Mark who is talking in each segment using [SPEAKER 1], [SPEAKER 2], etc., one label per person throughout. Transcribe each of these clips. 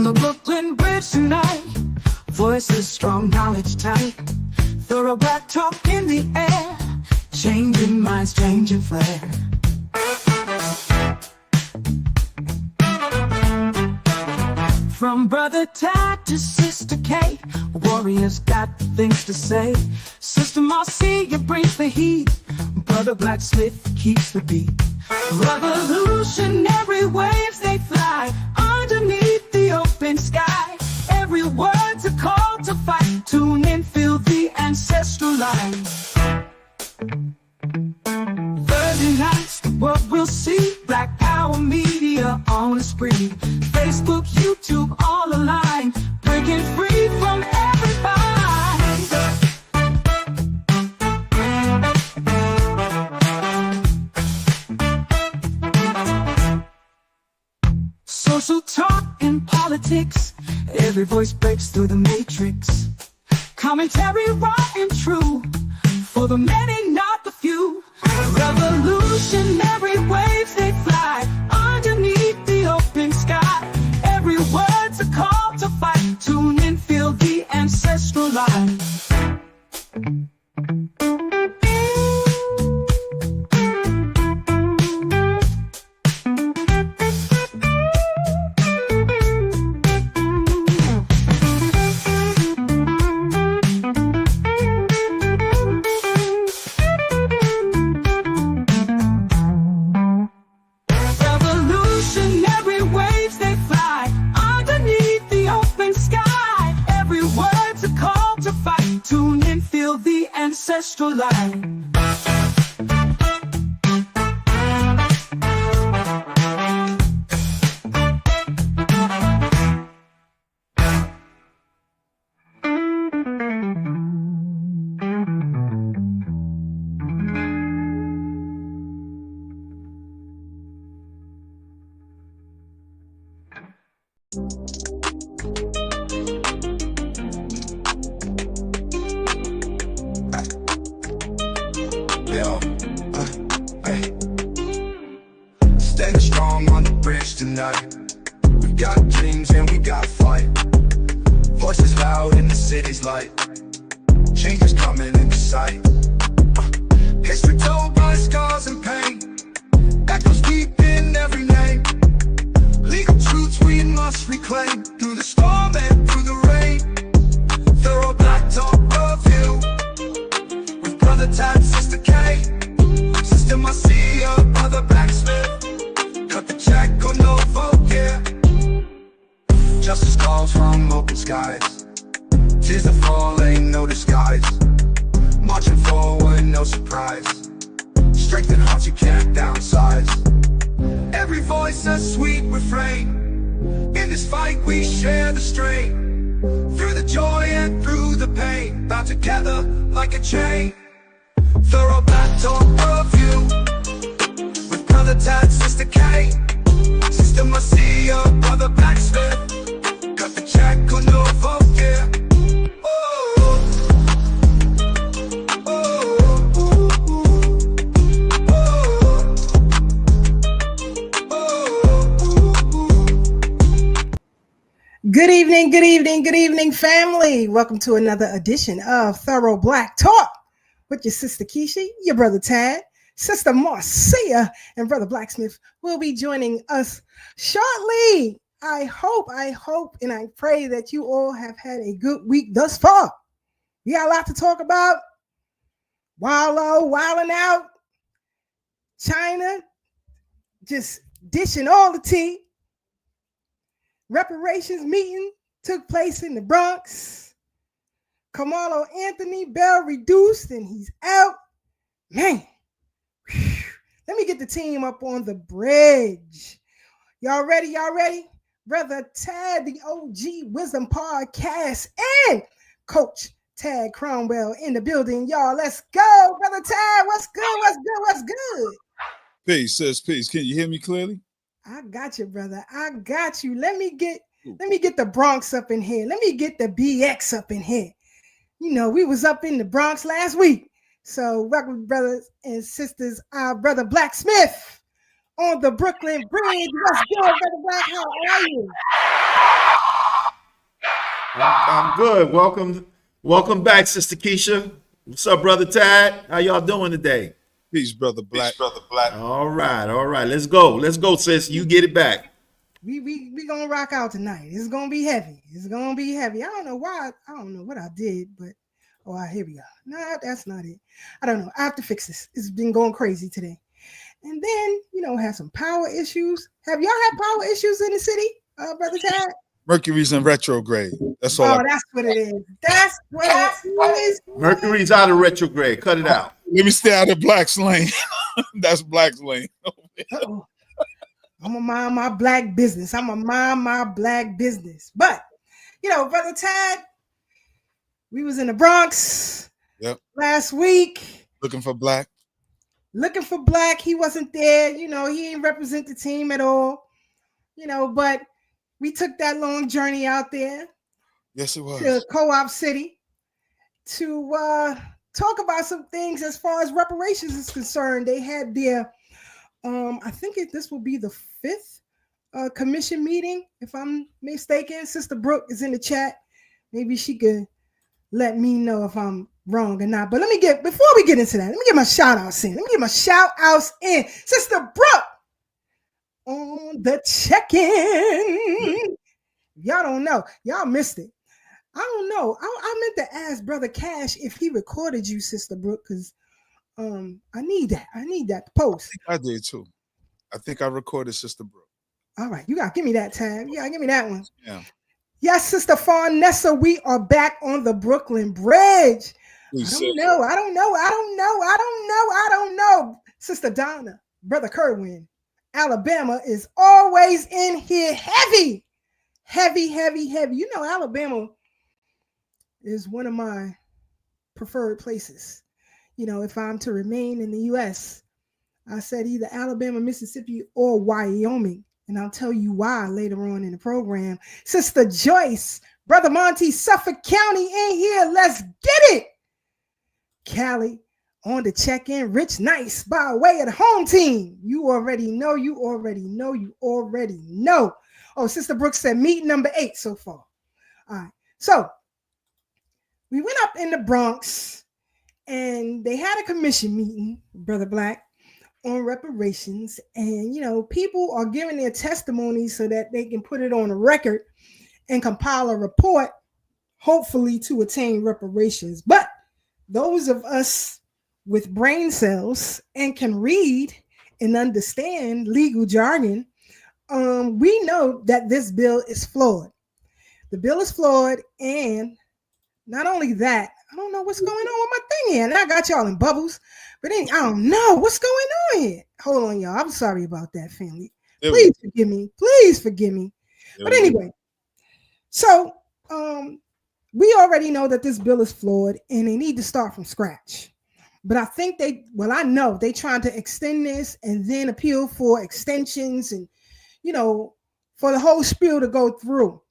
[SPEAKER 1] On the Brooklyn Bridge tonight, voices strong, knowledge tight, thorough black talk in the air, changing minds, changing flair. From Brother Tad to Sister Kate, warriors got things to say. Sister Marcia brings the heat, Brother Blacksmith keeps the beat. Revolutionary waves they fly underneath the open sky. Every word's a call to fight. Tune in, feel the ancestral line. Thursday nights, the world will see Black Power Media on the spree. Facebook, YouTube, all aligned, breaking free from everybody. Social talk and politics, every voice breaks through the matrix. Commentary raw and true, for the many, not the few. Revolutionary waves they fly underneath the open sky. Every word's a call to fight. Tune in, feel the ancestral line. Ancestral line.
[SPEAKER 2] Standing strong on the bridge tonight. We got dreams and we got fight. Voices loud in the city's light. Change is coming into sight. History told by scars and pain. Echoes deep in every name. Legal truths we must reclaim. Through the storm and through the rain. Thorough black talk of you. With Brother Tad, Sister K, Sister Marcia, Brother Blacksmith. Cut the check or no vote, yeah. Justice calls from open skies. Tears that fall, ain't no disguise. Marching forward, no surprise. Strength and hearts you can't downsize. Every voice a sweet refrain. In this fight we share the strain. Through the joy and through the pain, bound together like a chain. Thorough black talk of you. With Brother Tad, Sister K, Sister Marcia, Brother Blacksmith. Cut the check or no vote, yeah.
[SPEAKER 3] Good evening, family. Welcome to another edition of Thorough Black Talk with your sister Keisha, your brother Tad, Sister Marcia, and Brother Blacksmith will be joining us shortly. I hope, and I pray that you all have had a good week thus far. We got a lot to talk about. Wallo, wilding out. China, just dishing all the tea. Reparations meeting took place in the Bronx. Kamalo Anthony Bell reduced and he's out. Man, whew. Let me get the team up on the bridge. Y'all ready? Brother Tad, the OG Wisdom Podcast, and Coach Tad Cromwell in the building. Y'all, let's go. Brother Tad, what's good?
[SPEAKER 4] Peace, sis, peace. Can you hear me clearly?
[SPEAKER 3] I got you, brother. I got you. Let me get the Bronx up in here. Let me get the BX up in here. You know, we was up in the Bronx last week. So welcome, brothers and sisters. Our brother Blacksmith on the Brooklyn Bridge. What's good, brother Black? How are you?
[SPEAKER 5] I'm good. Welcome back, Sister Keisha. What's up, Brother Tad? How y'all doing today?
[SPEAKER 4] Peace, brother Black.
[SPEAKER 5] All right. Let's go, sis. You get it back.
[SPEAKER 3] We gonna rock out tonight. It's gonna be heavy. I don't know why. I don't know what I did, but here we go. No, that's not it. I don't know. I have to fix this. It's been going crazy today. And then, have some power issues. Have y'all had power issues in the city, Brother Tad?
[SPEAKER 4] Mercury's in retrograde. That's all.
[SPEAKER 3] That's what it is. That's what it is.
[SPEAKER 5] Mercury's out of retrograde. Cut it out.
[SPEAKER 4] Let me stay out of Black's lane. That's Black's lane.
[SPEAKER 3] Uh-oh. I'm gonna mind my black business. But, Brother Tad, we was in the Bronx last week.
[SPEAKER 4] Looking for Black.
[SPEAKER 3] He wasn't there. He didn't represent the team at all. But we took that long journey out there.
[SPEAKER 4] Yes, it was.
[SPEAKER 3] To Co-op City to talk about some things as far as reparations is concerned. They had their, I think this will be the 5th commission meeting, if I'm mistaken. Sister Brooke is in the chat. Maybe she could let me know if I'm wrong or not. But before we get into that, let me get my shout outs in. Sister Brooke on the check-in. Y'all don't know. Y'all missed it. I don't know. I meant to ask Brother Cash if he recorded you, Sister Brooke, because I need that. I need that to post.
[SPEAKER 4] I did too. I think I recorded Sister Brooke.
[SPEAKER 3] All right. You got to give me that tab. Yeah, give me that one.
[SPEAKER 4] Yeah.
[SPEAKER 3] Yes, Sister Farnessa, we are back on the Brooklyn Bridge. I don't know. Sister Donna, Brother Kerwin, Alabama is always in here heavy. Alabama is one of my preferred places. If I'm to remain in the U.S., I said either Alabama, Mississippi, or Wyoming. And I'll tell you why later on in the program. Sister Joyce, Brother Monty, Suffolk County in here. Let's get it. Callie on the check-in. Rich Nice by way of the home team. You already know. Oh, Sister Brooks said meet number 8 so far. All right. So we went up in the Bronx and they had a commission meeting, Brother Black, on reparations. And, people are giving their testimony so that they can put it on a record and compile a report, hopefully to attain reparations. But those of us with brain cells and can read and understand legal jargon, we know that this bill is flawed. The bill is flawed, and not only that, I don't know what's going on with my thing here. And I got y'all in bubbles, but I don't know what's going on here. Hold on, y'all. I'm sorry about that, family. Please forgive me. But anyway, so we already know that this bill is flawed and they need to start from scratch. But I think I know they trying to extend this and then appeal for extensions and, for the whole spiel to go through.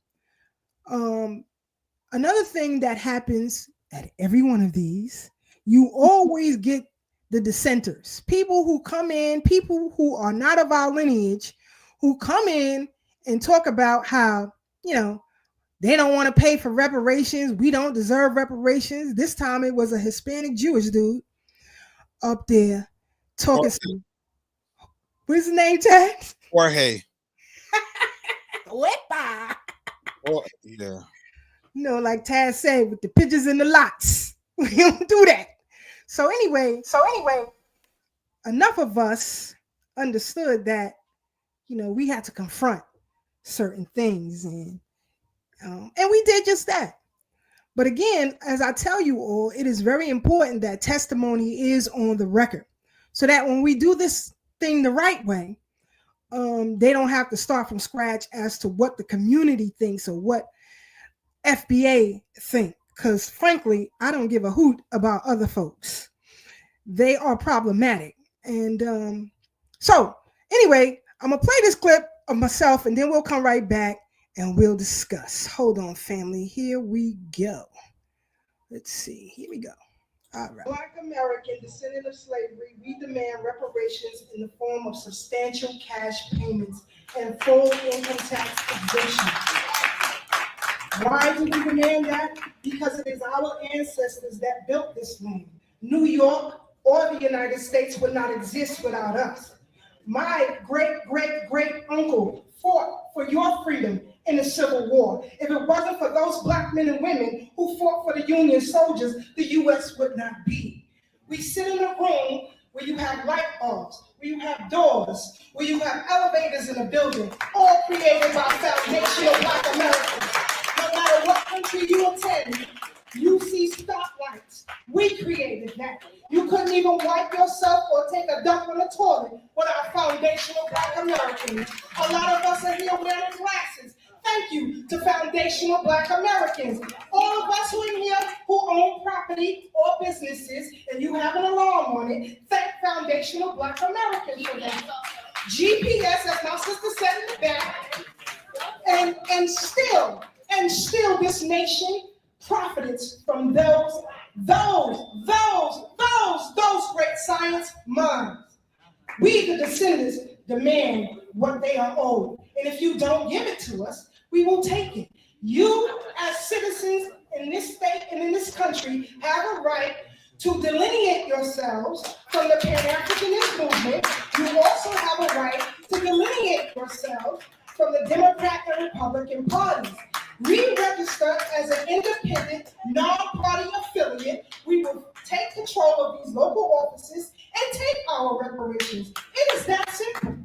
[SPEAKER 3] Another thing that happens at every one of these, you always get the dissenters, people who come in, people who are not of our lineage, who come in and talk about how, they don't want to pay for reparations. We don't deserve reparations. This time it was a Hispanic Jewish dude up there talking. What is his name, Tad?
[SPEAKER 4] Jorge.
[SPEAKER 3] Wepa.
[SPEAKER 4] Yeah.
[SPEAKER 3] Like Tad said, with the pigeons in the lots. We don't do that. So anyway, enough of us understood that, we had to confront certain things, and we did just that. But again, as I tell you all, it is very important that testimony is on the record so that when we do this thing the right way, they don't have to start from scratch as to what the community thinks or what FBA think. Because frankly, I don't give a hoot about other folks. They are problematic. And so anyway, I'm going to play this clip of myself and then we'll come right back and we'll discuss. Hold on, family. Here we go. Let's see. Here we go. All right. Black American, descendant of slavery, we demand reparations in the form of substantial cash payments and full income tax exemption. Why do we demand that? Because it is our ancestors that built this land. New York or the United States would not exist without us. My great uncle fought for your freedom in the Civil War. If it wasn't for those black men and women who fought for the Union soldiers, the U.S. would not be. We sit in a room where you have light bulbs, where you have doors, where you have elevators in a building, all created by foundational black Americans. No matter what country you attend, you see stoplights. We created that. You couldn't even wipe yourself or take a dump on the toilet without foundational black Americans. A lot of us are here wearing glasses. Thank you to foundational black Americans. All of us who are here who own property or businesses and you have an alarm on it, thank foundational black Americans for that. GPS, as my sister said in the back, and still this nation profits from those great science minds. We, the descendants, demand what they are owed. And if you don't give it to us, we will take it. You, as citizens in this state and in this country, have a right to delineate yourselves from the Pan-Africanist movement. You also have a right to delineate yourselves from the Democrat and Republican parties. We register as an independent, non-party affiliate. We will take control of these local offices and take our reparations. It is that simple.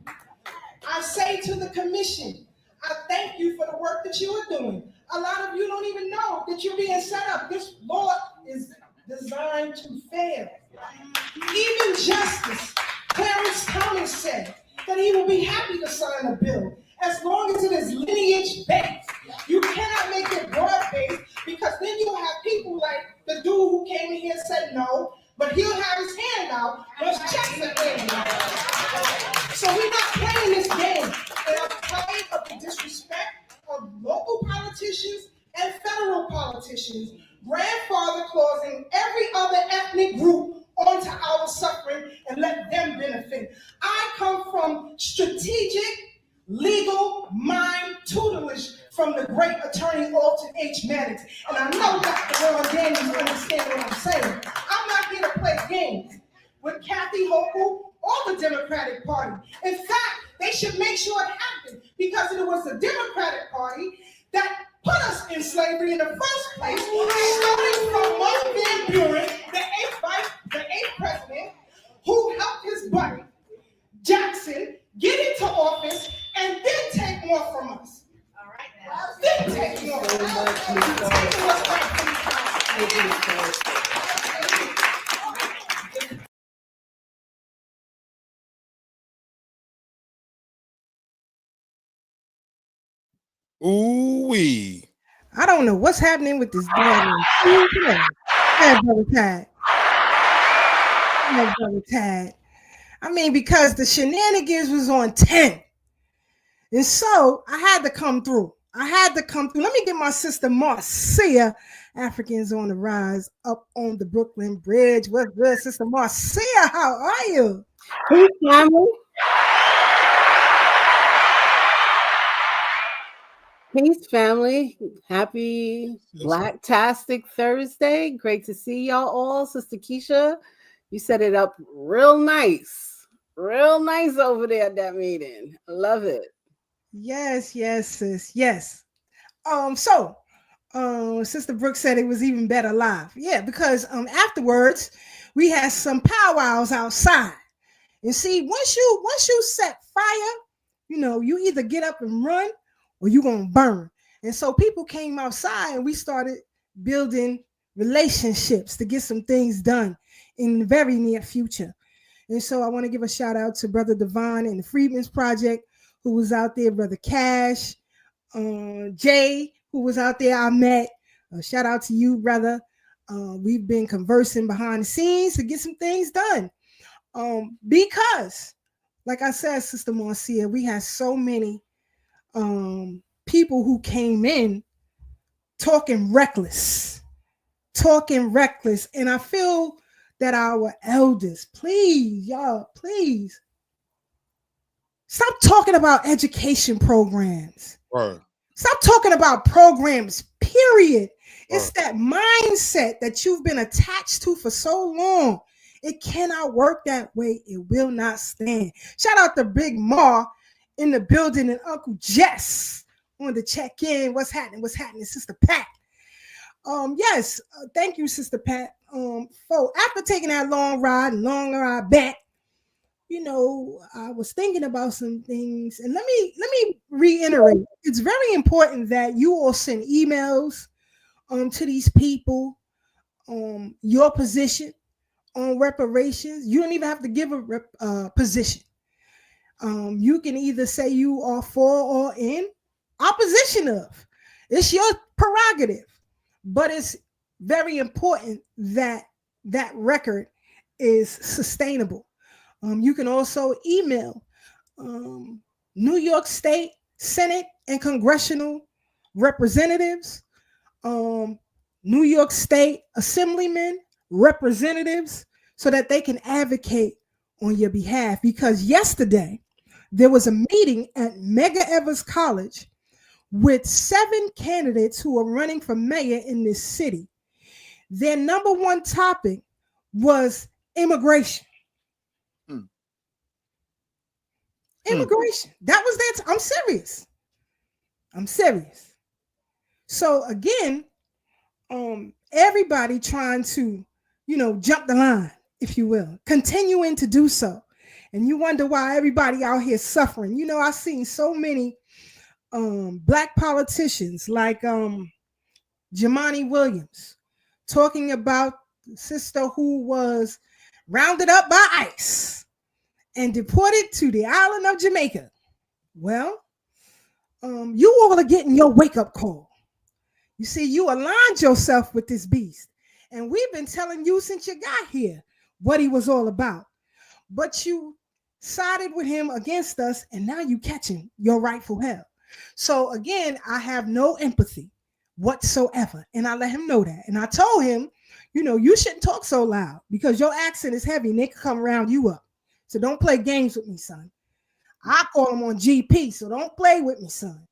[SPEAKER 3] I say to the commission, I thank you for the work that you are doing. A lot of you don't even know that you're being set up. This law is designed to fail. Even Justice Clarence Thomas said that he will be happy to sign a bill as long as it is lineage-based. You cannot make it broad-based because then you'll have people like the dude who came in here and said no, but he'll have his hand out once checks are handed out. So we're not playing this game. And I'm tired of the disrespect of local politicians and federal politicians grandfather clausing every other ethnic group onto our suffering and let them benefit. I come from strategic legal mind tutelage from the great attorney Alton H. Maddox. And I know Dr. Ron Daniels understand what I'm saying. I'm not here to play games with Kathy Hochul or the Democratic Party. In fact, they should make sure it happened because it was the Democratic Party that put us in slavery in the first place, starting from Mark Van Buren, the eighth president, who helped his buddy, Jackson, get into office and then take more from us. All right, now. Then take more from us.
[SPEAKER 4] Ooh-wee.
[SPEAKER 3] I don't know what's happening with this dad. Hey, brother Tad. Hey, brother Tad. I mean, because the shenanigans was on 10. And so I had to come through. Let me get my sister Marcia, Africans on the Rise, up on the Brooklyn Bridge. What's good, sister Marcia? How are you?
[SPEAKER 6] Hey, family. Peace, family. Happy Black-tastic Thursday. Great to see y'all all. Sister Keisha, you set it up real nice. Real nice over there at that meeting. I love it.
[SPEAKER 3] Yes, sis. Yes. Sister Brooke said it was even better live. Yeah, because afterwards we had some powwows outside. And see, once you set fire, you either get up and run or you're gonna burn. And so people came outside and we started building relationships to get some things done in the very near future. And so I want to give a shout out to Brother Devon and the Freedmen's Project, who was out there, Brother Cash, Jay, who was out there, I met. Shout out to you, brother. We've been conversing behind the scenes to get some things done. Because, like I said, Sister Marcia, we had so many people who came in talking reckless. And I feel that our elders, please, y'all, please, stop talking about education programs.
[SPEAKER 4] Right.
[SPEAKER 3] Stop talking about programs, period. It's
[SPEAKER 5] Right.
[SPEAKER 3] that mindset that you've been attached to for so long. It cannot work that way. It will not stand. Shout out to Big Ma in the building and Uncle Jess on the check in. What's happening? What's happening, Sister Pat? Yes, thank you, Sister Pat. For after taking that long ride back, I was thinking about some things, and let me reiterate. It's very important that you all send emails to these people your position on reparations. You don't even have to give a position. You can either say you are for or in opposition of. It's your prerogative, but it's very important that that record is sustainable. You can also email New York State Senate and congressional representatives, New York State assemblymen, representatives, so that they can advocate on your behalf. Because yesterday there was a meeting at Medgar Evers College with 7 candidates who are running for mayor in this city. Their number one topic was immigration. Immigration. That was that. I'm serious. I'm serious. So again, everybody trying to, jump the line, if you will, continuing to do so. And you wonder why everybody out here suffering. I've seen so many Black politicians like Jamani Williams talking about the sister who was rounded up by ICE and deported to the island of Jamaica. Well, you all are getting your wake-up call. You see, you aligned yourself with this beast. And we've been telling you since you got here what he was all about. But you sided with him against us, and now you catching your rightful hell. So again, I have no empathy whatsoever. And I let him know that. And I told him, you shouldn't talk so loud because your accent is heavy and they can come round you up. So don't play games with me, son. I call him on GP, so don't play with me, son.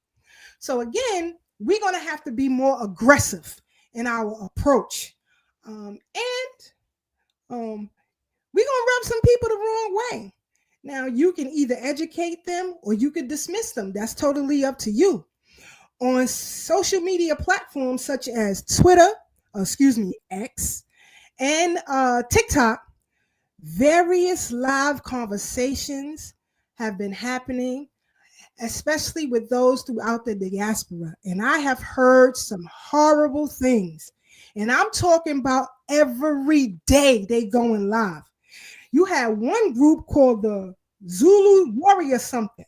[SPEAKER 3] So again, we're going to have to be more aggressive in our approach. And we're going to rub some people the wrong way. Now, you can either educate them or you can dismiss them. That's totally up to you. On social media platforms such as Twitter, X, and TikTok, various live conversations have been happening, especially with those throughout the diaspora. And I have heard some horrible things. And I'm talking about every day they going live. You had one group called the Zulu Warrior something.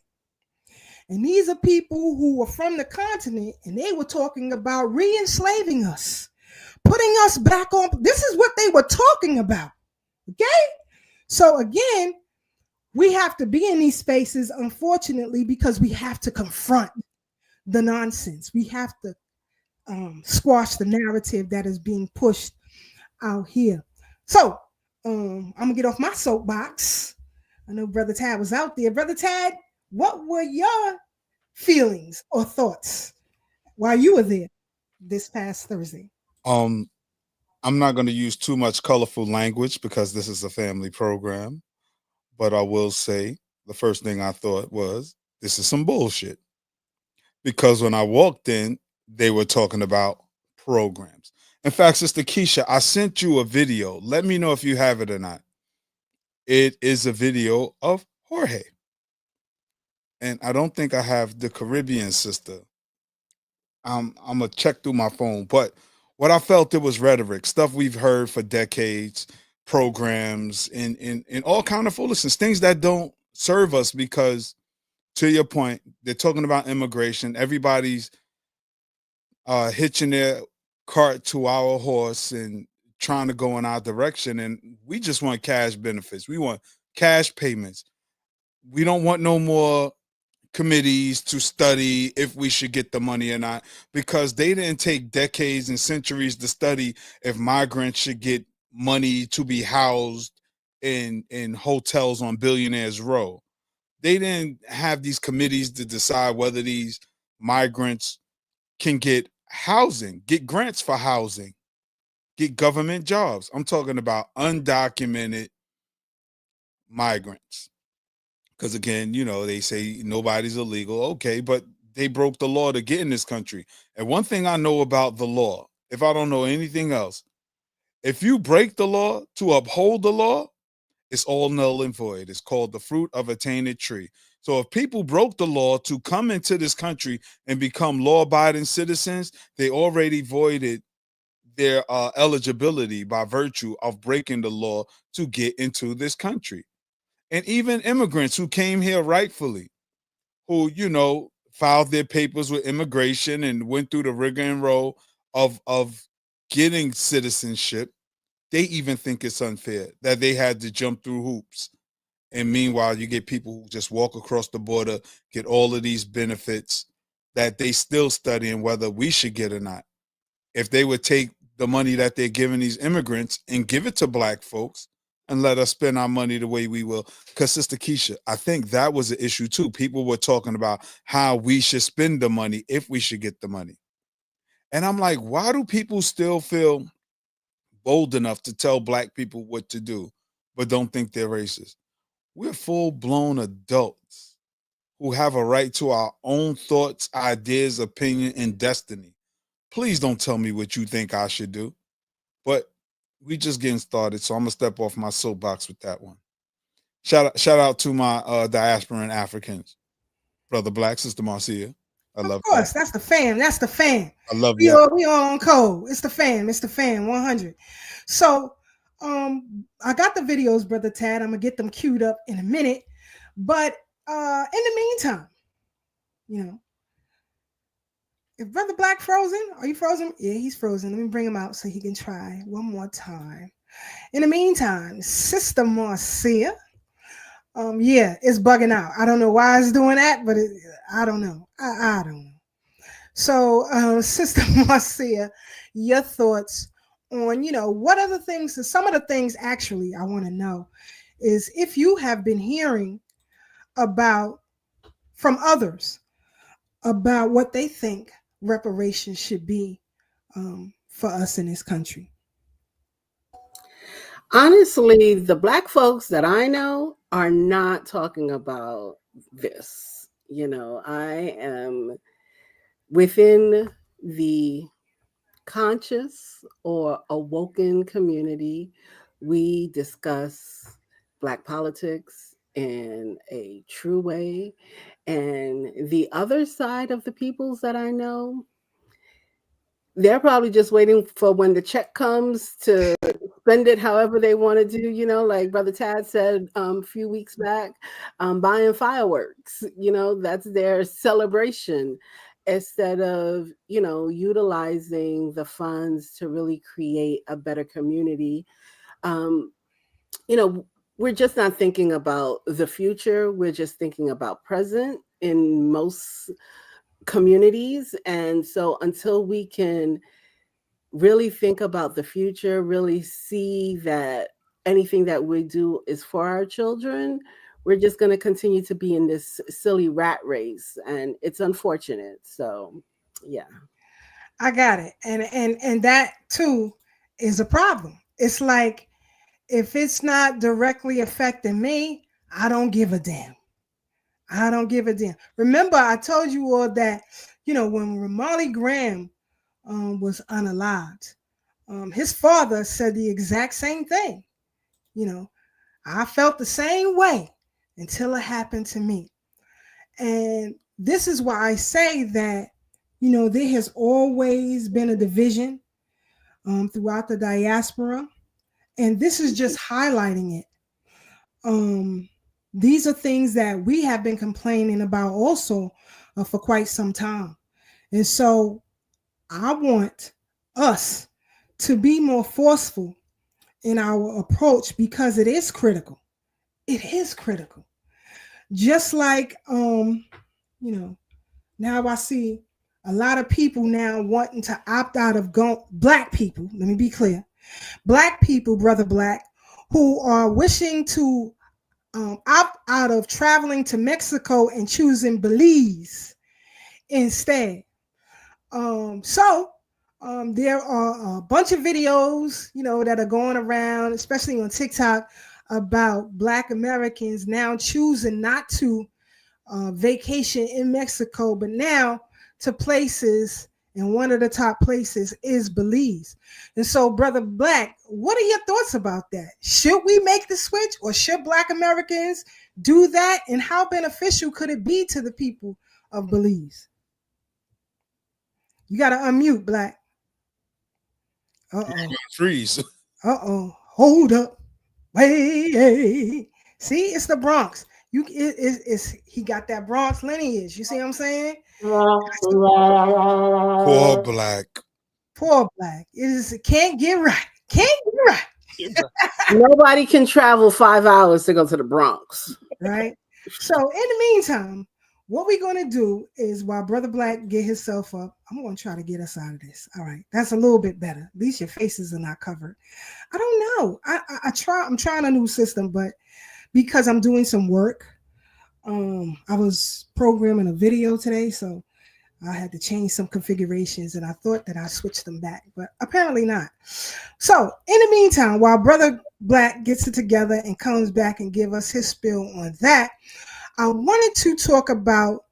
[SPEAKER 3] And these are people who were from the continent, and they were talking about re-enslaving us, putting us back on. This is what they were talking about. Okay? So again, we have to be in these spaces, unfortunately, because we have to confront the nonsense. We have to squash the narrative that is being pushed out here. So I'm going to get off my soapbox. I know Brother Tad was out there. Brother Tad, what were your feelings or thoughts while you were there this past Thursday?
[SPEAKER 4] I'm not going to use too much colorful language because this is a family program, but I will say the first thing I thought was, this is some bullshit. Because when I walked in, they were talking about programs. In fact, Sister Keisha, I sent you a video. Let me know if you have it or not. It is a video of Jorge. And I don't think I have the Caribbean sister. I'm going to check through my phone. But what I felt, it was rhetoric, stuff we've heard for decades, programs, and all kind of foolishness, things that don't serve us because, to your point, they're talking about immigration. Everybody's hitching their cart to our horse and trying to go in our direction. And we just want cash benefits. We want cash payments. We don't want no more committees to study if we should get the money or not, because they didn't take decades and centuries to study if migrants should get money to be housed in hotels on Billionaires Row. They didn't have these committees to decide whether these migrants can get housing, get grants for housing, get government jobs. I'm talking about undocumented migrants. Because again, they say nobody's illegal. Okay, but they broke the law to get in this country. And one thing I know about the law, if I don't know anything else, if you break the law to uphold the law, it's all null and void. It's called the fruit of a tainted tree. So if people broke the law to come into this country and become law-abiding citizens, they already voided their eligibility by virtue of breaking the law to get into this country. And even immigrants who came here rightfully, who, filed their papers with immigration and went through the rigmarole of getting citizenship, they even think it's unfair that they had to jump through hoops. And meanwhile, you get people who just walk across the border, get all of these benefits that they still studying whether we should get or not. If they would take the money that they're giving these immigrants and give it to Black folks and let us spend our money the way we will. Because Sister Keisha, I think that was an issue too. People were talking about how we should spend the money if we should get the money. And I'm like, why do people still feel bold enough to tell Black people what to do, but don't think they're racist? We're full-blown adults who have a right to our own thoughts, ideas, opinion, and destiny. Please don't tell me what you think I should do. But we just getting started, so I'm gonna step off my soapbox with that one. Shout out to my diasporan Africans, Brother Black, Sister Marcia. I love
[SPEAKER 3] Of course,
[SPEAKER 4] that.
[SPEAKER 3] that's the fam. That's the fam.
[SPEAKER 4] I love
[SPEAKER 3] We
[SPEAKER 4] you.
[SPEAKER 3] all on code. It's the fam. It's the fam. 100. So, I got the videos, Brother Tad. I'm gonna get them queued up in a minute. But in the meantime, if Brother Black frozen, are you frozen? Yeah, he's frozen. Let me bring him out so he can try one more time. In the meantime, Sister Marcia, it's bugging out. I don't know why it's doing that, but I don't know. I don't know. So, Sister Marcia, your thoughts on, what other things, some of the things actually I want to know is if you have been hearing from others about what they think reparations should be for us in this country.
[SPEAKER 6] Honestly, the Black folks that I know are not talking about this. I am within the conscious or awoken community. We discuss Black politics in a true way. And the other side of the peoples that I know, they're probably just waiting for when the check comes to spend it however they want to do, like Brother Tad said a few weeks back, buying fireworks, that's their celebration instead of, utilizing the funds to really create a better community. We're just not thinking about the future. We're just thinking about present in most communities. And so until we can really think about the future, really see that anything that we do is for our children, we're just going to continue to be in this silly rat race. And it's unfortunate. So, yeah.
[SPEAKER 3] I got it. And that too is a problem. It's like, if it's not directly affecting me, I don't give a damn. I don't give a damn. Remember, I told you all that, when Ramarley Graham was unalived, his father said the exact same thing. I felt the same way until it happened to me. And this is why I say that, there has always been a division throughout the diaspora. And this is just highlighting it. These are things that we have been complaining about also for quite some time. And so I want us to be more forceful in our approach because it is critical. It is critical. Just like, now I see a lot of people now wanting to opt out of Black people. Let me be clear. Black people, Brother Black, who are wishing to opt out of traveling to Mexico and choosing Belize instead. There are a bunch of videos, that are going around, especially on TikTok, about Black Americans now choosing not to vacation in Mexico, but now to places, and one of the top places is Belize. And so, Brother Black, what are your thoughts about that? Should we make the switch, or should Black Americans do that? And how beneficial could it be to the people of Belize? You got to unmute, Black. Uh-oh.
[SPEAKER 4] Freeze.
[SPEAKER 3] Uh-oh. Hold up. Wait. See, it's the Bronx. He got that Bronx lineage. You see what I'm saying?
[SPEAKER 4] Poor Black.
[SPEAKER 3] Poor Black. It can't get right. Can't get right.
[SPEAKER 6] Nobody can travel 5 hours to go to the Bronx.
[SPEAKER 3] Right. So in the meantime, what we're going to do is, while Brother Black get himself up, I'm going to try to get us out of this. All right. That's a little bit better. At least your faces are not covered. I don't know. I'm trying a new system, but because I'm doing some work, I was programming a video today, so I had to change some configurations, and I thought that I switched them back, but apparently not. So in the meantime, while Brother Black gets it together and comes back and give us his spiel on that, I wanted to talk about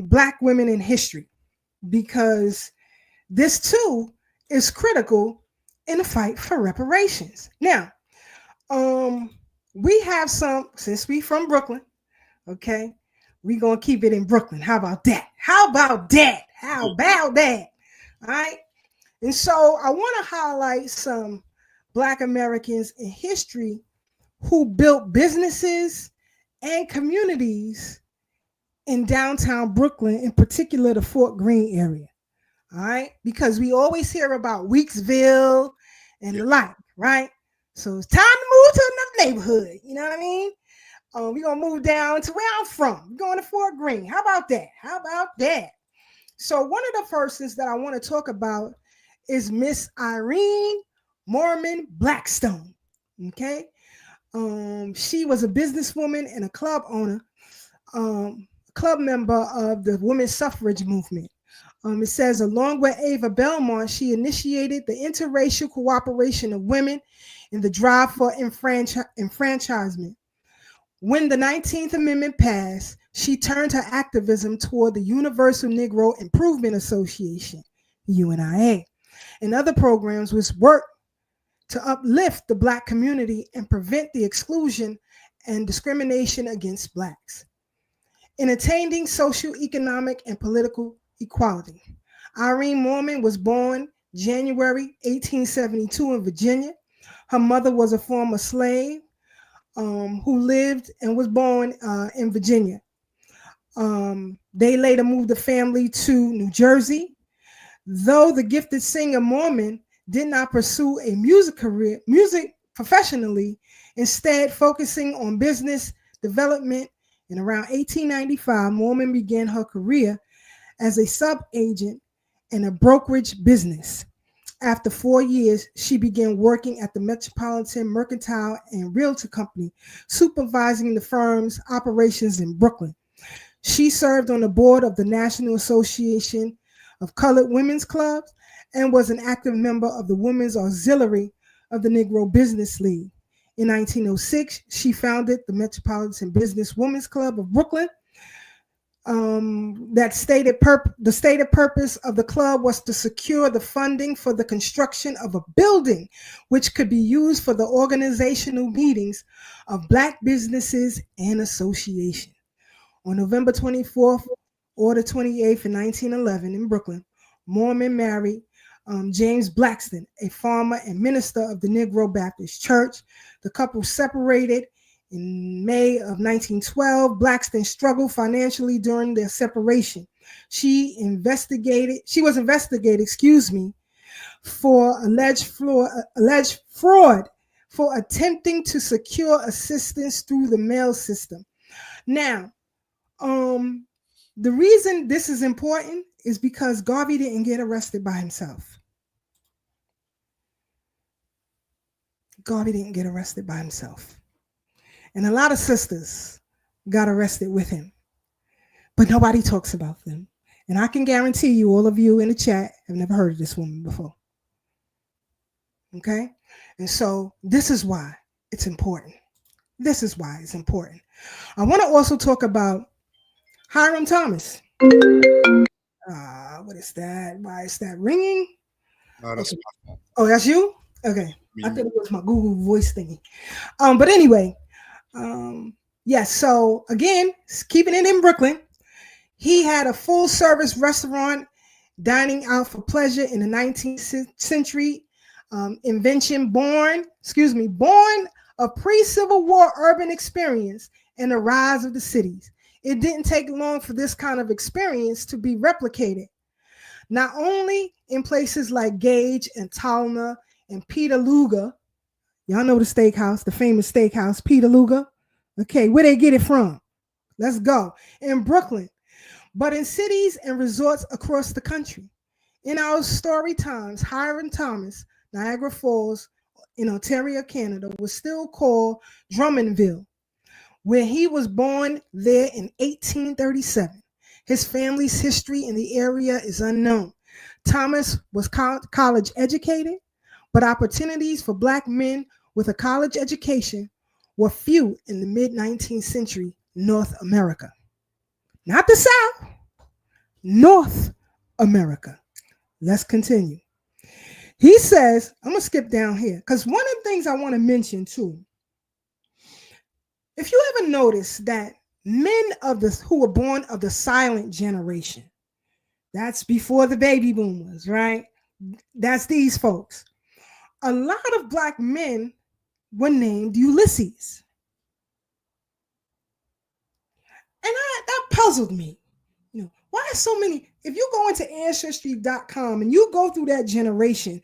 [SPEAKER 3] Black women in history, because this too is critical in the fight for reparations. Now, we have some, since we from Brooklyn, okay, we're going to keep it in Brooklyn. How about that? How about that? How about that? All right. And so I want to highlight some Black Americans in history who built businesses and communities in downtown Brooklyn, in particular the Fort Greene area. All right. Because we always hear about Weeksville and the like, right? So it's time to move to another neighborhood. You know what I mean? We're going to move down to where I'm from. We're going to Fort Greene. How about that? How about that? So one of the persons that I want to talk about is Miss Irene Mormon Blackstone. Okay. She was a businesswoman and a club owner, club member of the women's suffrage movement. It says, along with Ava Belmont, she initiated the interracial cooperation of women in the drive for enfranchisement. When the 19th Amendment passed, she turned her activism toward the Universal Negro Improvement Association, UNIA, and other programs which work to uplift the Black community and prevent the exclusion and discrimination against Blacks. In attaining social, economic, and political equality, Irene Mormon was born January 1872 in Virginia. Her mother was a former slave who lived and was born in Virginia. They later moved the family to New Jersey. Though the gifted singer Mormon did not pursue a music professionally, instead focusing on business development. In around 1895, Mormon began her career as a sub-agent in a brokerage business. After 4 years, she began working at the Metropolitan Mercantile and Realty Company, supervising the firm's operations in Brooklyn. She served on the board of the National Association of Colored Women's Clubs and was an active member of the Women's Auxiliary of the Negro Business League. In 1906, she founded the Metropolitan Business Women's Club of Brooklyn. The stated purpose of the club was to secure the funding for the construction of a building which could be used for the organizational meetings of Black businesses and associations. On November 24th or the 28th in 1911 in Brooklyn, Mormon married James Blackstone, a farmer and minister of the Negro Baptist Church. The couple separated in May of 1912. Blackstone struggled financially during their separation. She was investigated, for alleged fraud for attempting to secure assistance through the mail system. Now, the reason this is important is because Garvey didn't get arrested by himself. Garvey didn't get arrested by himself. And a lot of sisters got arrested with him, but nobody talks about them. And I can guarantee you, all of you in the chat have never heard of this woman before. Okay? And so this is why it's important. This is why it's important. I want to also talk about Hiram Thomas. What is that? Why is that ringing?
[SPEAKER 4] No, that's
[SPEAKER 3] Okay. Oh, that's you? Okay.
[SPEAKER 4] me.
[SPEAKER 3] I thought it was my Google voice thingy. But anyway, yes. So again, keeping it in Brooklyn, he had a full service restaurant, dining out for pleasure in the 19th century. Invention born of pre-Civil War urban experience and the rise of the cities. It didn't take long for this kind of experience to be replicated, not only in places like Gage and Talna and Petaluma. Y'all know the steakhouse, the famous steakhouse, Petaluma. Okay, where they get it from? Let's go. In Brooklyn, but in cities and resorts across the country. In our story times, Hiram Thomas, Niagara Falls in Ontario, Canada, was still called Drummondville, where he was born there in 1837. His family's history in the area is unknown. Thomas was college educated, but opportunities for Black men with a college education were few in the mid-19th century North America. Not the South, North America. Let's continue. He says, I'm going to skip down here because one of the things I want to mention too, if you ever notice that men who were born of the silent generation, that's before the baby boomers, right? That's these folks. A lot of Black men were named Ulysses. And that puzzled me. Why so many? If you go into ancestry.com and you go through that generation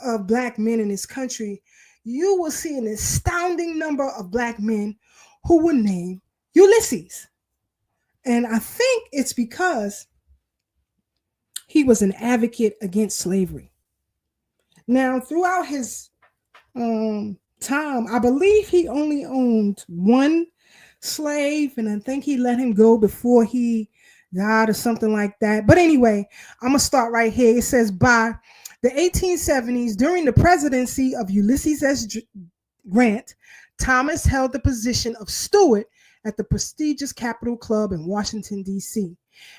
[SPEAKER 3] of Black men in this country, you will see an astounding number of Black men who were named Ulysses. And I think it's because he was an advocate against slavery. Now, throughout his time, I believe he only owned one slave, and I think he let him go before he died or something like that. But anyway, I'm going to start right here. It says, by the 1870s, during the presidency of Ulysses S. Grant, Thomas held the position of steward at the prestigious Capitol Club in Washington, D.C.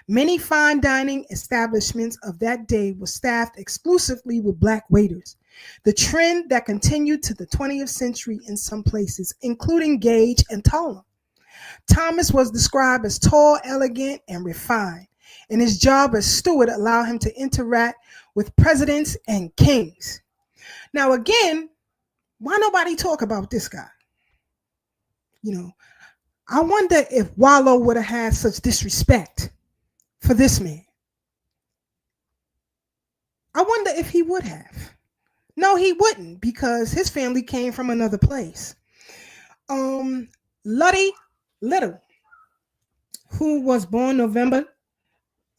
[SPEAKER 3] Many fine dining establishments of that day were staffed exclusively with Black waiters, the trend that continued to the 20th century in some places, including Gage and Talna. Thomas was described as tall, elegant, and refined, and his job as steward allowed him to interact with presidents and kings. Now, again, why nobody talk about this guy? I wonder if Wallo would have had such disrespect for this man. I wonder if he would have. No, he wouldn't, because his family came from another place. Luddy Little, who was born November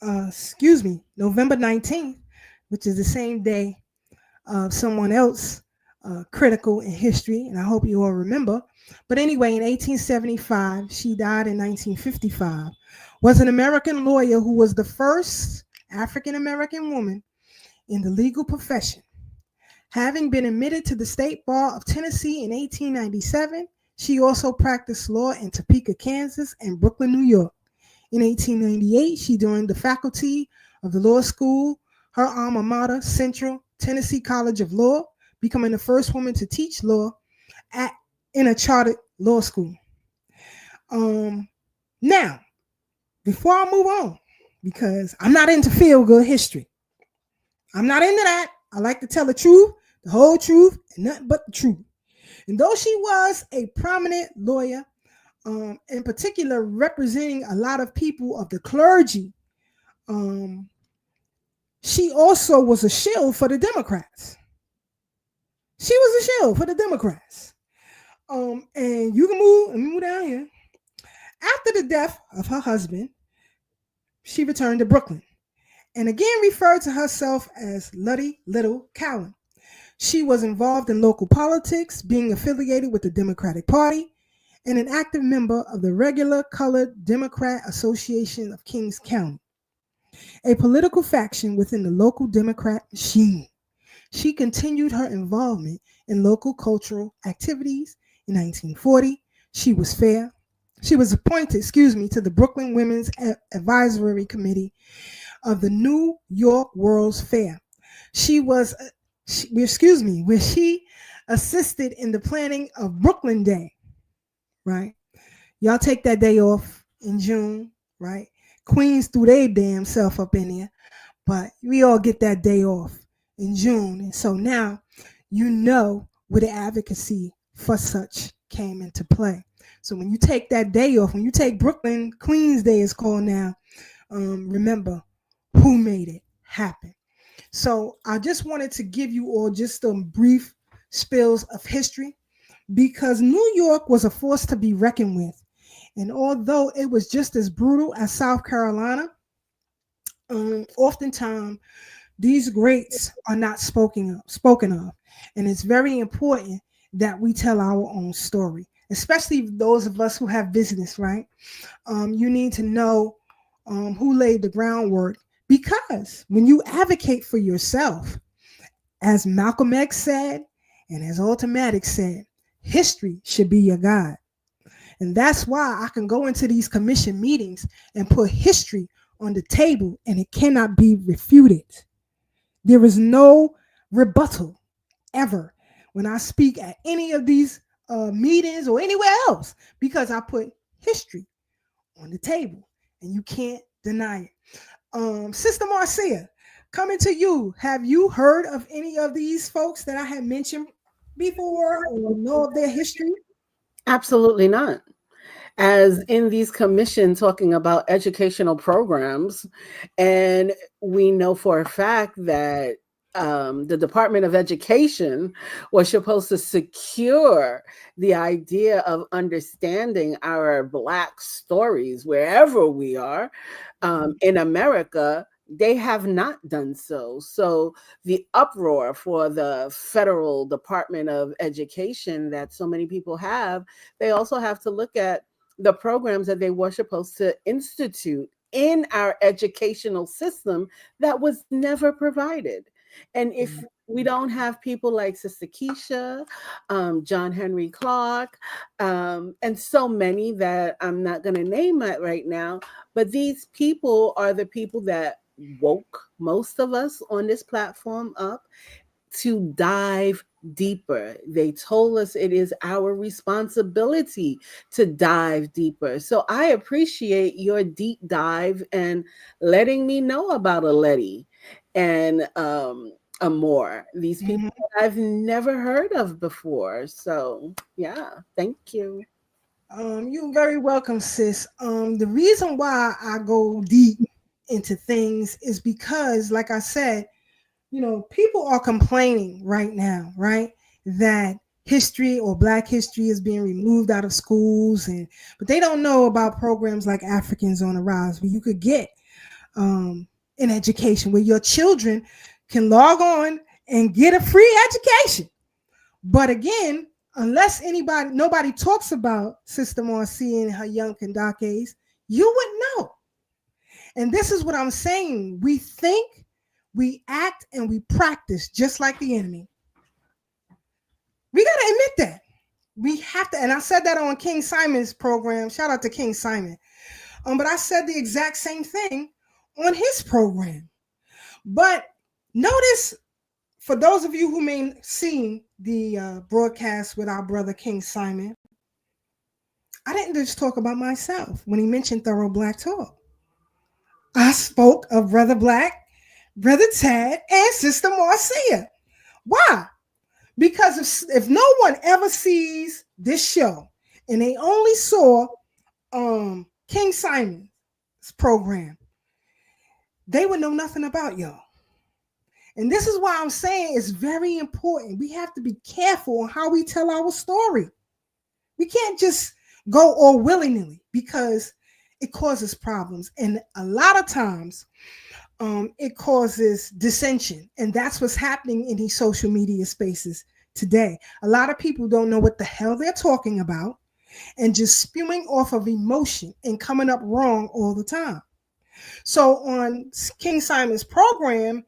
[SPEAKER 3] 19th, which is the same day of someone else critical in history, and I hope you all remember. But anyway, in 1875, she died in 1955, was an American lawyer who was the first African-American woman in the legal profession. Having been admitted to the State Bar of Tennessee in 1897, she also practiced law in Topeka, Kansas, and Brooklyn, New York. In 1898, she joined the faculty of the law school, her alma mater, Central Tennessee College of Law, becoming the first woman to teach law in a chartered law school. Now, before I move on, because I'm not into feel-good history, I'm not into that. I like to tell the truth, the whole truth, and nothing but the truth. And though she was a prominent lawyer, in particular representing a lot of people of the clergy, she also was a shield for the Democrats. She was a shield for the Democrats. And you can move down here. After the death of her husband, she returned to Brooklyn and again referred to herself as Luddy Little Cowan. She was involved in local politics, being affiliated with the Democratic Party and an active member of the regular Colored Democrat Association of Kings County. a political faction within the local Democrat machine. She continued her involvement in local cultural activities. In 1940, she was appointed, to the Brooklyn Women's Advisory Committee of the New York World's Fair. Where she assisted in the planning of Brooklyn Day, right? Y'all take that day off in June, right? Queens threw their damn self up in there, but we all get that day off in June. And so now you know where the advocacy for such came into play. So when you take that day off, when you take Brooklyn Queens Day is called now, remember who made it happen. So I just wanted to give you all just some brief spills of history, because New York was a force to be reckoned with. And although it was just as brutal as South Carolina, oftentimes these greats are not spoken of. And it's very important that we tell our own story, especially those of us who have business, right? You need to know who laid the groundwork, because when you advocate for yourself, as Malcolm X said, and as Automatic said, history should be your guide. And that's why I can go into these commission meetings and put history on the table, and it cannot be refuted. There is no rebuttal ever when I speak at any of these meetings or anywhere else, because I put history on the table and you can't deny it. Sister Marcia, coming to you, have you heard of any of these folks that I had mentioned before, or know of their history?
[SPEAKER 6] Absolutely not. As in these commissions talking about educational programs, and we know for a fact that the Department of Education was supposed to secure the idea of understanding our Black stories wherever we are in America. They have not done so. So the uproar for the federal Department of Education that so many people have, they also have to look at the programs that they were supposed to institute in our educational system that was never provided. And if we don't have people like Sister Keisha, John Henry Clark, and so many that I'm not going to name right now, but these people are the people that woke most of us on this platform up to dive deeper. They told us it is our responsibility to dive deeper. So I appreciate your deep dive and letting me know about a Letty and more. These people that I've never heard of before. So yeah, thank you.
[SPEAKER 3] You're very welcome, sis. The reason why I go deep into things is because, like I said, people are complaining right now, right, that history or Black history is being removed out of schools, but they don't know about programs like Africans on the Rise, where you could get an education, where your children can log on and get a free education. But again, unless nobody talks about Sister Marcia and her young Kandakes, you wouldn't know. And this is what I'm saying. We think, we act, and we practice just like the enemy. We got to admit that. We have to, and I said that on King Simon's program. Shout out to King Simon. But I said the exact same thing on his program. But notice, for those of you who may have seen the broadcast with our brother King Simon, I didn't just talk about myself when he mentioned Thorough Black Talk. I spoke of Brother Black, Brother Tad, and Sister Marcia. Why? Because if no one ever sees this show and they only saw King Simon's program, they would know nothing about y'all. And this is why I'm saying it's very important. We have to be careful on how we tell our story. We can't just go all willy-nilly, because it causes problems. And a lot of times it causes dissension. And that's what's happening in these social media spaces today. A lot of people don't know what the hell they're talking about and just spewing off of emotion and coming up wrong all the time. So on King Simon's program,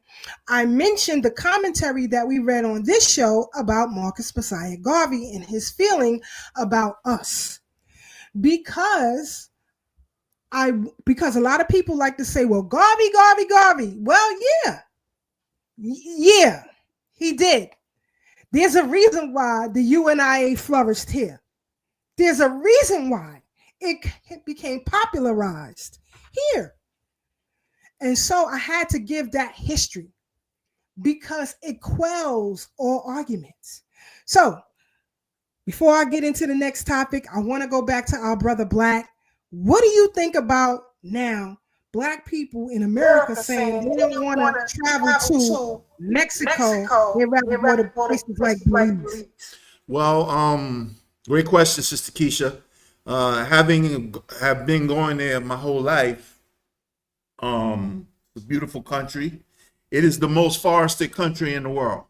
[SPEAKER 3] I mentioned the commentary that we read on this show about Marcus Messiah Garvey and his feeling about us. Because a lot of people like to say, well, Garvey. Well, yeah, he did. There's a reason why the UNIA flourished here. There's a reason why it became popularized here. And so I had to give that history because it quells all arguments. So before I get into the next topic, I want to go back to our brother Black. What do you think about now Black people in America saying they don't want to travel to Mexico? They'd rather go to places like Belize.
[SPEAKER 5] Well, great question, Sister Keisha. Have been going there my whole life. It's a beautiful country. It is the most forested country in the world.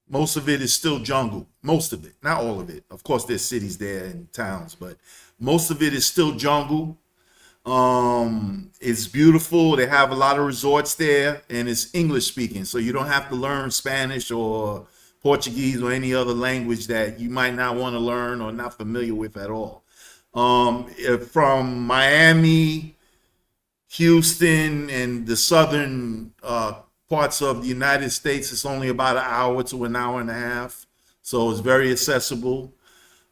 [SPEAKER 5] Most of it is still jungle. Most of it, not all of it. Of course, there's cities there and towns, but most of it is still jungle. It's beautiful. They have a lot of resorts there, and it's English speaking, so you don't have to learn Spanish or Portuguese or any other language that you might not want to learn or not familiar with at all. From Miami, Houston, and the southern parts of the United States, it's only about an hour to an hour and a half, so it's very accessible.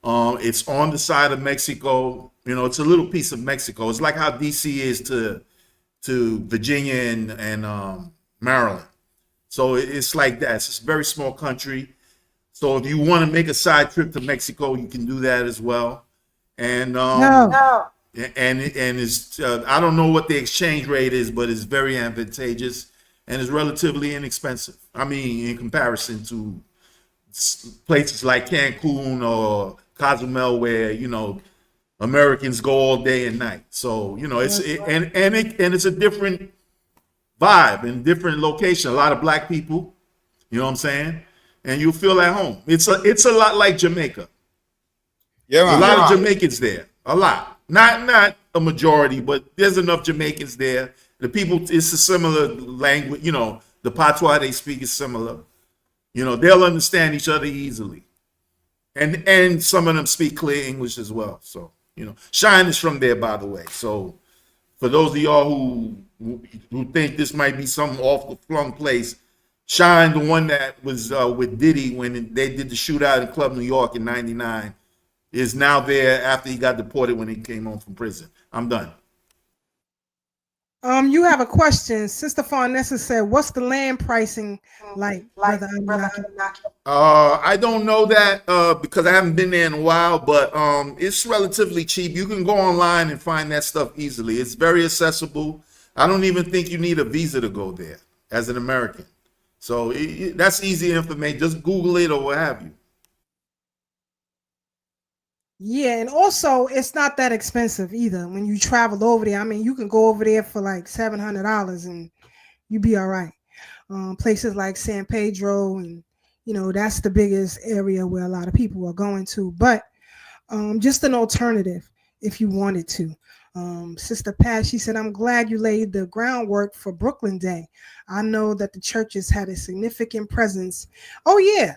[SPEAKER 5] It's on the side of Mexico. You know, it's a little piece of Mexico. It's like how DC is to Virginia and Maryland. So it's like that. It's a very small country. So if you want to make a side trip to Mexico, you can do that as well. And and it's I don't know what the exchange rate is, but it's very advantageous and it's relatively inexpensive. I mean, in comparison to places like Cancun or Cozumel, where Americans go all day and night. So it's a different vibe and different location. A lot of Black people, you know what I'm saying, and you feel at home. It's a lot like Jamaica.
[SPEAKER 4] Yeah, man.
[SPEAKER 5] A lot of Jamaicans there. A lot, not a majority, but there's enough Jamaicans there. The people, it's a similar language. The patois they speak is similar. They'll understand each other easily, and some of them speak clear English as well. So Shine is from there, by the way. So for those of y'all who think this might be some off the flung place, Shine, the one that was with Diddy when they did the shootout in Club New York in '99, is now there after he got deported when he came home from prison. I'm done.
[SPEAKER 3] You have a question. Sister Farnessa said, what's the land pricing like, Brother Anunnaki?
[SPEAKER 5] I don't know that because I haven't been there in a while, but it's relatively cheap. You can go online and find that stuff easily. It's very accessible. I don't even think you need a visa to go there as an American. So that's easy information. Just Google it or what have you.
[SPEAKER 3] Yeah, and also it's not that expensive either. When you travel over there, I mean, you can go over there for like $700 and you be all right. Places like San Pedro, and that's the biggest area where a lot of people are going to. But just an alternative if you wanted to. Sister Pat, she said, I'm glad you laid the groundwork for Brooklyn Day. I know that the churches had a significant presence. Oh yeah.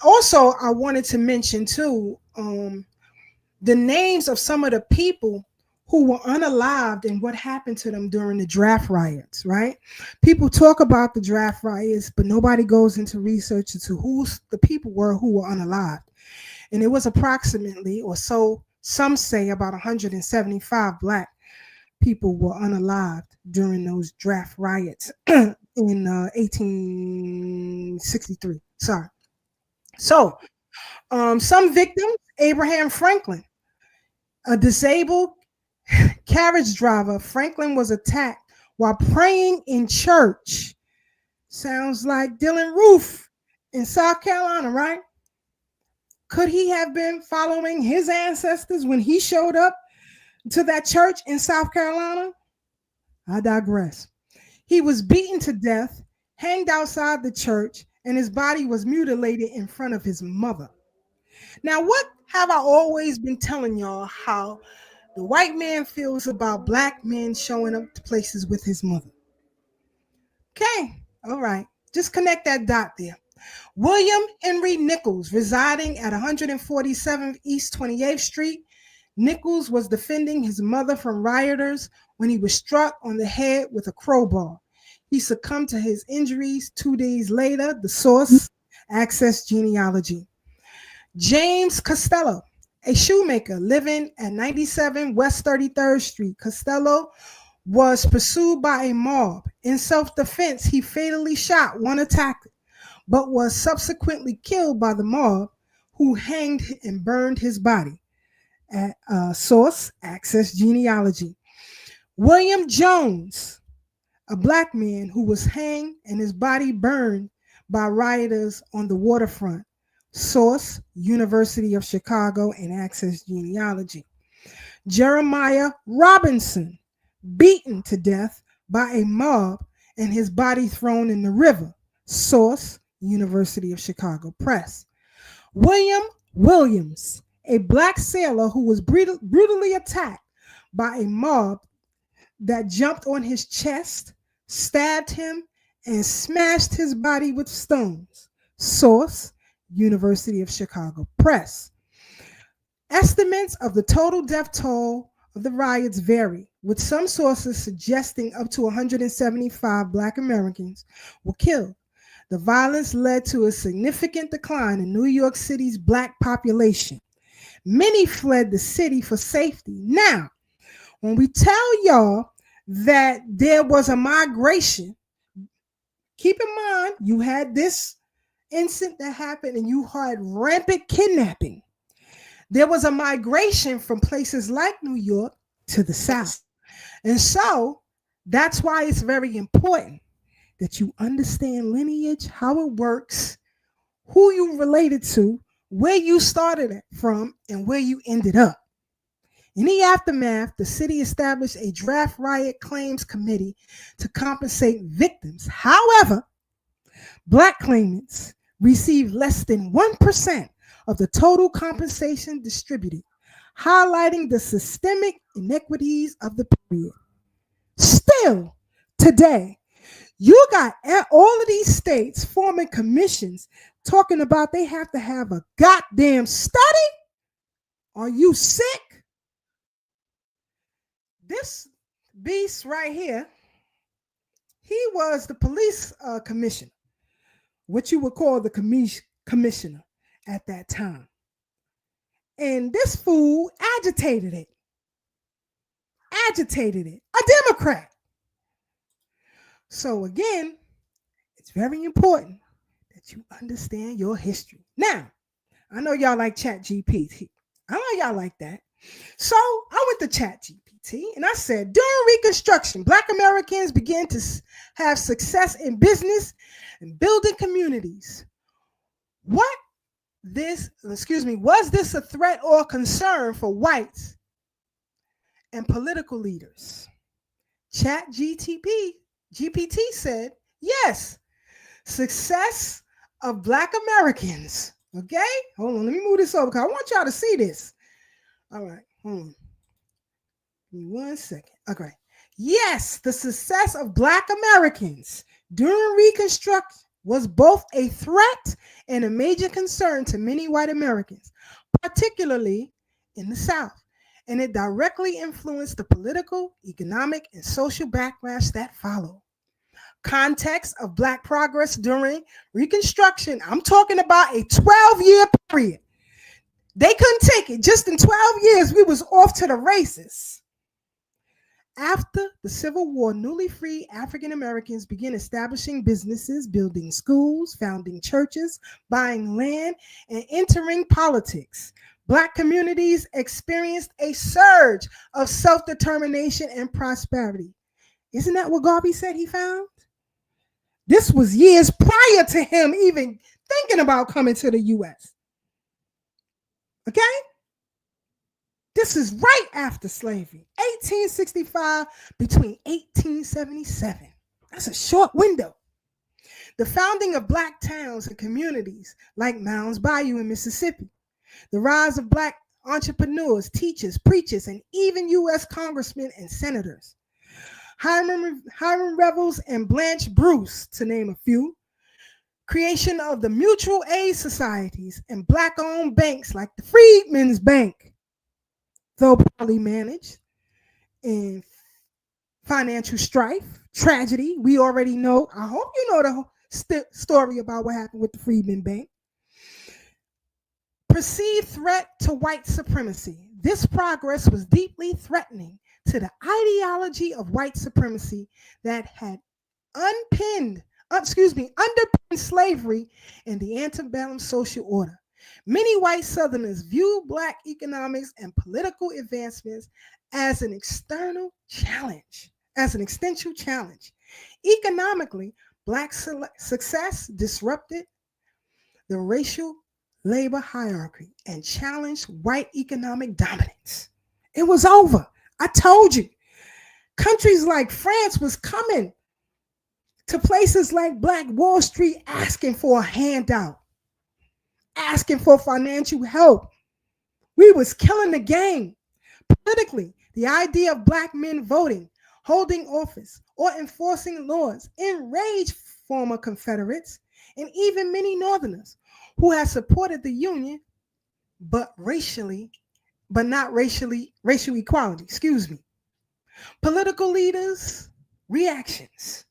[SPEAKER 3] Also, I wanted to mention too the names of some of the people who were unalived and what happened to them during the draft riots, right? People talk about the draft riots, but nobody goes into research into who the people were who were unalived. And it was approximately, or so some say, about 175 Black people were unalived during those draft riots in 1863. Sorry. So, some victims: Abraham Franklin, a disabled carriage driver. Franklin was attacked while praying in church. Sounds like Dylan Roof in South Carolina, right? Could he have been following his ancestors when he showed up to that church in South Carolina? I digress. He was beaten to death, hanged outside the church, and his body was mutilated in front of his mother. Now, what have I always been telling y'all? How the white man feels about black men showing up to places with his mother. Okay, all right. Just connect that dot there. William Henry Nichols, residing at 147th East 28th Street. Nichols was defending his mother from rioters when he was struck on the head with a crowbar. He succumbed to his injuries 2 days later. The source, Access Genealogy. James Costello, a shoemaker living at 97 West 33rd Street. Costello was pursued by a mob. In self-defense, he fatally shot one attacker, but was subsequently killed by the mob, who hanged and burned his body. Source, Access Genealogy. William Jones, a black man who was hanged and his body burned by rioters on the waterfront. Source, University of Chicago and Access Genealogy. Jeremiah Robinson, beaten to death by a mob and his body thrown in the river. Source, University of Chicago Press. William Williams, a black sailor who was brutally attacked by a mob that jumped on his chest, stabbed him, and smashed his body with stones. Source, University of Chicago Press. Estimates of the total death toll of the riots vary, with some sources suggesting up to 175 Black Americans were killed. The violence led to a significant decline in New York City's Black population. Many fled the city for safety. Now, when we tell y'all that there was a migration, keep in mind you had this incident that happened and you had rampant kidnapping. There was a migration from places like New York to the South. And so that's why it's very important that you understand lineage, how it works, who you related to, where you started it from, and where you ended up. In the aftermath, the city established a draft riot claims committee to compensate victims. However, Black claimants received less than 1% of the total compensation distributed, highlighting the systemic inequities of the period. Still, today, you got all of these states forming commissions talking about they have to have a goddamn study. Are you sick? This beast right here, he was the police commissioner, what you would call the commissioner at that time. And this fool agitated it. A Democrat. So again, it's very important that you understand your history. Now, I know y'all like ChatGPT. I know y'all like that. So I went to ChatGPT and I said, during Reconstruction, Black Americans began to have success in business and building communities. Was this a threat or concern for whites and political leaders? GPT said, yes, success of Black Americans. Okay, hold on, let me move this over because I want y'all to see this. All right, hold on. Give me 1 second. Okay. Yes, the success of Black Americans during Reconstruction was both a threat and a major concern to many white Americans, particularly in the South, and it directly influenced the political, economic, and social backlash that followed. Context of Black progress during Reconstruction. I'm talking about a 12-year period. They couldn't take it. Just in 12 years, we was off to the races. After the Civil War, newly free African Americans began establishing businesses, building schools, founding churches, buying land, and entering politics. Black communities experienced a surge of self-determination and prosperity. Isn't that what Garvey said he found? This was years prior to him even thinking about coming to the U.S. Okay? This is right after slavery, 1865 between 1877. That's a short window. The founding of Black towns and communities like Mounds Bayou in Mississippi. The rise of Black entrepreneurs, teachers, preachers, and even U.S. congressmen and senators. Hiram Revels and Blanche Bruce, to name a few. Creation of the mutual aid societies and Black-owned banks like the Freedmen's Bank, though poorly managed, in financial strife, tragedy. We already know. I hope you know the story about what happened with the Freedmen Bank. Perceived threat to white supremacy. This progress was deeply threatening to the ideology of white supremacy that had underpinned slavery and the antebellum social order. Many white Southerners viewed Black economics and political advancements as an existential challenge. Economically, Black success disrupted the racial labor hierarchy and challenged white economic dominance. It was over. I told you. Countries like France was coming to places like Black Wall Street asking for a handout, asking for financial help. We was killing the game. Politically, the idea of Black men voting, holding office, or enforcing laws enraged former Confederates and even many Northerners who had supported the Union, but not racial equality. Political leaders' reactions.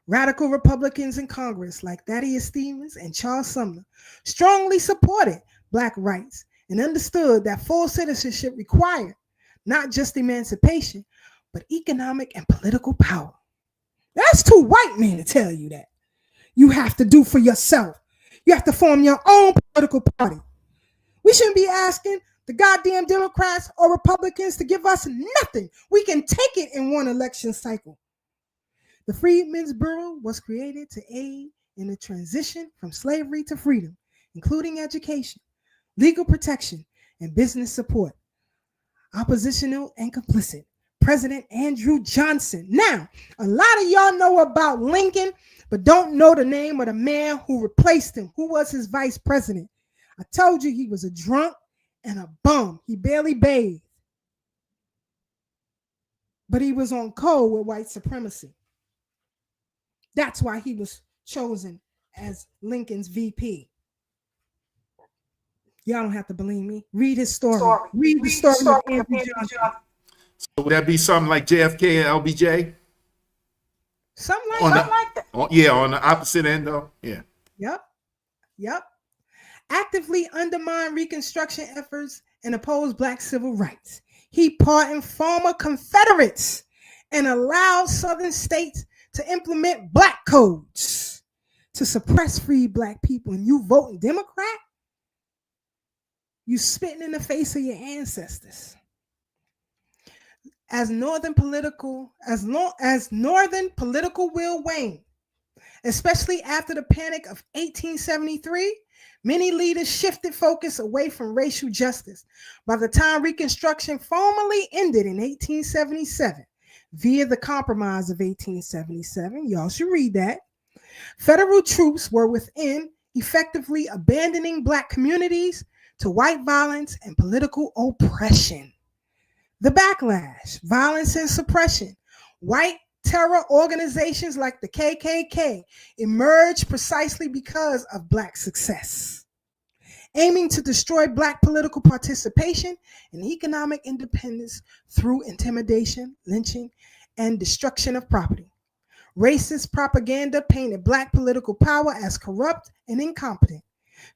[SPEAKER 3] Radical Republicans in Congress like Thaddeus Stevens and Charles Sumner strongly supported Black rights and understood that full citizenship required not just emancipation, but economic and political power. That's two white men to tell you that. You have to do for yourself. You have to form your own political party. We shouldn't be asking the goddamn Democrats or Republicans to give us nothing. We can take it in one election cycle. The Freedmen's Bureau was created to aid in the transition from slavery to freedom, including education, legal protection, and business support. Oppositional and complicit, President Andrew Johnson. Now, a lot of y'all know about Lincoln, but don't know the name of the man who replaced him, who was his vice president. I told you he was a drunk and a bum. He barely bathed. But he was on code with white supremacy. That's why he was chosen as Lincoln's VP. Y'all don't have to believe me. Read his story. Read the story of Andrew Johnson.
[SPEAKER 5] So would that be something like JFK and LBJ?
[SPEAKER 3] Something like that.
[SPEAKER 5] On the opposite end, though. Yeah.
[SPEAKER 3] Yep. Actively undermined Reconstruction efforts and opposed Black civil rights. He pardoned former Confederates and allowed Southern states to implement Black codes to suppress free Black people. And you voting Democrat? You spitting in the face of your ancestors. As Northern political will waned, especially after the Panic of 1873, many leaders shifted focus away from racial justice. By the time Reconstruction formally ended in 1877, via the Compromise of 1877, y'all should read that, federal troops were within, effectively abandoning Black communities to white violence and political oppression. The backlash, violence and suppression, white terror organizations like the KKK emerged precisely because of Black success, aiming to destroy Black political participation and economic independence through intimidation, lynching, and destruction of property. Racist propaganda painted Black political power as corrupt and incompetent,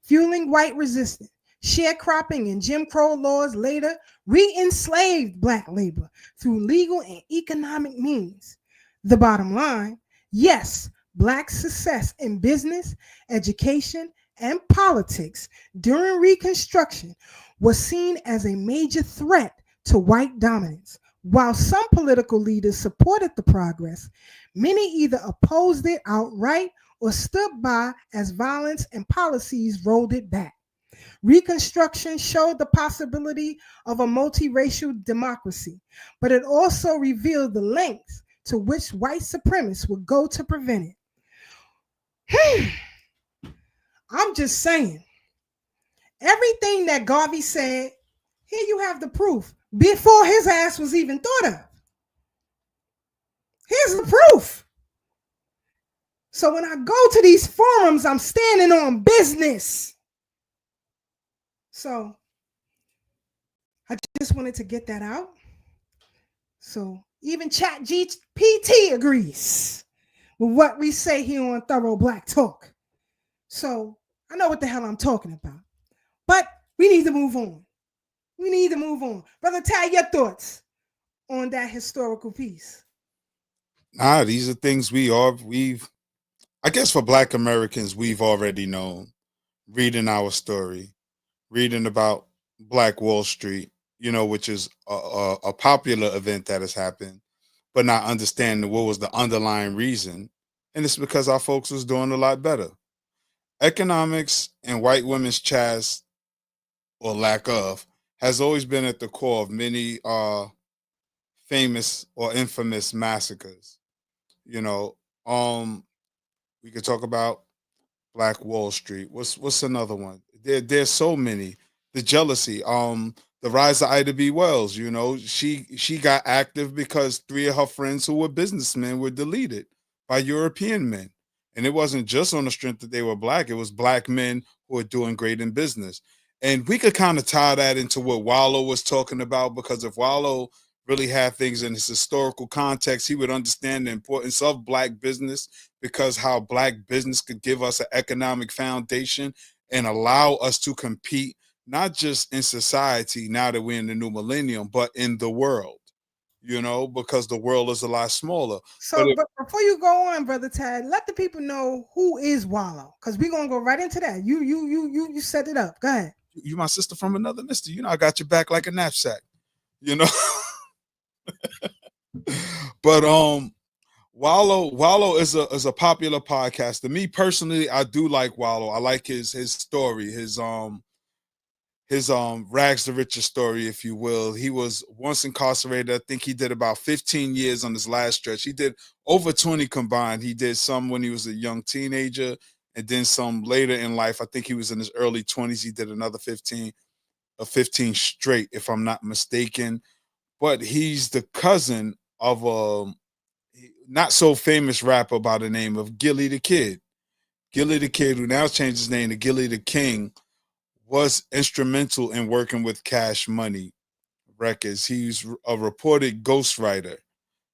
[SPEAKER 3] fueling white resistance. Sharecropping and Jim Crow laws later re-enslaved Black labor through legal and economic means. The bottom line, yes, Black success in business, education, and politics during Reconstruction was seen as a major threat to white dominance. While some political leaders supported the progress, many either opposed it outright or stood by as violence and policies rolled it back. Reconstruction showed the possibility of a multiracial democracy, but it also revealed the lengths to which white supremacists would go to prevent it. I'm just saying, everything that Garvey said, Here you have the proof before his ass was even thought of. Here's the proof. So when I go to these forums, I'm standing on business. So I just wanted to get that out. So even ChatGPT agrees with what we say here on Thorough Black Talk. So I know what the hell I'm talking about. But we need to move on. We need to move on. Brother Ty, your thoughts on that historical piece?
[SPEAKER 4] Nah, these are things I guess for Black Americans, we've already known. Reading our story, reading about Black Wall Street, which is a popular event that has happened, but not understanding what was the underlying reason. And it's because our folks was doing a lot better. Economics and white women's chast, or lack of, has always been at the core of many famous or infamous massacres. We could talk about Black Wall Street. What's another one? There's so many. The jealousy. The rise of Ida B. Wells. She got active because 3 of her friends who were businessmen were deleted by European men, and it wasn't just on the strength that they were Black. It was Black men who were doing great in business. And we could kind of tie that into what Wallo was talking about, because if Wallo really had things in his historical context, he would understand the importance of Black business, because how Black business could give us an economic foundation and allow us to compete, not just in society now that we're in the new millennium, but in the world, because the world is a lot smaller.
[SPEAKER 3] So, but before you go on, Brother Tad, let the people know who is Wallo, because we're going to go right into that. You set it up. Go ahead.
[SPEAKER 4] You my sister from another mister. I got your back like a knapsack, But Wallo is a popular podcast. To me personally, I do like Wallo. I like his story, his rags to riches story, if you will. He was once incarcerated. I think he did about 15 years on his last stretch. He did over 20 combined. He did some when he was a young teenager, and then some later in life. I think he was in his early 20s. He did another 15 straight, if I'm not mistaken. But he's the cousin of a not so famous rapper by the name of Gillie the Kid. Gillie the Kid, who now changed his name to Gillie the King, was instrumental in working with Cash Money Records. He's a reported ghostwriter.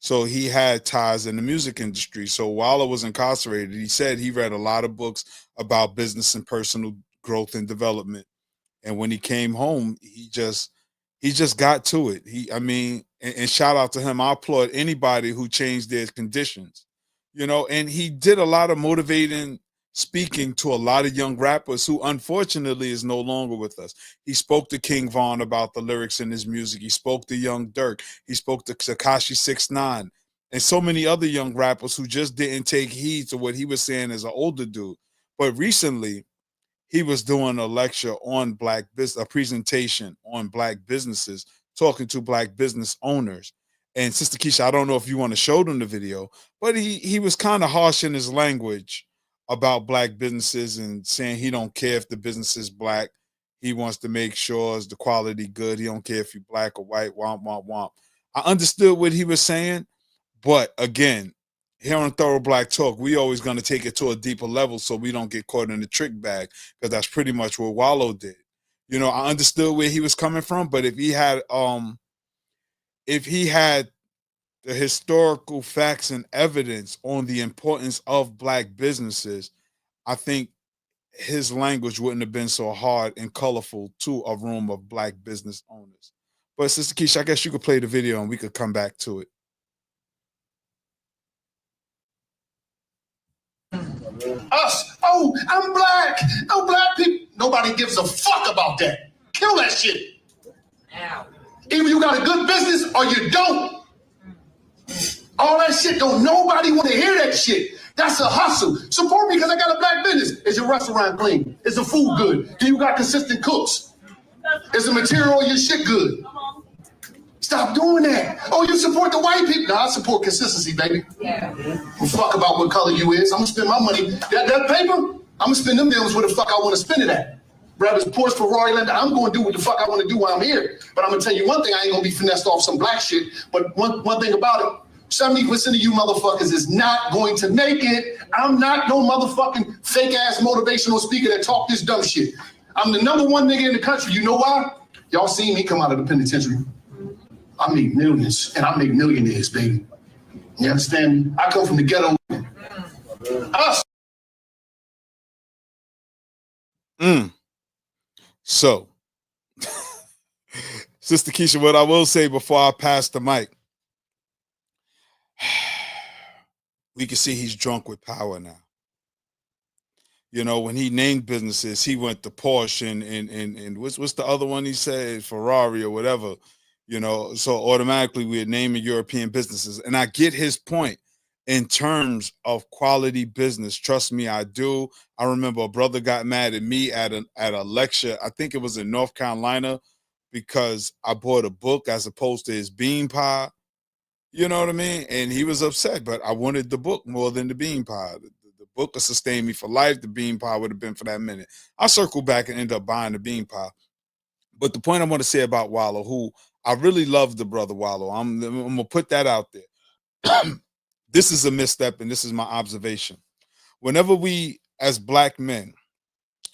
[SPEAKER 4] So he had ties in the music industry. So Wallo was incarcerated, he said he read a lot of books about business and personal growth and development. And when he came home, he just got to it. And shout out to him. I applaud anybody who changed their conditions, and he did a lot of motivating speaking to a lot of young rappers who unfortunately is no longer with us. He spoke to King Von about the lyrics in his music. He spoke to Young Dirk. He spoke to Tekashi 6ix9ine and so many other young rappers who just didn't take heed to what he was saying as an older dude. But recently, he was doing a lecture on Black business, a presentation on Black businesses, talking to Black business owners. And Sister Keisha, I don't know if you want to show them the video, but he was kind of harsh in his language about Black businesses and saying he don't care if the business is Black. He wants to make sure it's the quality good. He don't care if you're Black or white, womp, womp, womp. I understood what he was saying, but again, here on Thorough Black Talk, we always going to take it to a deeper level so we don't get caught in the trick bag, because that's pretty much what Wallo did. I understood where he was coming from, but if he had the historical facts and evidence on the importance of Black businesses, I think his language wouldn't have been so hard and colorful to a room of Black business owners. But Sister Keisha, I guess you could play the video and we could come back to it.
[SPEAKER 7] Us. Oh, I'm Black. Oh, Black people. Nobody gives a fuck about that. Kill that shit. Now. Either you got a good business or you don't. All that shit, don't nobody want to hear that shit. That's a hustle. Support me because I got a Black business. Is your restaurant clean? Is the food good? Do you got consistent cooks? Is the material your shit good? Stop doing that. Oh, you support the white people? No, I support consistency, baby. Yeah. Fuck about what color you is. I'm gonna spend my money. That paper, I'm gonna spend them bills where the fuck I want to spend it at. Brothers, Porsche, Ferrari, Land. I'm going to do what the fuck I want to do while I'm here. But I'm going to tell you one thing, I ain't going to be finessed off some black shit. But one thing about it, 70% of you motherfuckers is not going to make it. I'm not no motherfucking fake ass motivational speaker that talk this dumb shit. I'm the number one nigga in the country. You know why? Y'all seen me come out of the penitentiary. I make millions and I make millionaires, baby. You understand me? I come from the ghetto. Us.
[SPEAKER 4] So, Sister Keisha, what I will say before I pass the mic, we can see he's drunk with power now. You know, when he named businesses, he went to Porsche and what's the other one he said, Ferrari or whatever, you know, so automatically we're naming European businesses. And I get his point in terms of quality business. Trust me, I do. I remember a brother got mad at me at a lecture. I think it was in North Carolina because I bought a book as opposed to his bean pie. You know what I mean? And he was upset, but I wanted the book more than the bean pie. The book would sustain me for life. The bean pie would have been for that minute. I circled back and ended up buying the bean pie. But the point I want to say about Wallo, who I really love the brother Wallo. I'm going to put that out there. This is a misstep, and this is my observation. Whenever we, as black men,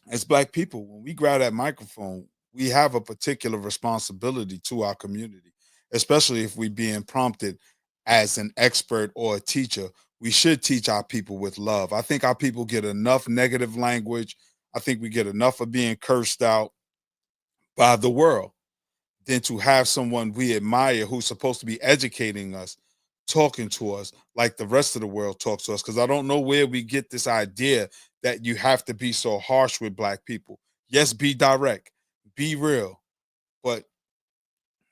[SPEAKER 4] as black people, when we grab that microphone, we have a particular responsibility to our community, especially if we're being prompted as an expert or a teacher. We should teach our people with love. I think our people get enough negative language. I think we get enough of being cursed out by the world than to have someone we admire who's supposed to be educating us, talking to us like the rest of the world talks to us. Because I don't know where we get this idea that you have to be so harsh with black people. Yes, be direct, be real, but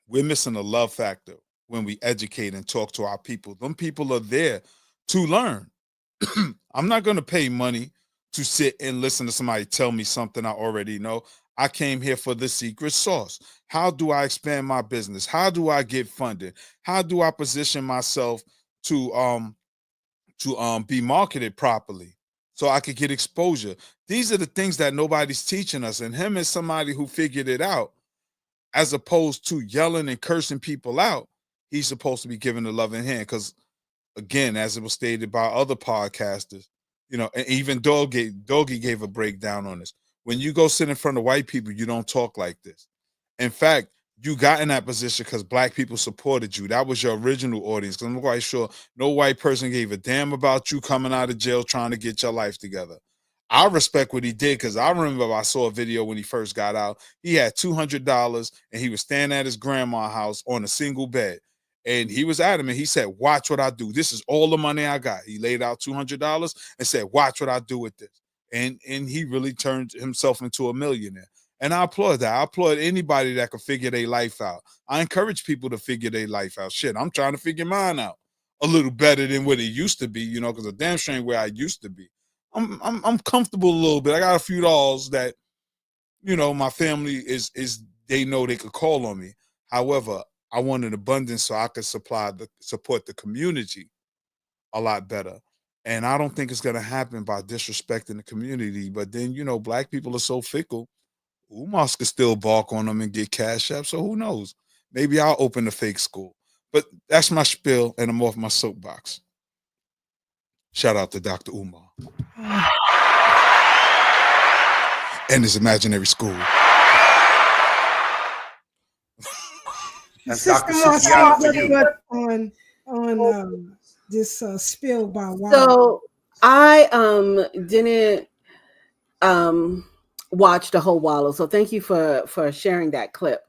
[SPEAKER 4] we're missing a love factor when we educate and talk to our people. Them people are there to learn. I'm not going to pay money to sit and listen to somebody tell me something I already know. I came here for the secret sauce. How do I expand my business? How do I get funded? How do I position myself to be marketed properly so I could get exposure? These are the things that nobody's teaching us. And him as somebody who figured it out, as opposed to yelling and cursing people out, he's supposed to be giving a loving hand. Because again, as it was stated by other podcasters, you know, and even Doggy gave a breakdown on this. When you go sit in front of white people, you don't talk like this. In fact, you got in that position because black people supported you. That was your original audience. Because I'm quite sure no white person gave a damn about you coming out of jail trying to get your life together. I respect what he did because I remember I saw a video when he first got out. He had $200 and he was standing at his grandma's house on a single bed. And he was adamant. He said, watch what I do. This is all the money I got. He laid out $200 and said, watch what I do with this. And he really turned himself into a millionaire. And I applaud that. I applaud anybody that can figure their life out. I encourage people to figure their life out. Shit, I'm trying to figure mine out a little better than what it used to be, you know, because a damn shame where I used to be. I'm comfortable a little bit. I got a few dollars that, you know, my family is they know they could call on me. However, I want an abundance so I could support the community a lot better. And I don't think it's going to happen by disrespecting the community. But then, you know, black people are so fickle. Umar could still bark on them and get cash up. So who knows? Maybe I'll open a fake school. But that's my spiel, and I'm off my soapbox. Shout out to Dr. Umar and his imaginary school.
[SPEAKER 5] That's
[SPEAKER 3] Sister
[SPEAKER 5] Dr.
[SPEAKER 3] Marcia,
[SPEAKER 5] Sukiata for you.
[SPEAKER 3] on this spill by Wallo.
[SPEAKER 6] So I didn't watch the whole Wallo. So thank you for sharing that clip.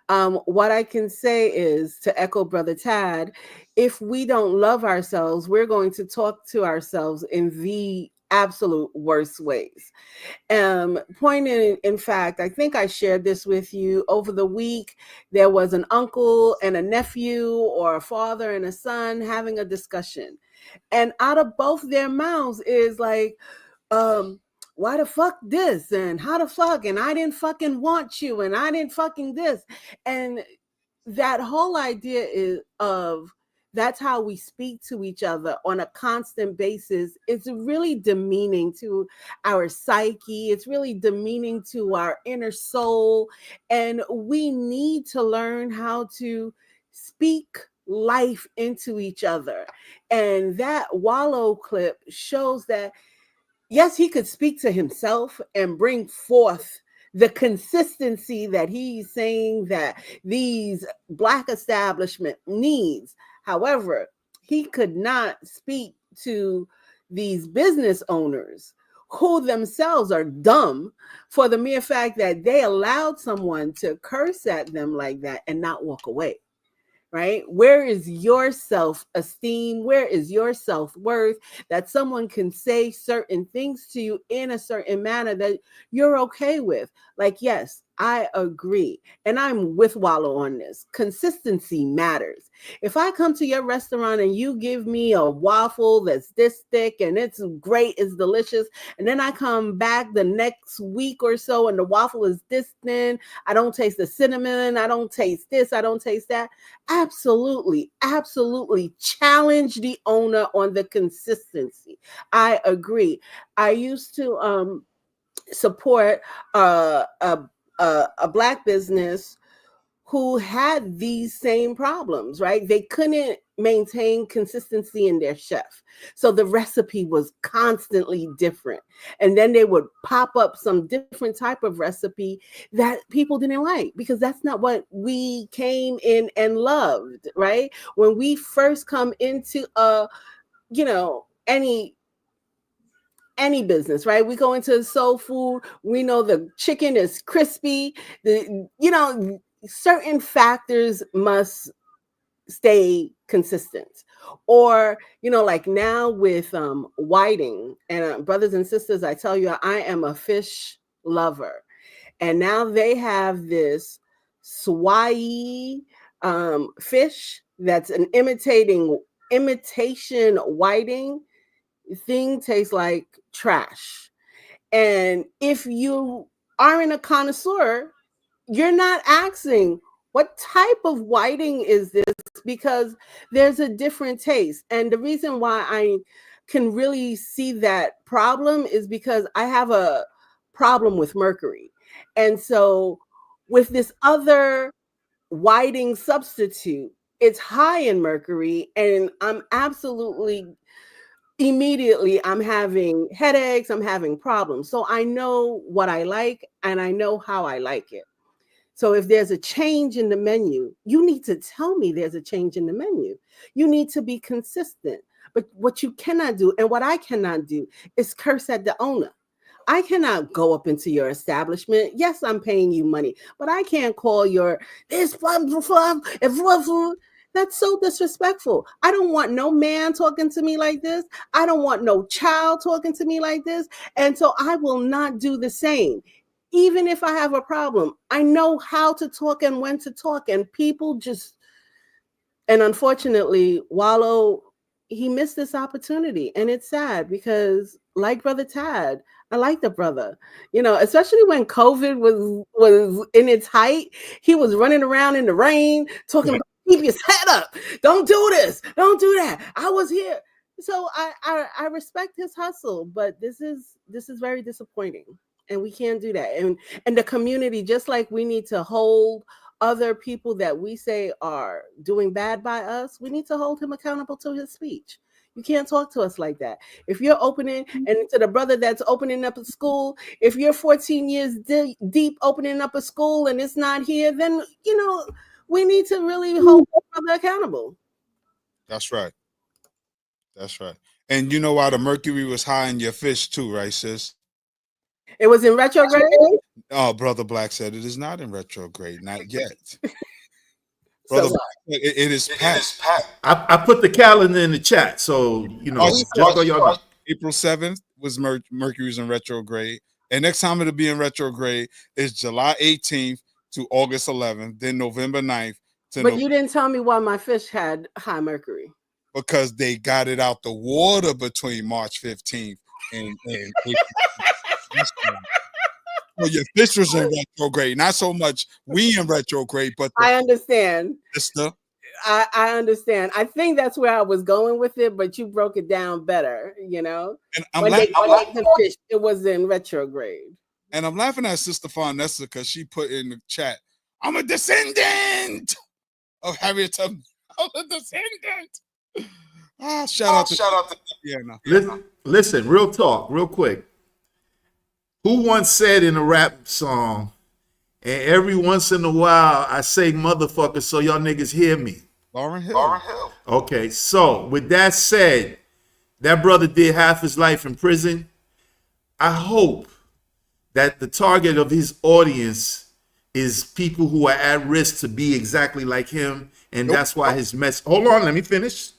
[SPEAKER 6] What I can say is, to echo Brother Tad, if we don't love ourselves, we're going to talk to ourselves in the absolute worst ways. In fact, I think I shared this with you over the week. There was an uncle and a nephew, or a father and a son, having a discussion. And out of both their mouths is like, why the fuck this? And how the fuck? And I didn't fucking want you. And I didn't fucking this. And that whole idea is of that's how we speak to each other on a constant basis, it's really demeaning to our psyche. It's really demeaning to our inner soul. And we need to learn how to speak life into each other. And that Wallow clip shows that, yes, he could speak to himself and bring forth the consistency that he's saying that these Black establishment needs. However, he could not speak to these business owners who themselves are dumb for the mere fact that they allowed someone to curse at them like that and not walk away. Right? Where is your self-esteem? Where is your self-worth that someone can say certain things to you in a certain manner that you're okay with? Like, yes, I agree. And I'm with Wallo on this. Consistency matters. If I come to your restaurant and you give me a waffle that's this thick and it's great, it's delicious, and then I come back the next week or so and the waffle is this thin, I don't taste the cinnamon, I don't taste this, I don't taste that. Absolutely, absolutely challenge the owner on the consistency. I agree. I used to support a Black business who had these same problems, right? They couldn't maintain consistency in their chef. So the recipe was constantly different. And then they would pop up some different type of recipe that people didn't like, because that's not what we came in and loved, right? When we first come into any business, right? We go into soul food, we know the chicken is crispy, certain factors must stay consistent. Or, like now with whiting, and brothers and sisters, I tell you, I am a fish lover. And now they have this swai fish that's an imitation whiting. Thing tastes like trash. And if you aren't a connoisseur, you're not asking, what type of whiting is this? Because there's a different taste. And the reason why I can really see that problem is because I have a problem with mercury. And so with this other whiting substitute, it's high in mercury, and I'm immediately I'm having headaches, I'm having problems. So I know what I like and I know how I like it. So if there's a change in the menu, you need to tell me there's a change in the menu. You need to be consistent. But what you cannot do, and what I cannot do, is curse at the owner. I cannot go up into your establishment. Yes, I'm paying you money, but I can't call your this. That's so disrespectful. I don't want no man talking to me like this. I don't want no child talking to me like this. And so I will not do the same. Even if I have a problem, I know how to talk and when to talk. And people just, and unfortunately, Wallo, he missed this opportunity. And it's sad because, like Brother Tad, I like the brother, especially when COVID was in its height, he was running around in the rain talking about, keep your head up. Don't do this. Don't do that. I was here. So I respect his hustle, but this is very disappointing, and we can't do that. And the community, just like we need to hold other people that we say are doing bad by us, we need to hold him accountable to his speech. You can't talk to us like that. If you're opening, and to the brother that's opening up a school, if you're 14 years deep opening up a school and it's not here, then, we need to really hold the brother accountable.
[SPEAKER 4] That's right. That's right. And you know why the mercury was high in your fish too, right, sis?
[SPEAKER 6] It was in retrograde?
[SPEAKER 4] Oh, Brother Black said it is not in retrograde. Not yet. Brother Black, it is past.
[SPEAKER 5] I put the calendar in the chat, so just so y'all know.
[SPEAKER 4] April 7th was Mercury's in retrograde. And next time it'll be in retrograde is July 18th to August 11th, then November 9th.
[SPEAKER 6] But you didn't tell me why my fish had high mercury.
[SPEAKER 4] Because they got it out the water between March 15th and April. Well, your fish was in retrograde, not so much we in retrograde, but
[SPEAKER 6] I understand.
[SPEAKER 4] Sister.
[SPEAKER 6] I understand. I think that's where I was going with it, but you broke it down better, you know.
[SPEAKER 4] And I'm
[SPEAKER 6] When they
[SPEAKER 4] laughing,
[SPEAKER 6] caught the fish, it was in retrograde.
[SPEAKER 4] and I'm laughing at Sister Farnessa because she put in the chat, "I'm a descendant of Harriet Tubman. I'm a descendant." Shout out to yeah, no.
[SPEAKER 5] Listen, real talk, real quick. Who once said in a rap song, and every once in a while I say motherfucker so y'all niggas hear me?
[SPEAKER 4] Lauryn Hill.
[SPEAKER 5] Okay, so with that said, that brother did half his life in prison. I hope that the target of his audience is people who are at risk to be exactly like him. And that's why his message, hold on, let me finish.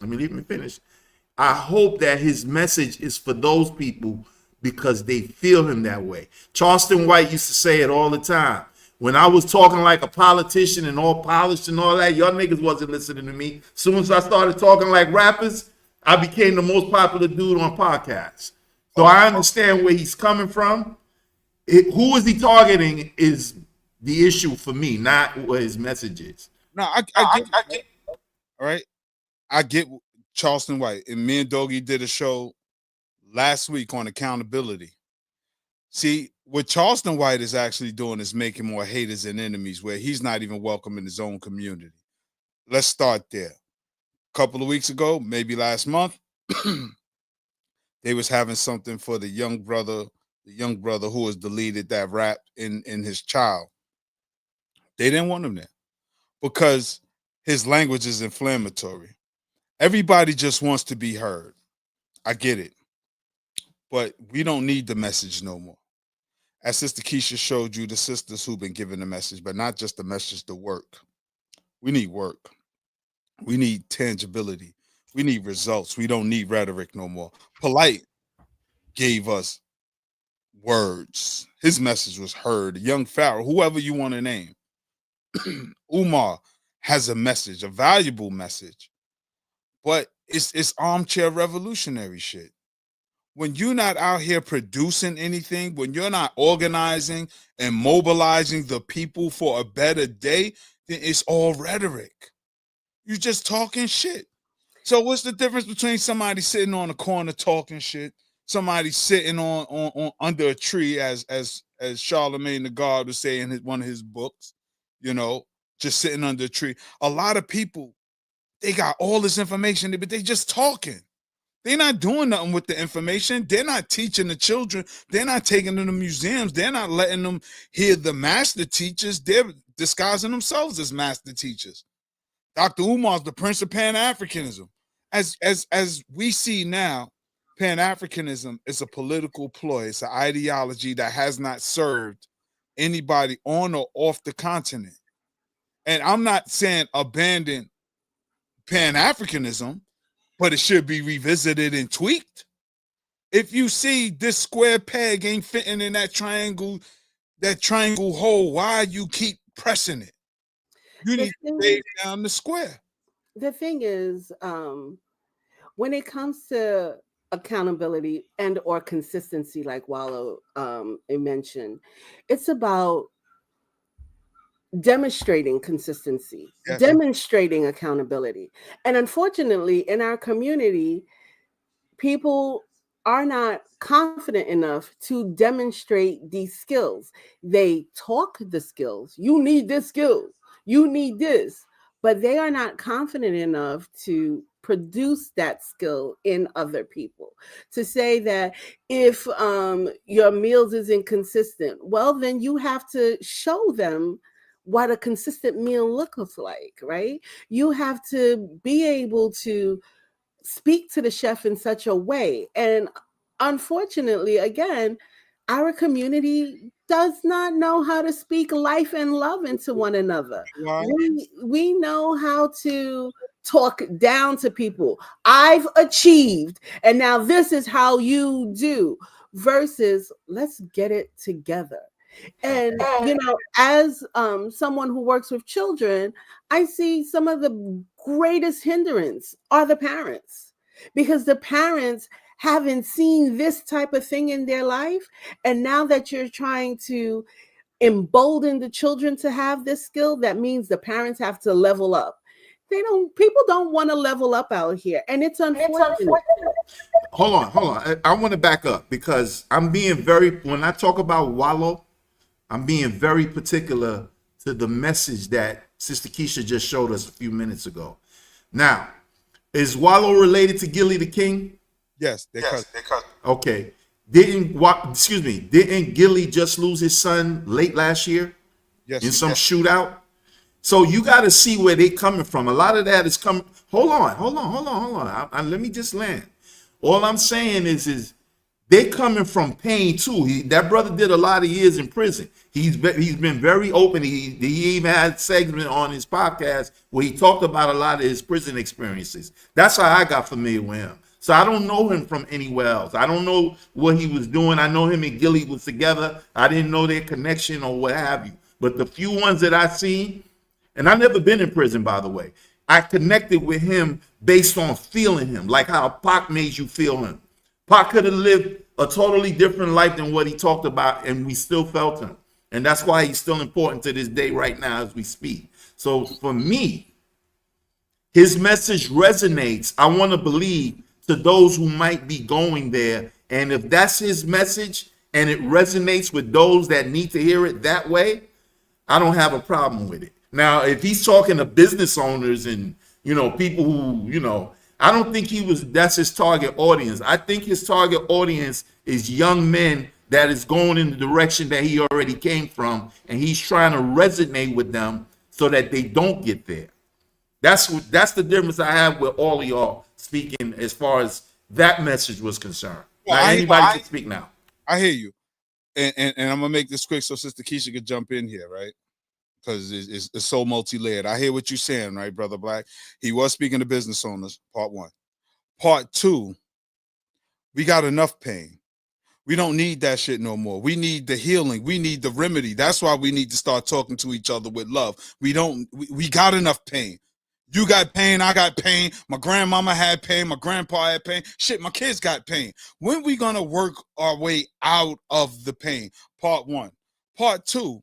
[SPEAKER 5] I hope that his message is for those people because they feel him that way. Charleston White used to say it all the time. When I was talking like a politician and all polished and all that, y'all niggas wasn't listening to me. As soon as I started talking like rappers, I became the most popular dude on podcasts. So I understand where he's coming from. Who is he targeting is the issue for me, not what his message is.
[SPEAKER 4] No, I get all right. I get Charleston White, and me and Doggy did a show last week on accountability. See, what Charleston White is actually doing is making more haters and enemies where he's not even welcome in his own community. Let's start there. A couple of weeks ago, maybe last month, they was having something for the young brother who was deleted that rap in his child. They didn't want him there because his language is inflammatory. Everybody just wants to be heard. I get it. But we don't need the message no more. As Sister Keisha showed you, the sisters who've been given the message, but not just the message, the work. We need work. We need tangibility. We need results. We don't need rhetoric no more. Polite gave us words. His message was heard. Young Pharaoh, whoever you want to name. Umar has a message, a valuable message. But it's armchair revolutionary shit. When you're not out here producing anything, when you're not organizing and mobilizing the people for a better day, then it's all rhetoric. You're just talking shit. So what's the difference between somebody sitting on a corner talking shit, somebody sitting on under a tree, as Charlemagne the God would say in one of his books, you know, just sitting under a tree. A lot of people, they got all this information, but they just talking. They're not doing nothing with the information. They're not teaching the children. They're not taking them to museums. They're not letting them hear the master teachers. They're disguising themselves as master teachers. Dr. Umar's the Prince of Pan-Africanism. As we see now, Pan-Africanism is a political ploy. It's an ideology that has not served anybody on or off the continent. And I'm not saying abandon Pan-Africanism, but it should be revisited and tweaked. If you see this square peg ain't fitting in that triangle hole, why you keep pressing it? You need to stay down the square.
[SPEAKER 6] The thing is, when it comes to accountability and or consistency, like Wallo mentioned, it's about demonstrating consistency, yes, demonstrating accountability. And unfortunately, in our community, people are not confident enough to demonstrate these skills. They talk the skills. You need this skill. You need this. But they are not confident enough to produce that skill in other people. To say that if your meals is inconsistent, well, then you have to show them what a consistent meal looks like, right? You have to be able to speak to the chef in such a way. And unfortunately, again, our community does not know how to speak life and love into one another. Right. We know how to talk down to people. I've achieved, and now this is how you do, versus let's get it together. And, you know, as someone who works with children, I see some of the greatest hindrance are the parents, because the parents haven't seen this type of thing in their life. And now that you're trying to embolden the children to have this skill, that means the parents have to level up. People don't want to level up out here, and it's unfortunate.
[SPEAKER 5] Hold on. I want to back up because I'm being when I talk about Wallo, I'm being very particular to the message that Sister Keisha just showed us a few minutes ago. Now, is Wallo related to Gilly the King?
[SPEAKER 4] Yes, they cut.
[SPEAKER 5] Okay. Didn't Gilly just lose his son late last year?
[SPEAKER 4] Yes,
[SPEAKER 5] in some shootout? So you got to see where they coming from. A lot of that is coming. Hold on. Let me just land. All I'm saying is they coming from pain too. That brother did a lot of years in prison. He's been very open. He even had a segment on his podcast where he talked about a lot of his prison experiences. That's how I got familiar with him. So I don't know him from anywhere else. I don't know what he was doing. I know him and Gilly was together. I didn't know their connection or what have you. But the few ones that I seen, and I've never been in prison, by the way, I connected with him based on feeling him, like how Pac made you feel him. Pac could have lived a totally different life than what he talked about, and we still felt him. And that's why he's still important to this day right now as we speak. So for me, his message resonates, I want to believe, to those who might be going there. And if that's his message and it resonates with those that need to hear it that way, I don't have a problem with it. Now, if he's talking to business owners and, people who, I don't think that's his target audience. I think his target audience is young men that is going in the direction that he already came from, and he's trying to resonate with them so that they don't get there. That's the difference I have with all of y'all speaking as far as that message was concerned. Well, now, anybody can speak now.
[SPEAKER 4] I hear you. And I'm going to make this quick so Sister Keisha could jump in here, right? Because it's so multi-layered. I hear what you're saying, right, Brother Black? He was speaking to business owners, part one. Part two, we got enough pain. We don't need that shit no more. We need the healing. We need the remedy. That's why we need to start talking to each other with love. We got enough pain. You got pain, I got pain. My grandmama had pain, my grandpa had pain. Shit, my kids got pain. When we gonna work our way out of the pain? Part one. Part two,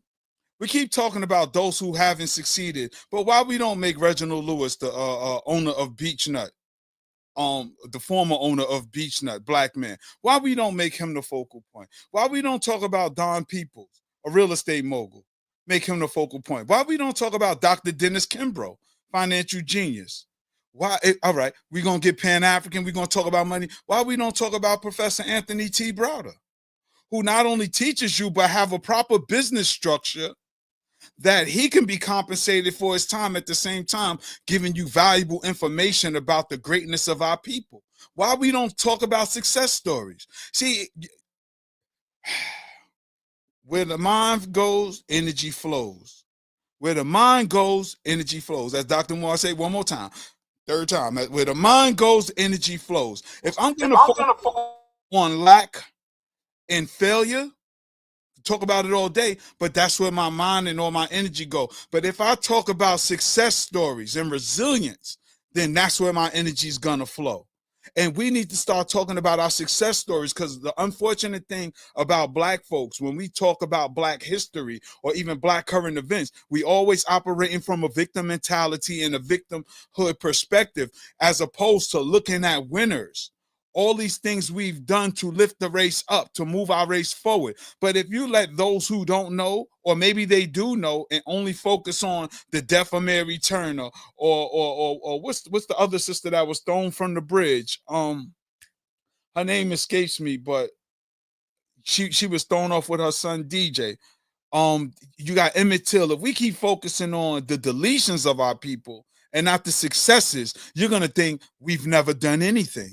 [SPEAKER 4] we keep talking about those who haven't succeeded, but why we don't make Reginald Lewis the owner of Beach Nut, the former owner of Beach Nut, black man? Why we don't make him the focal point? Why we don't talk about Don Peoples, a real estate mogul, make him the focal point? Why we don't talk about Dr. Dennis Kimbrough, financial genius? Why? All right, we're going to get Pan-African. We're going to talk about money. Why we don't talk about Professor Anthony T. Browder, who not only teaches you, but have a proper business structure that he can be compensated for his time at the same time, giving you valuable information about the greatness of our people? Why we don't talk about success stories? See, where the mind goes, energy flows. Where the mind goes, energy flows. As Dr. Moore said one more time, third time. Where the mind goes, energy flows. If I'm going to focus on lack and failure, talk about it all day, but that's where my mind and all my energy go. But if I talk about success stories and resilience, then that's where my energy is going to flow. And we need to start talking about our success stories, because the unfortunate thing about Black folks, when we talk about Black history or even Black current events, we always operating from a victim mentality and a victimhood perspective, as opposed to looking at winners. All these things we've done to lift the race up, to move our race forward. But if you let those who don't know, or maybe they do know, and only focus on the death of Mary Turner, or what's the other sister that was thrown from the bridge? Her name escapes me, but she was thrown off with her son DJ. You got Emmett Till. If we keep focusing on the deletions of our people and not the successes, you're gonna think we've never done anything.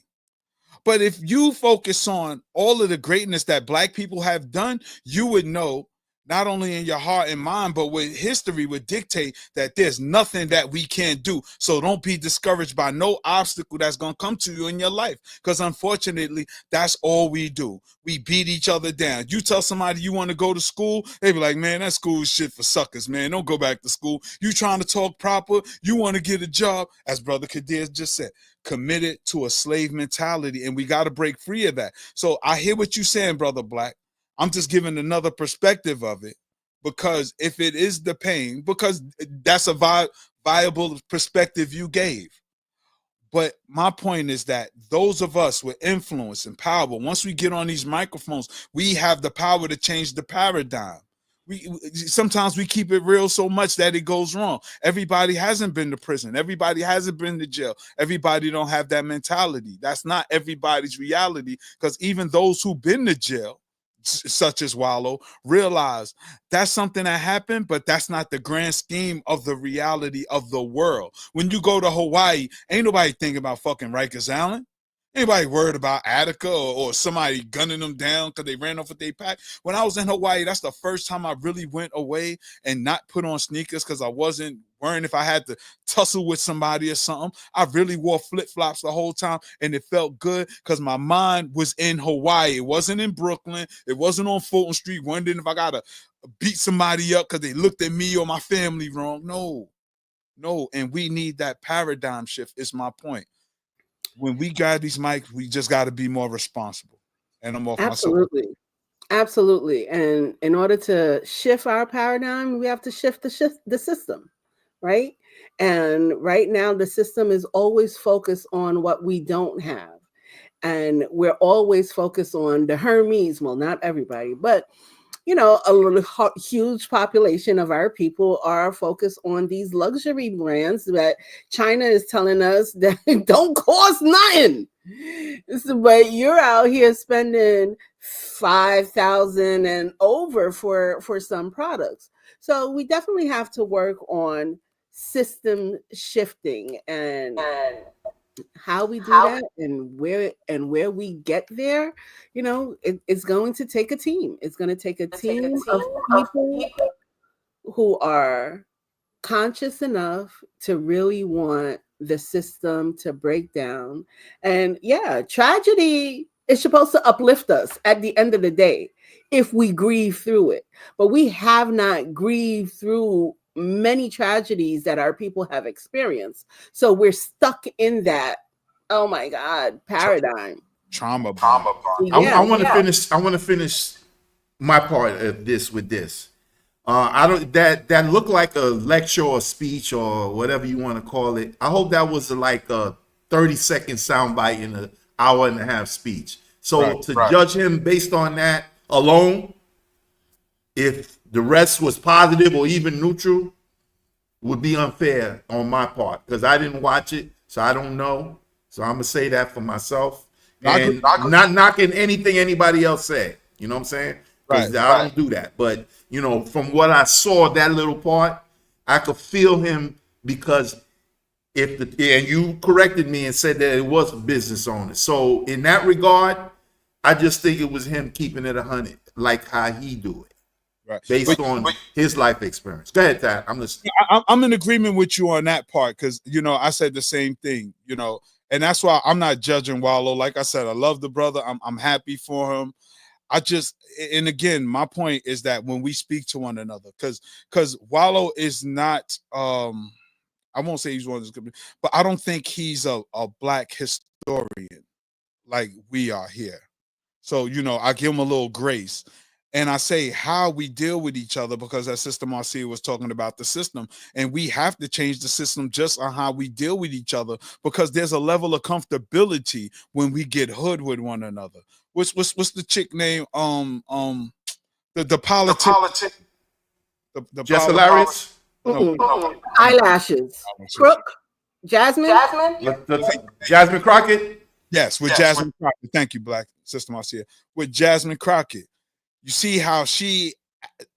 [SPEAKER 4] But if you focus on all of the greatness that Black people have done, you would know, not only in your heart and mind, but with history would dictate that there's nothing that we can't do. So don't be discouraged by no obstacle that's going to come to you in your life, because unfortunately, that's all we do. We beat each other down. You tell somebody you want to go to school, they be like, man, that school is shit for suckers, man. Don't go back to school. You trying to talk proper, you want to get a job, as Brother Kadir just said, committed to a slave mentality, and we got to break free of that. So I hear what you're saying, Brother Black. I'm just giving another perspective of it, because if it is the pain, because that's a viable perspective you gave. But my point is that those of us with influence and power, once we get on these microphones, we have the power to change the paradigm. Sometimes we keep it real so much that it goes wrong. Everybody hasn't been to prison. Everybody hasn't been to jail. Everybody don't have that mentality. That's not everybody's reality, because even those who've been to jail, such as Wallo, realize that's something that happened, but that's not the grand scheme of the reality of the world. When you go to Hawaii, ain't nobody thinking about fucking Rikers Island. Anybody worried about Attica or somebody gunning them down because they ran off with their pack? When I was in Hawaii, that's the first time I really went away and not put on sneakers because I wasn't worrying if I had to tussle with somebody or something. I really wore flip-flops the whole time, and it felt good because my mind was in Hawaii. It wasn't in Brooklyn. It wasn't on Fulton Street wondering if I got to beat somebody up because they looked at me or my family wrong. No, and we need that paradigm shift is my point. When we got these mics, we just got to be more responsible. And I'm off
[SPEAKER 6] Absolutely.
[SPEAKER 4] myself.
[SPEAKER 6] Absolutely. And in order to shift our paradigm, we have to shift the system, right? And right now, the system is always focused on what we don't have. And we're always focused on the Hermes. Well, not everybody, but a huge population of our people are focused on these luxury brands that China is telling us that don't cost nothing. But you're out here spending $5,000 and over for some products. So we definitely have to work on system shifting and how we do that and where we get there. It's going to take a team. It's going to take a team of people who are conscious enough to really want the system to break down. And yeah, tragedy is supposed to uplift us at the end of the day if we grieve through it. But we have not grieved through many tragedies that our people have experienced. So we're stuck in that, oh my God, paradigm.
[SPEAKER 4] Trauma.
[SPEAKER 6] Yeah,
[SPEAKER 5] I want to finish my part of this with this. I don't that looked like a lecture or speech or whatever you want to call it. I hope that was like a 30-second soundbite in an hour and a half speech. So judge him based on that alone, if the rest was positive or even neutral, would be unfair on my part because I didn't watch it, so I don't know. So I'm gonna say that for myself, and not knocking anything anybody else said. You know what I'm saying? Because I don't do that. But from what I saw, that little part, I could feel him because and you corrected me and said that it was a business owner. So in that regard, I just think it was him keeping it 100, like how he do it. Based on his life experience. Go ahead, Tad. I'm listening.
[SPEAKER 4] I'm in agreement with you on that part because I said the same thing. And that's why I'm not judging Wallo. Like I said, I love the brother. I'm happy for him. And again, my point is that when we speak to one another, because Wallo is not, I won't say he's one of those good, but I don't think he's a Black historian like we are here. So I give him a little grace. And I say how we deal with each other, because as Sister Marcia was talking about the system, and we have to change the system just on how we deal with each other, because there's a level of comfortability when we get hood with one another. What's the chick name? The politic. The
[SPEAKER 5] Just hilarious.
[SPEAKER 6] Eyelashes. Crook. Jasmine.
[SPEAKER 5] Jasmine Crockett.
[SPEAKER 4] Yes, with Jasmine Crockett. Thank you, Black Sister Marcia. With Jasmine Crockett. You see how she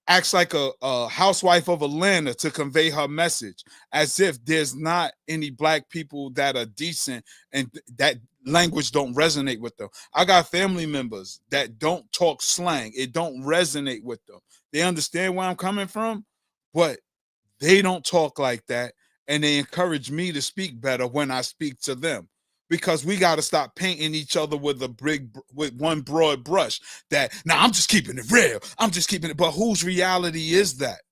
[SPEAKER 4] acts like a housewife of Atlanta to convey her message, as if there's not any Black people that are decent and that language don't resonate with them. I got family members that don't talk slang. It don't resonate with them. They understand where I'm coming from, but they don't talk like that, and they encourage me to speak better when I speak to them. Because we got to stop painting each other with one broad brush. That now I'm just keeping it real. I'm just keeping it. But whose reality is that?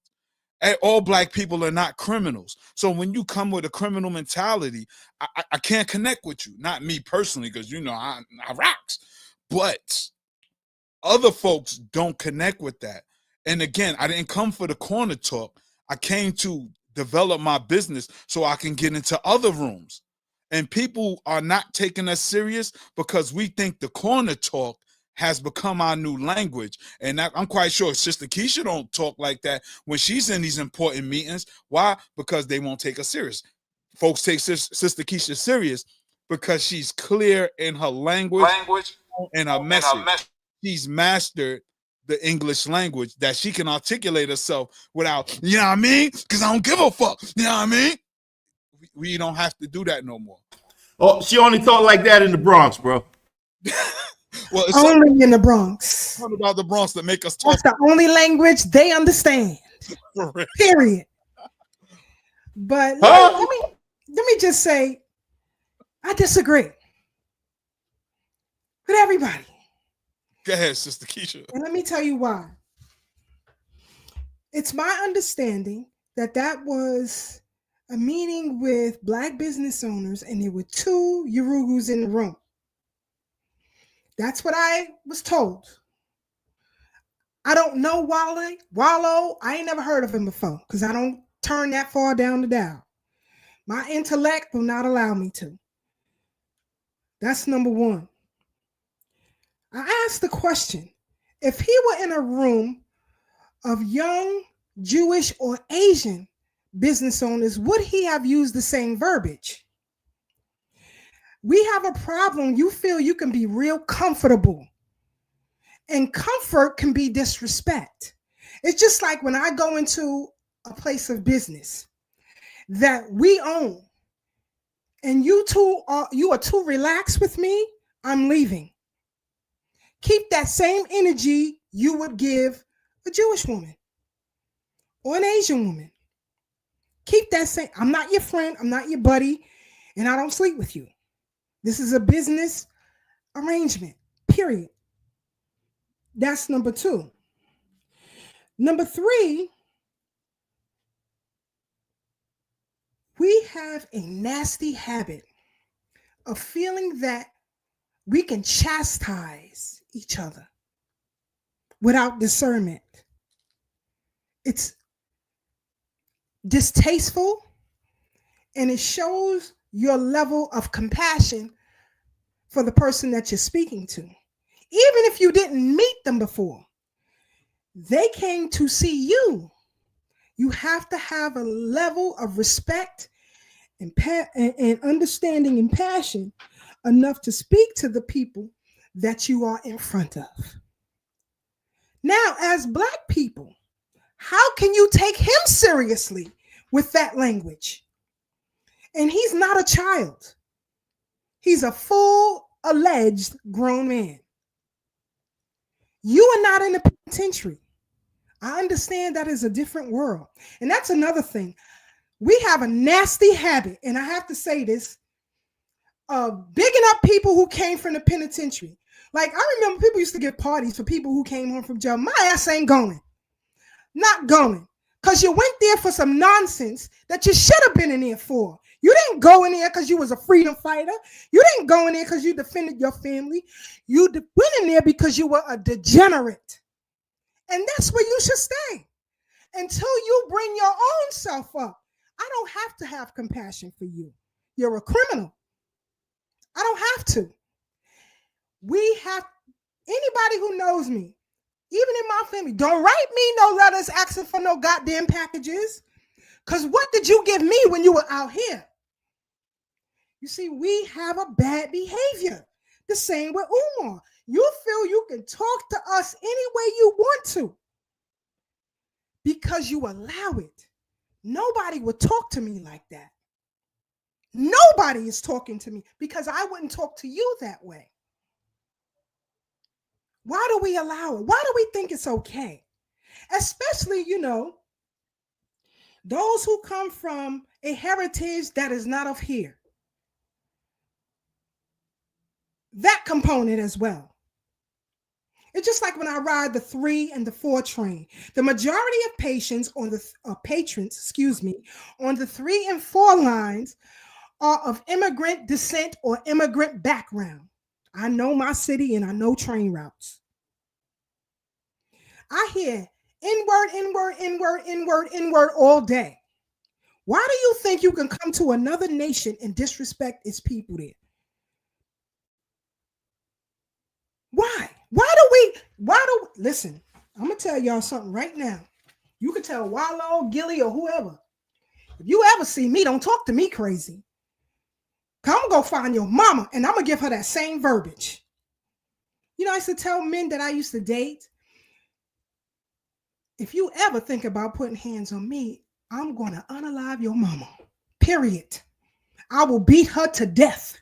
[SPEAKER 4] All Black people are not criminals. So when you come with a criminal mentality, I can't connect with you. Not me personally, because I rocks. But other folks don't connect with that. And again, I didn't come for the corner talk. I came to develop my business so I can get into other rooms. And people are not taking us serious because we think the corner talk has become our new language. And I'm quite sure Sister Keisha don't talk like that when she's in these important meetings. Why? Because they won't take her serious. Folks take Sister Keisha serious because she's clear in her language and her message. She's mastered the English language that she can articulate herself without, you know what I mean? Because I don't give a fuck. You know what I mean? We don't have to do that no more.
[SPEAKER 5] Oh, she only talk like that in the Bronx, bro.
[SPEAKER 4] Well, it's
[SPEAKER 3] only in the Bronx.
[SPEAKER 4] something about the Bronx that make us talk.
[SPEAKER 3] That's the only language they understand. Period. But let me just say, I disagree with everybody.
[SPEAKER 4] Go ahead, Sister Keisha.
[SPEAKER 3] And let me tell you why. It's my understanding that was a meeting with Black business owners, and there were 2 Yorugus in the room. That's what I was told. I don't know Wallo. I ain't never heard of him before because I don't turn that far down the dial. My intellect will not allow me to. That's number one. I asked the question, if he were in a room of young Jewish or Asian business owners, would he have used the same verbiage? We have a problem. You feel you can be real comfortable, and comfort can be disrespect. It's just like when I go into a place of business that we own, and you are too relaxed with me, I'm leaving. Keep that same energy you would give a Jewish woman or an Asian woman. Keep that same. I'm not your friend, I'm not your buddy, and I don't sleep with you. This is a business arrangement, period. That's number 2. Number 3, we have a nasty habit of feeling that we can chastise each other without discernment. It's distasteful, and it shows your level of compassion for the person that you're speaking to. Even if you didn't meet them before, they came to see you. You have to have a level of respect and understanding and passion enough to speak to the people that you are in front of. Now, as Black people, how can you take him seriously with that language? And he's not a child. He's a full, alleged grown man. You are not in the penitentiary. I understand that is a different world. And that's another thing. We have a nasty habit, and I have to say this, of bigging up people who came from the penitentiary. Like, I remember people used to give parties for people who came home from jail. My ass ain't going. Not going. Because you went there for some nonsense that you should have been in there for. You didn't go in there because you was a freedom fighter. You didn't go in there because you defended your family. You went in there because you were a degenerate. And that's where you should stay until you bring your own self up. I don't have to have compassion for you. You're a criminal. I don't have to. Anybody who knows me, even in my family, don't write me no letters asking for no goddamn packages. Because what did you give me when you were out here? You see, we have a bad behavior. The same with Umar. You feel you can talk to us any way you want to because you allow it. Nobody would talk to me like that. Nobody is talking to me because I wouldn't talk to you that way. Why do we allow it? Why do we think it's okay? Especially, those who come from a heritage that is not of here. That component as well. It's just like when I ride the 3 and the 4 train. The majority of patrons on the 3 and 4 lines are of immigrant descent or immigrant background. I know my city and I know train routes. I hear N-word all day. Why do you think you can come to another nation and disrespect its people there? Why? Listen, I'm going to tell y'all something right now. You can tell Wallo, Gilly, or whoever. If you ever see me, don't talk to me crazy. I'm going to go find your mama, and I'm going to give her that same verbiage. You know, I used to tell men that I used to date, if you ever think about putting hands on me, I'm going to unalive your mama, period. I will beat her to death.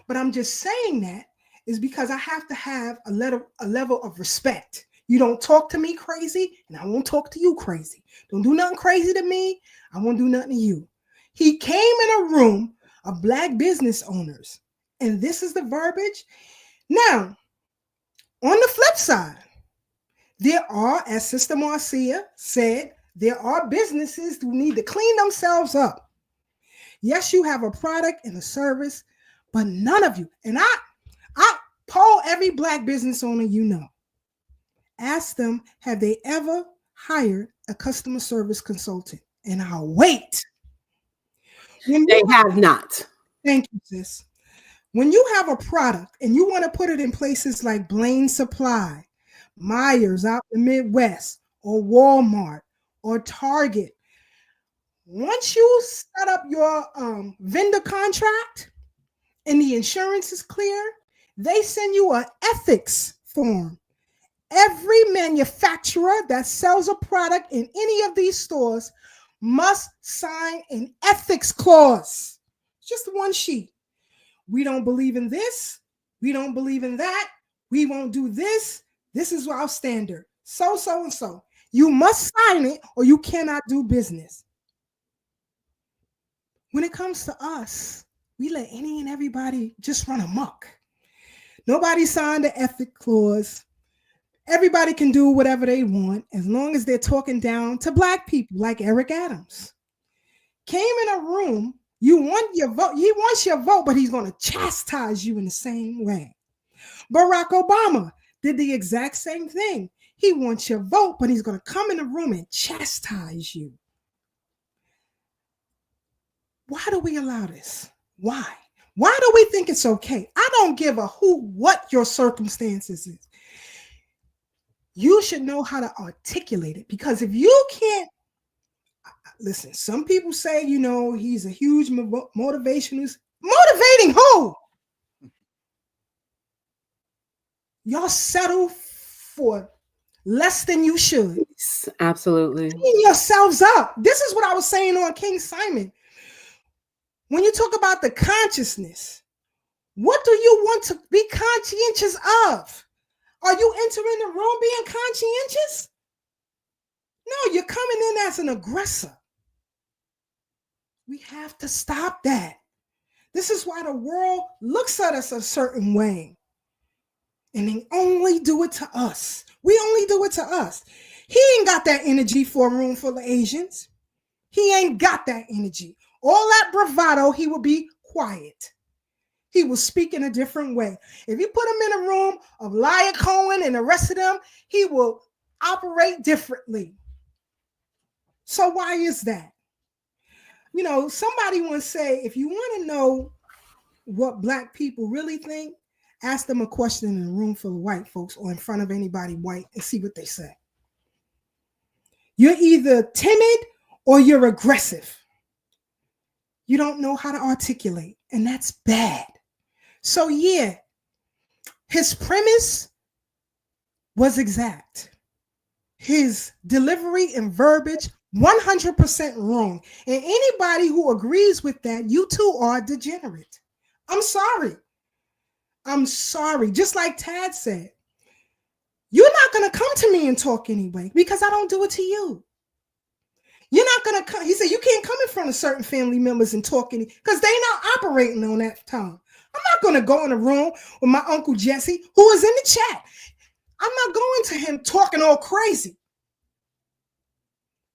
[SPEAKER 3] But I'm just saying that is because I have to have a level of respect. You don't talk to me crazy, and I won't talk to you crazy. Don't do nothing crazy to me. I won't do nothing to you. He came in a room of Black business owners, and this is the verbiage. Now, on the flip side, there are, as Sister Marcia said, there are businesses who need to clean themselves up. Yes, you have a product and a service, but none of you, and I poll every Black business owner you know. Ask them, have they ever hired a customer service consultant? And I'll wait.
[SPEAKER 6] They have not.
[SPEAKER 3] Thank you, sis. When you have a product and you want to put it in places like Blaine Supply, Myers out in the Midwest, or Walmart, or Target, once you set up your vendor contract and the insurance is clear, they send you an ethics form. Every manufacturer that sells a product in any of these stores must sign an ethics clause. Just one sheet. We don't believe in this. We don't believe in that. We won't do this. This is our standard. So, and so. You must sign it or you cannot do business. When it comes to us, we let any and everybody just run amok. Nobody signed the ethics clause. Everybody can do whatever they want as long as they're talking down to Black people like Eric Adams. Came in a room, you want your vote. He wants your vote, but he's going to chastise you in the same way. Barack Obama did the exact same thing. He wants your vote, but he's going to come in the room and chastise you. Why do we allow this? Why? Why do we think it's okay? I don't give a what your circumstances is. You should know how to articulate it, because if you can't, listen, some people say, you know, he's a huge motivationist. Motivating who? Y'all settle for less than you should.
[SPEAKER 6] Absolutely.
[SPEAKER 3] Clean yourselves up. This is what I was saying on King Simon. When you talk about the consciousness, what do you want to be conscientious of? Are you entering the room being conscientious? No, you're coming in as an aggressor. We have to stop that. This is why the world looks at us a certain way. And they only do it to us. We only do it to us. He ain't got that energy for a room full of Asians. He ain't got that energy. All that bravado, he will be quiet. He will speak in a different way. If you put him in a room of Liar Cohen and the rest of them, he will operate differently. So why is that? You know, somebody once say, if you want to know what Black people really think, ask them a question in a room full of white folks or in front of anybody white and see what they say. You're either timid or you're aggressive. You don't know how to articulate, and that's bad. So yeah, his premise was exact. His delivery and verbiage, 100% wrong. And anybody who agrees with that, you too are degenerate. I'm sorry. I'm sorry. Just like Tad said, you're not going to come to me and talk anyway because I don't do it to you. You're not going to come. He said, you can't come in front of certain family members and talk because they're not operating on that time. I'm not going to go in a room with my Uncle Jesse, who is in the chat. I'm not going to him talking all crazy.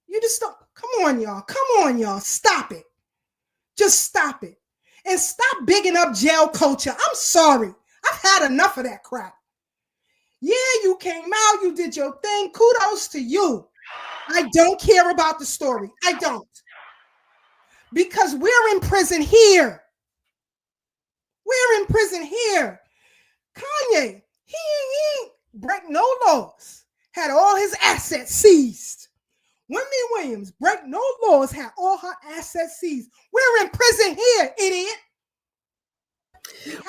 [SPEAKER 3] You just don't. Come on, y'all. Come on, y'all. Stop it. Just stop it. And stop bigging up jail culture. I'm sorry. I've had enough of that crap. Yeah, you came out. You did your thing. Kudos to you. I don't care about the story. I don't. because we're in prison here. We're in prison here. Kanye, he ain't break no laws, had all his assets seized. Wendy Williams break no laws, had all her assets seized. We're in prison here, idiot.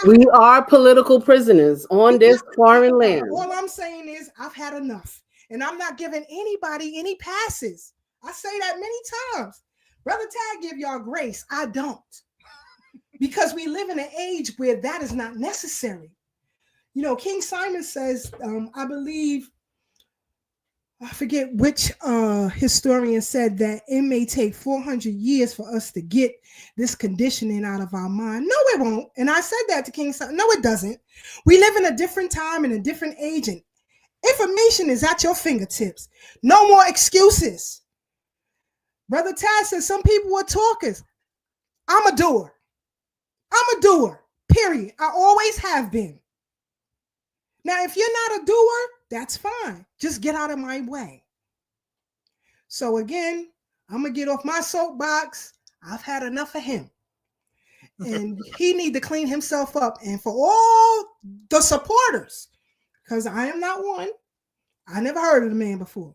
[SPEAKER 6] We are political prisoners on this foreign land.
[SPEAKER 3] All I'm saying is I've had enough, and I'm not giving anybody any passes. I say that many times. Brother Tag give y'all grace. I don't. Because we live in an age where that is not necessary. You know, King Simon says, I believe, I forget which historian said that it may take 400 years for us to get this conditioning out of our mind. No, it won't. And I said that to King Simon. No, it doesn't. We live in a different time and a different age, and information is at your fingertips. No more excuses. Brother Taz says some people are talkers. I'm a doer. I'm a doer, period. I always have been. Now, if you're not a doer, that's fine. Just get out of my way. So again, I'm going to get off my soapbox. I've had enough of him. And he need to clean himself up. And for all the supporters, because I am not one, I never heard of the man before.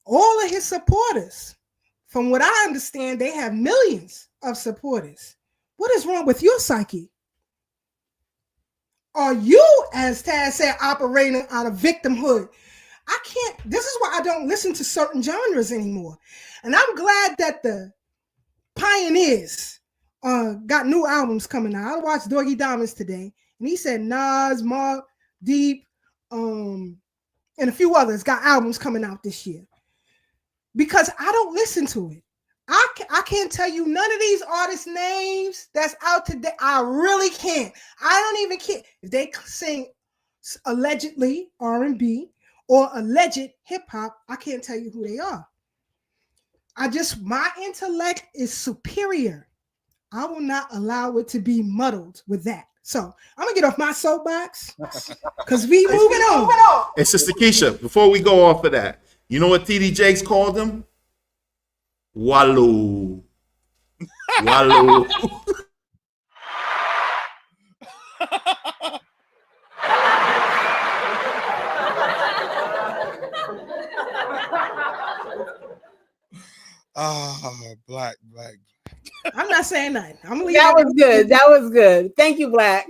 [SPEAKER 3] All of his supporters, from what I understand, they have millions of supporters. What is wrong with your psyche? Are you, as Taz said, operating out of victimhood? I can't. This is why I don't listen to certain genres anymore. And I'm glad that the Pioneers got new albums coming out. I watched Doggy Diamonds today, and he said Nas, Mark, Deep, and a few others got albums coming out this year. Because I don't listen to it. I can't tell you none of these artists' names that's out today. I really can't. I don't even care if they sing allegedly R&B or alleged hip hop. I can't tell you who they are. My intellect is superior. I will not allow it to be muddled with that. So I'm gonna get off my soapbox because we moving on.
[SPEAKER 5] Hey, Sister Keisha, before we go off of that, you know what TD Jakes called him? Wallo. Wallo.
[SPEAKER 4] Black.
[SPEAKER 3] I'm not saying nothing.
[SPEAKER 6] That was good. That was good. Thank you, Black.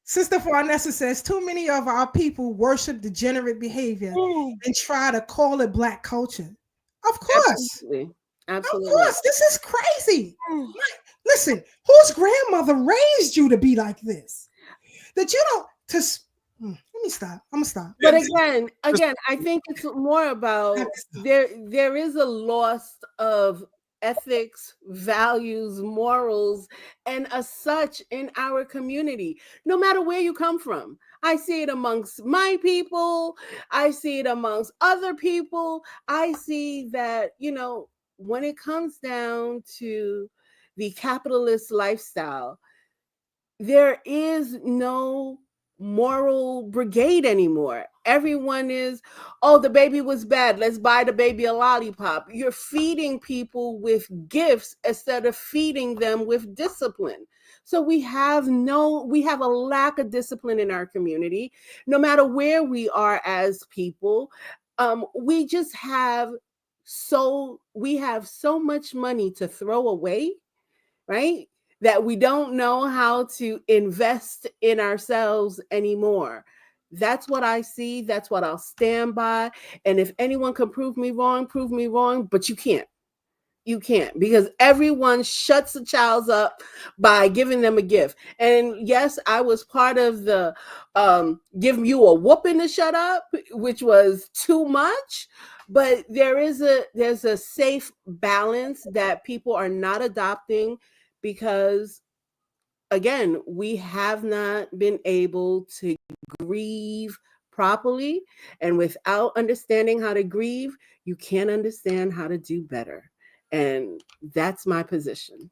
[SPEAKER 3] Sister Farnessa says too many of our people worship degenerate behavior and try to call it Black culture. Of course.
[SPEAKER 6] Absolutely.
[SPEAKER 3] Of course. This is crazy. Listen, whose grandmother raised you to be like this? That you don't let me stop. I'm gonna stop.
[SPEAKER 6] But again, I think it's more about there is a loss of ethics, values, morals, and as such in our community, no matter where you come from. I see it amongst my people. I see it amongst other people. I see that, when it comes down to the capitalist lifestyle, there is no moral brigade anymore. Everyone is, oh, the baby was bad, let's buy the baby a lollipop. You're feeding people with gifts instead of feeding them with discipline. So we have a lack of discipline in our community, no matter where we are as people. We have so much money to throw away, right? That we don't know how to invest in ourselves anymore. That's what I see. That's what I'll stand by. And if anyone can prove me wrong, but you can't. You can't, because everyone shuts the child up by giving them a gift. And yes, I was part of the give you a whooping to shut up, which was too much. But there's a safe balance that people are not adopting because, again, we have not been able to grieve properly. And without understanding how to grieve, you can't understand how to do better. And that's my position.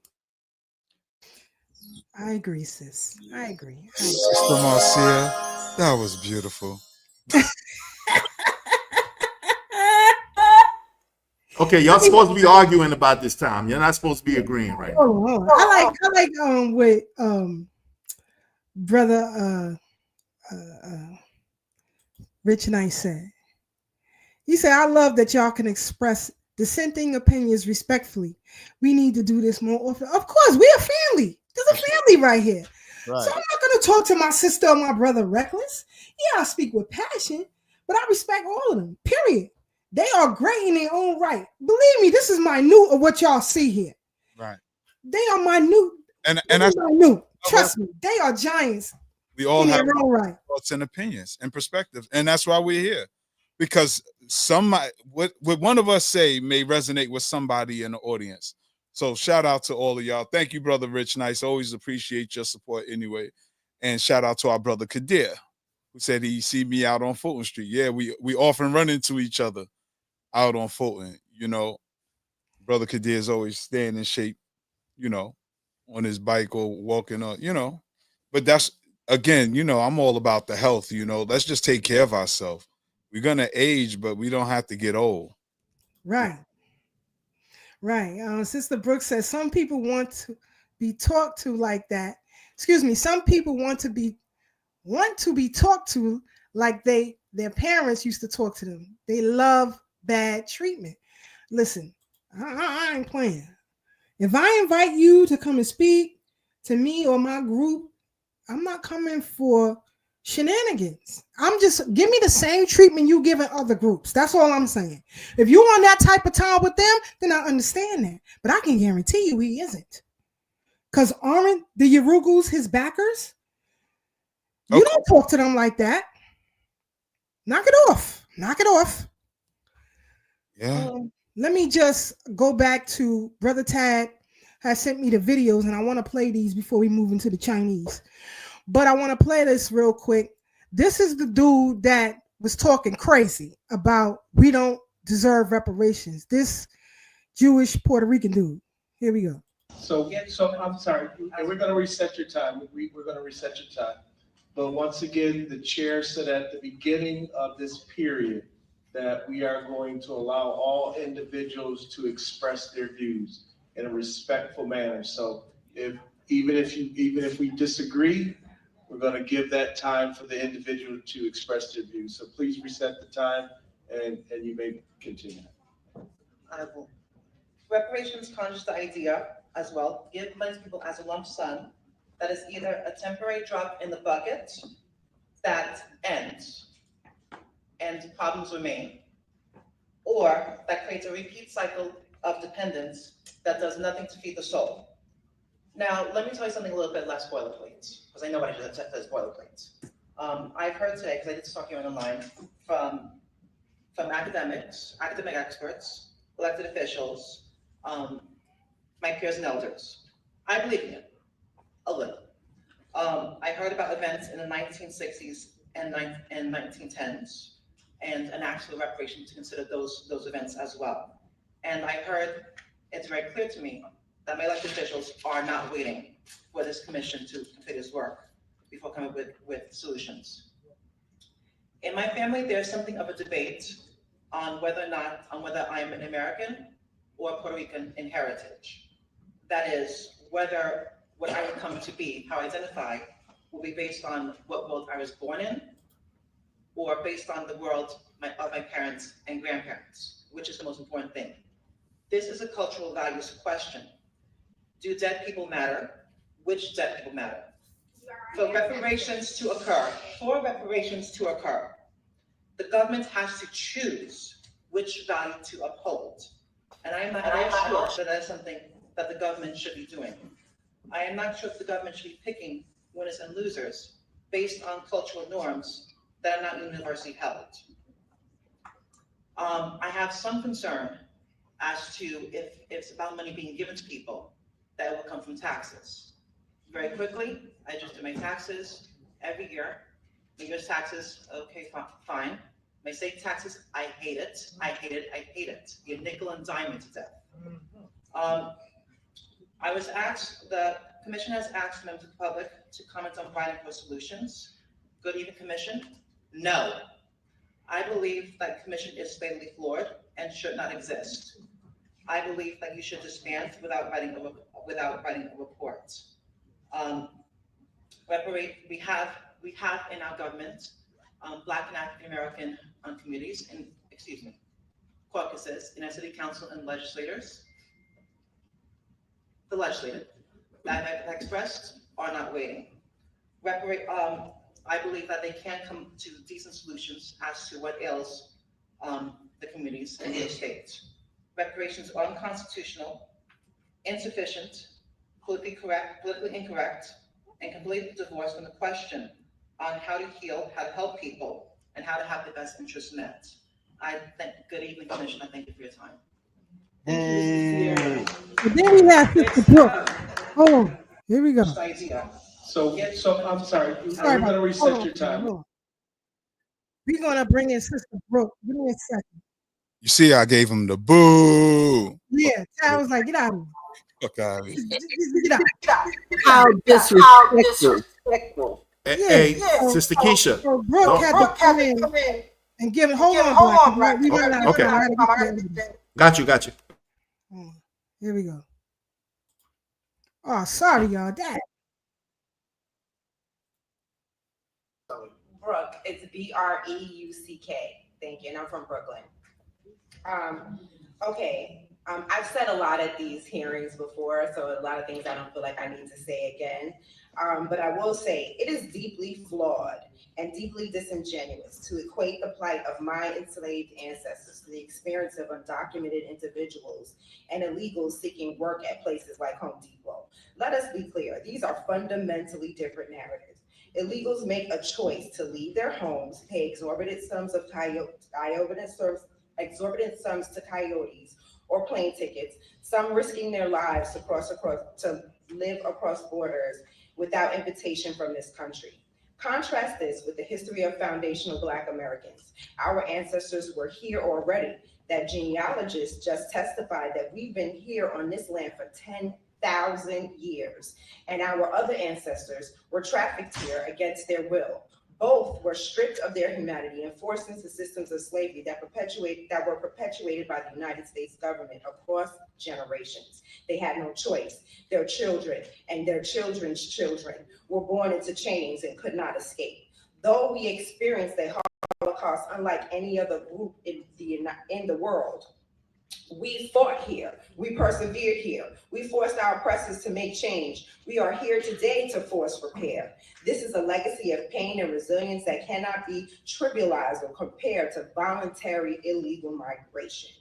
[SPEAKER 3] I agree, sis. I agree.
[SPEAKER 4] Sister Marcia, that was beautiful.
[SPEAKER 5] Okay, y'all supposed to be arguing about this time. You're not supposed to be agreeing right now.
[SPEAKER 3] Hold on. I like what brother Rich Knight said. He said, I love that y'all can express dissenting opinions respectfully. We need to do this more often. Of course, we're a family. There's a family right here.
[SPEAKER 4] Right.
[SPEAKER 3] So I'm not going to talk to my sister or my brother reckless. Yeah, I speak with passion, but I respect all of them, period. They are great in their own right. Believe me, this is minute of what y'all see here.
[SPEAKER 4] Right.
[SPEAKER 3] They are minute.
[SPEAKER 4] And that's
[SPEAKER 3] minute. Trust me, they are giants.
[SPEAKER 4] We all
[SPEAKER 3] in
[SPEAKER 4] have
[SPEAKER 3] their own right.
[SPEAKER 4] thoughts and opinions and perspectives. And that's why we're here. Because what one of us say may resonate with somebody in the audience. So shout out to all of y'all. Thank you, Brother Rich Nice. Always appreciate your support anyway. And shout out to our brother Kadir, who said he see me out on Fulton Street. Yeah, we often run into each other out on Fulton. You know, Brother Kadir is always staying in shape, you know, on his bike or walking on, you know. But that's, again, you know, I'm all about the health, you know. Let's just take care of ourselves. We're going to age, but we don't have to get old.
[SPEAKER 3] Right. Right. Sister Brooks says some people want to be talked to like that. Excuse me. Some people want to be talked to like their parents used to talk to them. They love bad treatment. Listen, I ain't playing. If I invite you to come and speak to me or my group, I'm not coming for shenanigans. I'm just, give me the same treatment you give in other groups. That's all I'm saying. If you want that type of time with them, then I understand that. But I can guarantee you he isn't. Because aren't the Yarugus his backers? You don't talk to them like that. Knock it off. Knock it off.
[SPEAKER 4] Yeah.
[SPEAKER 3] Let me just go back to Brother Tad has sent me the videos, and I want to play these before we move into the Chinese. But I want to play this real quick. This is the dude that was talking crazy about we don't deserve reparations. This Jewish Puerto Rican dude. Here we go.
[SPEAKER 8] So I'm sorry, and we're going to reset your time. We're going to reset your time. But once again, the chair said at the beginning of this period that we are going to allow all individuals to express their views in a respectful manner. So even if we disagree, we're going to give that time for the individual to express their views. So please reset the time, and you may continue.
[SPEAKER 9] I will. Reparations conjures the idea as well, give money to people as a lump sum that is either a temporary drop in the bucket that ends and problems remain, or that creates a repeat cycle of dependence that does nothing to feed the soul. Now, let me tell you something a little bit less boilerplate, because I know what I should have said is boilerplate. I've heard today, because I did this talk here online, from academics, academic experts, elected officials, my peers and elders. I believe in it, a little. I heard about events in the 1960s and 1910s, and an actual reparation to consider those events as well. And I heard it's very clear to me that my elected officials are not waiting for this commission to complete its work before coming up with solutions. In my family, there's something of a debate on whether I'm an American or Puerto Rican in heritage. That is, whether what I would come to be, how I identify, will be based on what world I was born in, or based on the world of my parents and grandparents, which is the most important thing. This is a cultural values question. Do dead people matter? Which dead people matter? For reparations to occur, the government has to choose which value to uphold. And I am not sure that is something that the government should be doing. I am not sure if the government should be picking winners and losers based on cultural norms that are not universally held. I have some concern as to if it's about money being given to people, that will come from taxes. Very quickly, I just do my taxes every year. My year's taxes, okay, fine. My state taxes, I hate it. I hate it. I hate it. You nickel and dime it to death. I was asked, the commission has asked members of the public to comment on providing for solutions. Good evening, commission. No. I believe that commission is fatally flawed and should not exist. I believe that you should disband without writing a report. We have in our government Black and African American communities and caucuses in our city council and legislators. The legislative that have expressed are not waiting. I believe that they can come to decent solutions as to what ails the communities in the state. Reparations are unconstitutional, insufficient, politically incorrect, and completely divorced from the question on how to heal, how to help people, and how to have the best interests met. Good evening, Commissioner. Thank you for your time.
[SPEAKER 3] And then we have Sister Brooke. Hold on. Here we go.
[SPEAKER 8] So I'm sorry. We're going to reset your time.
[SPEAKER 3] We're going to bring in Sister Brooke. Give me a second.
[SPEAKER 4] You see, I gave him the boo.
[SPEAKER 3] Yeah, I was like, get out of here.
[SPEAKER 4] Fuck out of here.
[SPEAKER 3] Get out.
[SPEAKER 6] How disrespectful.
[SPEAKER 5] Hey, Sister Keisha.
[SPEAKER 3] So Brooke had to come in and give it. Hold on, Black. We don't know
[SPEAKER 5] Okay.
[SPEAKER 3] how to get there.
[SPEAKER 5] Got you.
[SPEAKER 3] Here we go. Oh, sorry, y'all. That.
[SPEAKER 10] Brooke, it's Breuck. Thank you, and I'm from Brooklyn. Okay, I've said a lot at these hearings before, so a lot of things I don't feel like I need to say again. But I will say it is deeply flawed and deeply disingenuous to equate the plight of my enslaved ancestors to the experience of undocumented individuals and illegals seeking work at places like Home Depot. Let us be clear, these are fundamentally different narratives. Illegals make a choice to leave their homes, pay exorbitant sums to coyotes or plane tickets, some risking their lives to live across borders without invitation from this country. Contrast this with the history of foundational Black Americans. Our ancestors were here already. That genealogists just testified that we've been here on this land for 10,000 years, and our other ancestors were trafficked here against their will. Both were stripped of their humanity and forced into systems of slavery that were perpetuated by the United States government across generations. They had no choice. Their children and their children's children were born into chains and could not escape. Though we experienced a Holocaust unlike any other group in the world, we fought here, we persevered here, we forced our oppressors to make change. We are here today to force repair. This is a legacy of pain and resilience that cannot be trivialized or compared to voluntary illegal migration.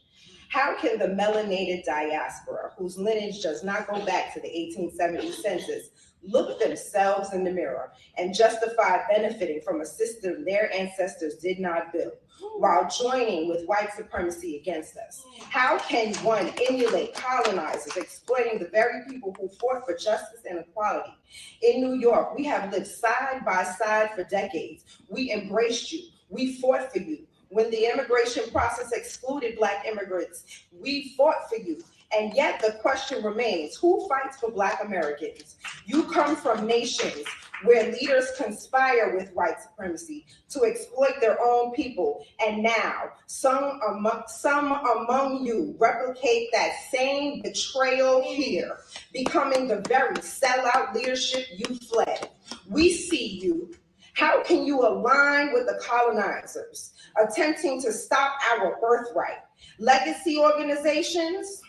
[SPEAKER 10] How can the melanated diaspora, whose lineage does not go back to the 1870 census, look themselves in the mirror and justify benefiting from a system their ancestors did not build, while joining with white supremacy against us? How can one emulate colonizers exploiting the very people who fought for justice and equality? In New York, we have lived side by side for decades. We embraced you. We fought for you. When the immigration process excluded Black immigrants, we fought for you. And yet the question remains, who fights for Black Americans? You come from nations where leaders conspire with white supremacy to exploit their own people. And now some among you replicate that same betrayal here, becoming the very sellout leadership you fled. We see you. How can you align with the colonizers, attempting to stop our birthright? Legacy organizations,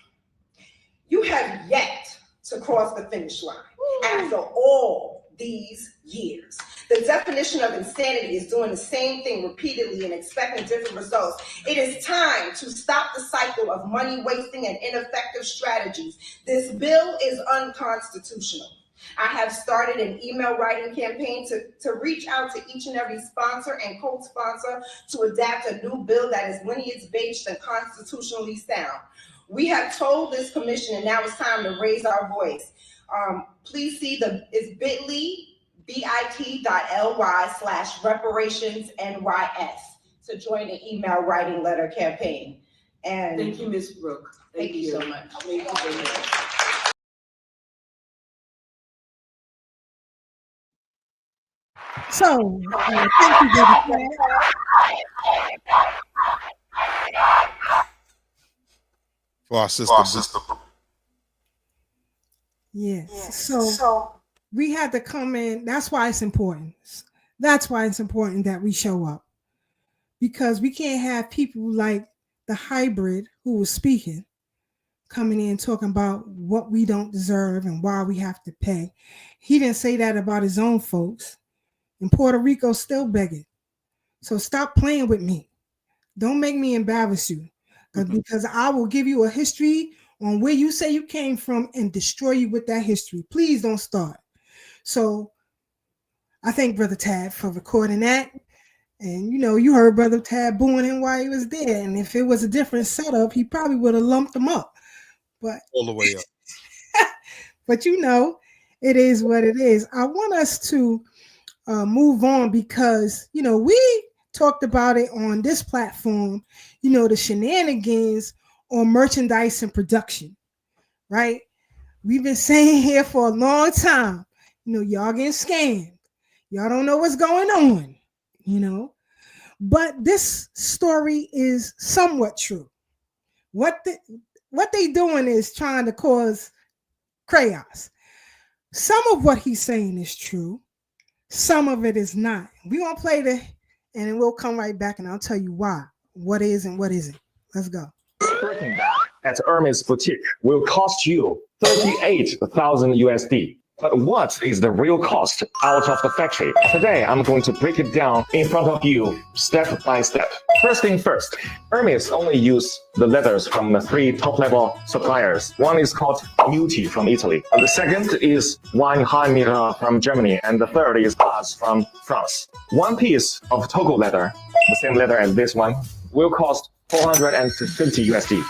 [SPEAKER 10] you have yet to cross the finish line after all these years. The definition of insanity is doing the same thing repeatedly and expecting different results. It is time to stop the cycle of money wasting and ineffective strategies. This bill is unconstitutional. I have started an email writing campaign to reach out to each and every sponsor and co-sponsor to adapt a new bill that is lineage-based and constitutionally sound. We have told this commission, and now it's time to raise our voice. Please see it's bit.ly/reparationsnys to join the email writing letter campaign. And
[SPEAKER 6] Thank you, Ms. Brooke.
[SPEAKER 10] thank you so much.
[SPEAKER 6] Thank you very much.
[SPEAKER 3] So, thank you, Brother Chad.
[SPEAKER 4] For our sister.
[SPEAKER 3] Yes. So we had to come in. That's why it's important. That's why it's important that we show up, because we can't have people like the hybrid who was speaking coming in talking about what we don't deserve and why we have to pay. He didn't say that about his own folks. In Puerto Rico, still begging. So stop playing with me. Don't make me embarrass you, because I will give you a history on where you say you came from and destroy you with that history. Please don't start. So I thank Brother Tad for recording that. And you heard Brother Tad booing him while he was there. And if it was a different setup, he probably would have lumped him up. But
[SPEAKER 4] All the way up.
[SPEAKER 3] but it is what it is. I want us to move on, because we talked about it on this platform, the shenanigans on merchandise and production, right? We've been saying here for a long time, y'all getting scammed. Y'all don't know what's going on, But this story is somewhat true. What they doing is trying to cause chaos. Some of what he's saying is true. Some of it is not. We're going to play and then we'll come right back and I'll tell you why, what is and what isn't. Let's go.
[SPEAKER 11] Birkin bag at Hermes Boutique will cost you 38,000 USD. But what is the real cost out of the factory? Today, I'm going to break it down in front of you step by step. First thing first, Hermes only use the leathers from the 3 top-level suppliers. One is called Muti from Italy. And the second is Weinheimera from Germany. And the third is Baz from France. One piece of Togo leather, the same leather as this one, will cost 450 USD.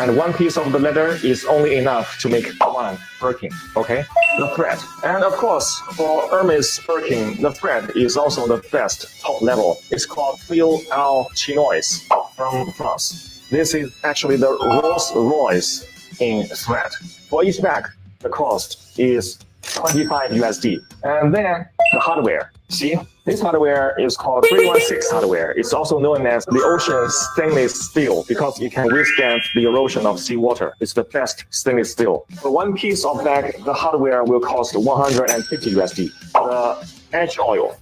[SPEAKER 11] And one piece of the leather is only enough to make one Birkin, okay? The thread. And of course, for Hermes Birkin, the thread is also the best top level. It's called Fil Al Chinois from France. This is actually the Rolls Royce in thread. For each bag, the cost is 25 USD. And then the hardware. See, this hardware is called 316 hardware. It's also known as the ocean stainless steel because it can withstand the erosion of seawater. It's the best stainless steel. For one piece of bag, the hardware will cost 150 USD. The edge oil.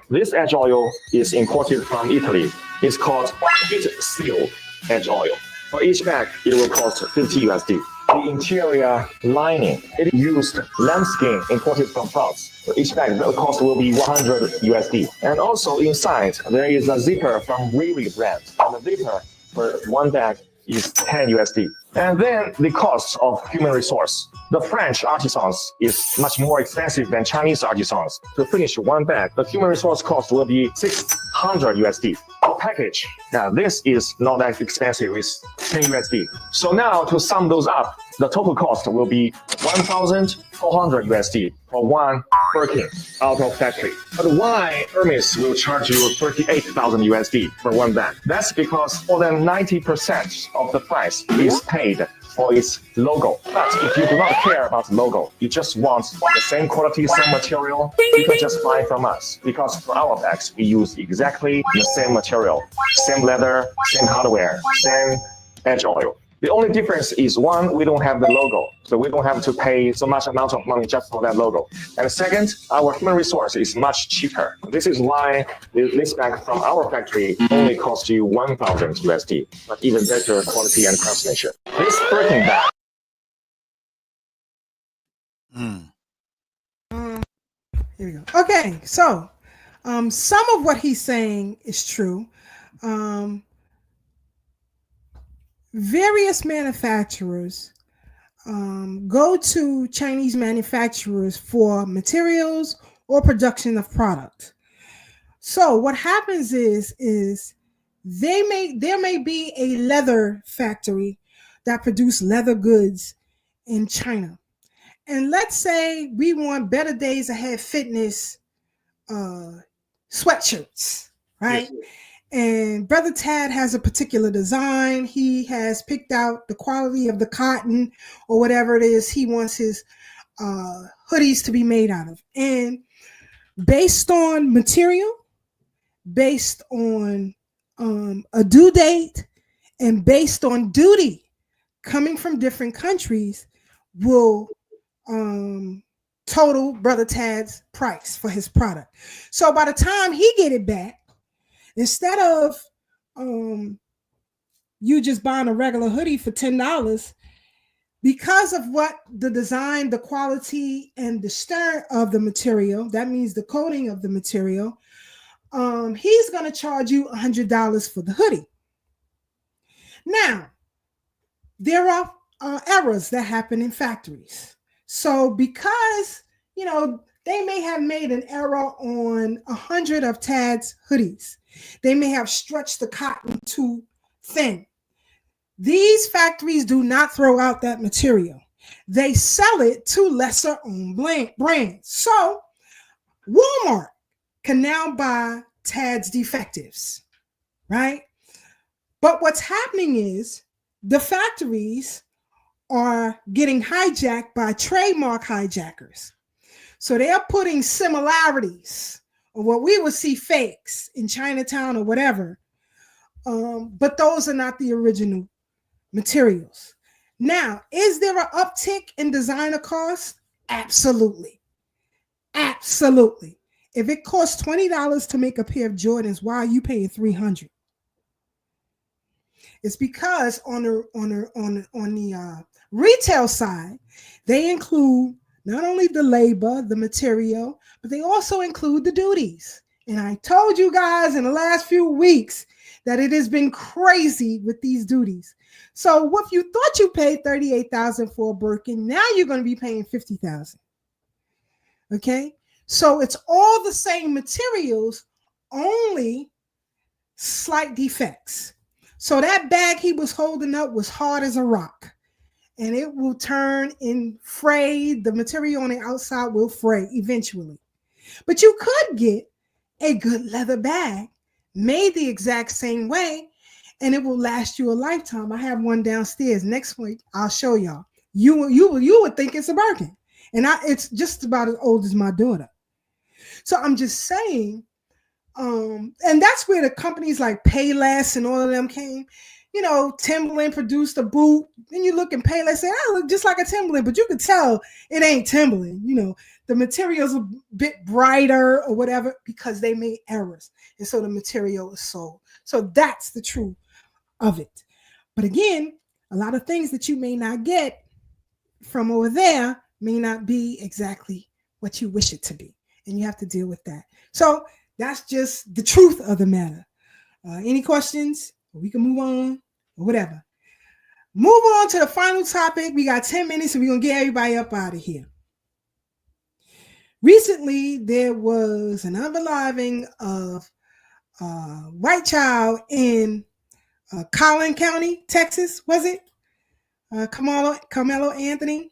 [SPEAKER 11] This edge oil is imported from Italy. It's called heat seal edge oil. For each bag, it will cost 50 USD. The interior lining, it used lambskin imported from France. For each bag, the cost will be 100 USD. And also inside, there is a zipper from Riri brand. And the zipper for one bag is 10 USD. And then the cost of human resource. The French artisans is much more expensive than Chinese artisans. To finish one bag, the human resource cost will be 600 USD. The package, now this is not that expensive, it's 10 USD. So now to sum those up, the total cost will be 1,400 USD for one Birkin out of factory. But why Hermes will charge you 38,000 USD for one bag? That's because more than 90% of the price is paid for its logo. But if you do not care about the logo, you just want the same quality, same material, you can just buy from us. Because for our bags, we use exactly the same material, same leather, same hardware, same edge oil. The only difference is one, we don't have the logo. So we don't have to pay so much amount of money just for that logo. And second, our human resource is much cheaper. This is why this bag from our factory only costs you 1,000 USD, but even better quality and craftsmanship. This Birkin bag.
[SPEAKER 3] Here we go. Okay, so some of what he's saying is true. Various manufacturers go to Chinese manufacturers for materials or production of product. So what happens is there may be a leather factory that produce leather goods in China. And let's say we want Better Days Ahead Fitness sweatshirts, right? Yes. And Brother Tad has a particular design. He has picked out the quality of the cotton or whatever it is he wants his hoodies to be made out of. And based on material, based on a due date, and based on duty coming from different countries will total Brother Tad's price for his product. So by the time he get it back, instead of you just buying a regular hoodie for $10, because of what the design, the quality, and the stir of the material, that means the coating of the material, he's going to charge you $100 for the hoodie. Now, there are errors that happen in factories. So because, they may have made an error on 100 of Tad's hoodies. They may have stretched the cotton too thin. These factories do not throw out that material. They sell it to lesser owned brands. So Walmart can now buy Tad's defectives, right? But what's happening is the factories are getting hijacked by trademark hijackers. So they are putting similarities, or what we would see fakes in Chinatown or whatever, but those are not the original materials. Now, is there an uptick in designer costs? Absolutely. Absolutely. If it costs $20 to make a pair of Jordans, why are you paying $300? It's because on the retail side, they include not only the labor, the material, but they also include the duties. And I told you guys in the last few weeks that it has been crazy with these duties. So what you thought you paid $38,000 for a Birkin, now you're going to be paying $50,000. Okay, so it's all the same materials, only slight defects. So that bag he was holding up was hard as a rock, and it will turn in fray. The material on the outside will fray eventually. But you could get a good leather bag made the exact same way, and it will last you a lifetime. I have one downstairs. Next week, I'll show y'all. You would think it's a Birkin, and it's just about as old as my daughter. So I'm just saying, and that's where the companies like Payless and all of them came. Timberland produced a boot, and you look in Payless, say, "I look just like a Timberland," but you could tell it ain't Timberland. The material's a bit brighter or whatever because they made errors, and so the material is sold. So that's the truth of it. But again, a lot of things that you may not get from over there may not be exactly what you wish it to be, and you have to deal with that. So that's just the truth of the matter. Any questions? We can move on or whatever. Move on to the final topic. We got 10 minutes and we're going to get everybody up out of here. Recently, there was an unaliving of a white child in Collin County, Texas, was it? Carmelo Anthony.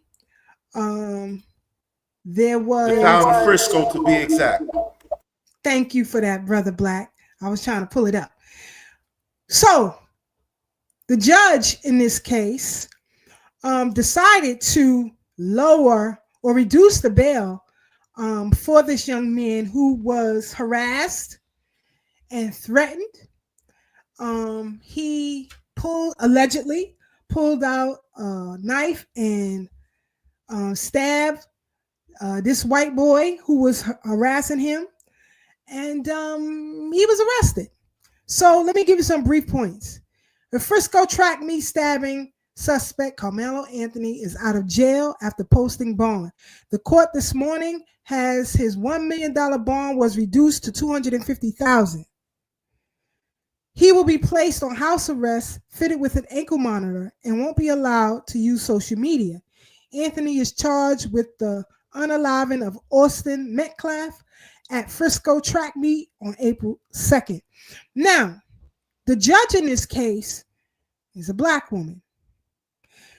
[SPEAKER 3] There was...
[SPEAKER 5] The town of Frisco, to be exact.
[SPEAKER 3] Thank you for that, Brother Black. I was trying to pull it up. So, the judge in this case decided to lower or reduce the bail for this young man who was harassed and threatened. He allegedly pulled out a knife and stabbed this white boy who was harassing him, and he was arrested. So let me give you some brief points. The Frisco track meet stabbing suspect Carmelo Anthony is out of jail after posting bond. The court this morning has his $1 million bond was reduced to $250,000. He will be placed on house arrest, fitted with an ankle monitor, and won't be allowed to use social media. Anthony is charged with the unaliving of Austin Metcalf at Frisco track meet on April 2nd. Now, the judge in this case is a Black woman.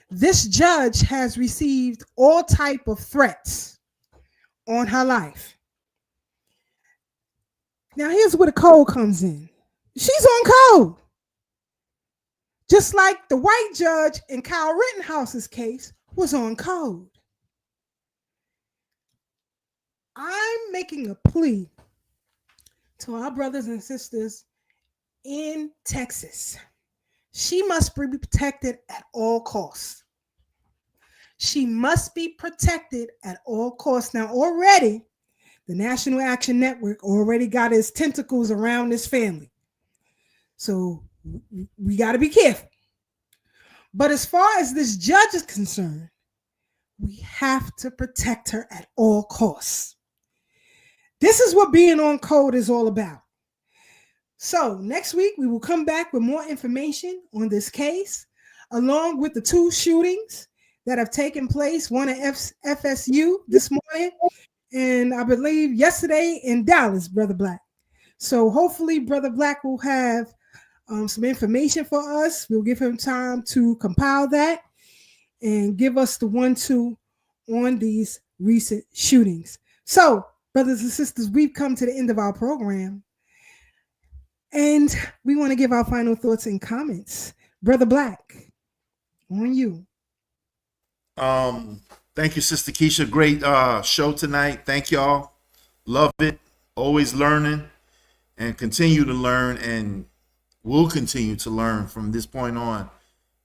[SPEAKER 3] This judge has received all type of threats on her life. Now, here's where the code comes in. She's on code. Just like the white judge in Kyle Rittenhouse's case was on code. I'm making a plea to our brothers and sisters in Texas. She must be protected at all costs. She must be protected at all costs. Now, already, the National Action Network already got its tentacles around this family. So we got to be careful. But as far as this judge is concerned, we have to protect her at all costs. This is what being on code is all about. So next week, we will come back with more information on this case, along with the 2 shootings that have taken place, one at FSU this morning, and I believe yesterday in Dallas, Brother Black. So hopefully Brother Black will have some information for us. We'll give him time to compile that and give us the 1-2 on these recent shootings. So, brothers and sisters, we've come to the end of our program, and we want to give our final thoughts and comments. Brother Black, on you.
[SPEAKER 5] Thank you, Sister Keisha. Great show tonight. Thank y'all. Love it. Always learning, and continue to learn, and we'll continue to learn from this point on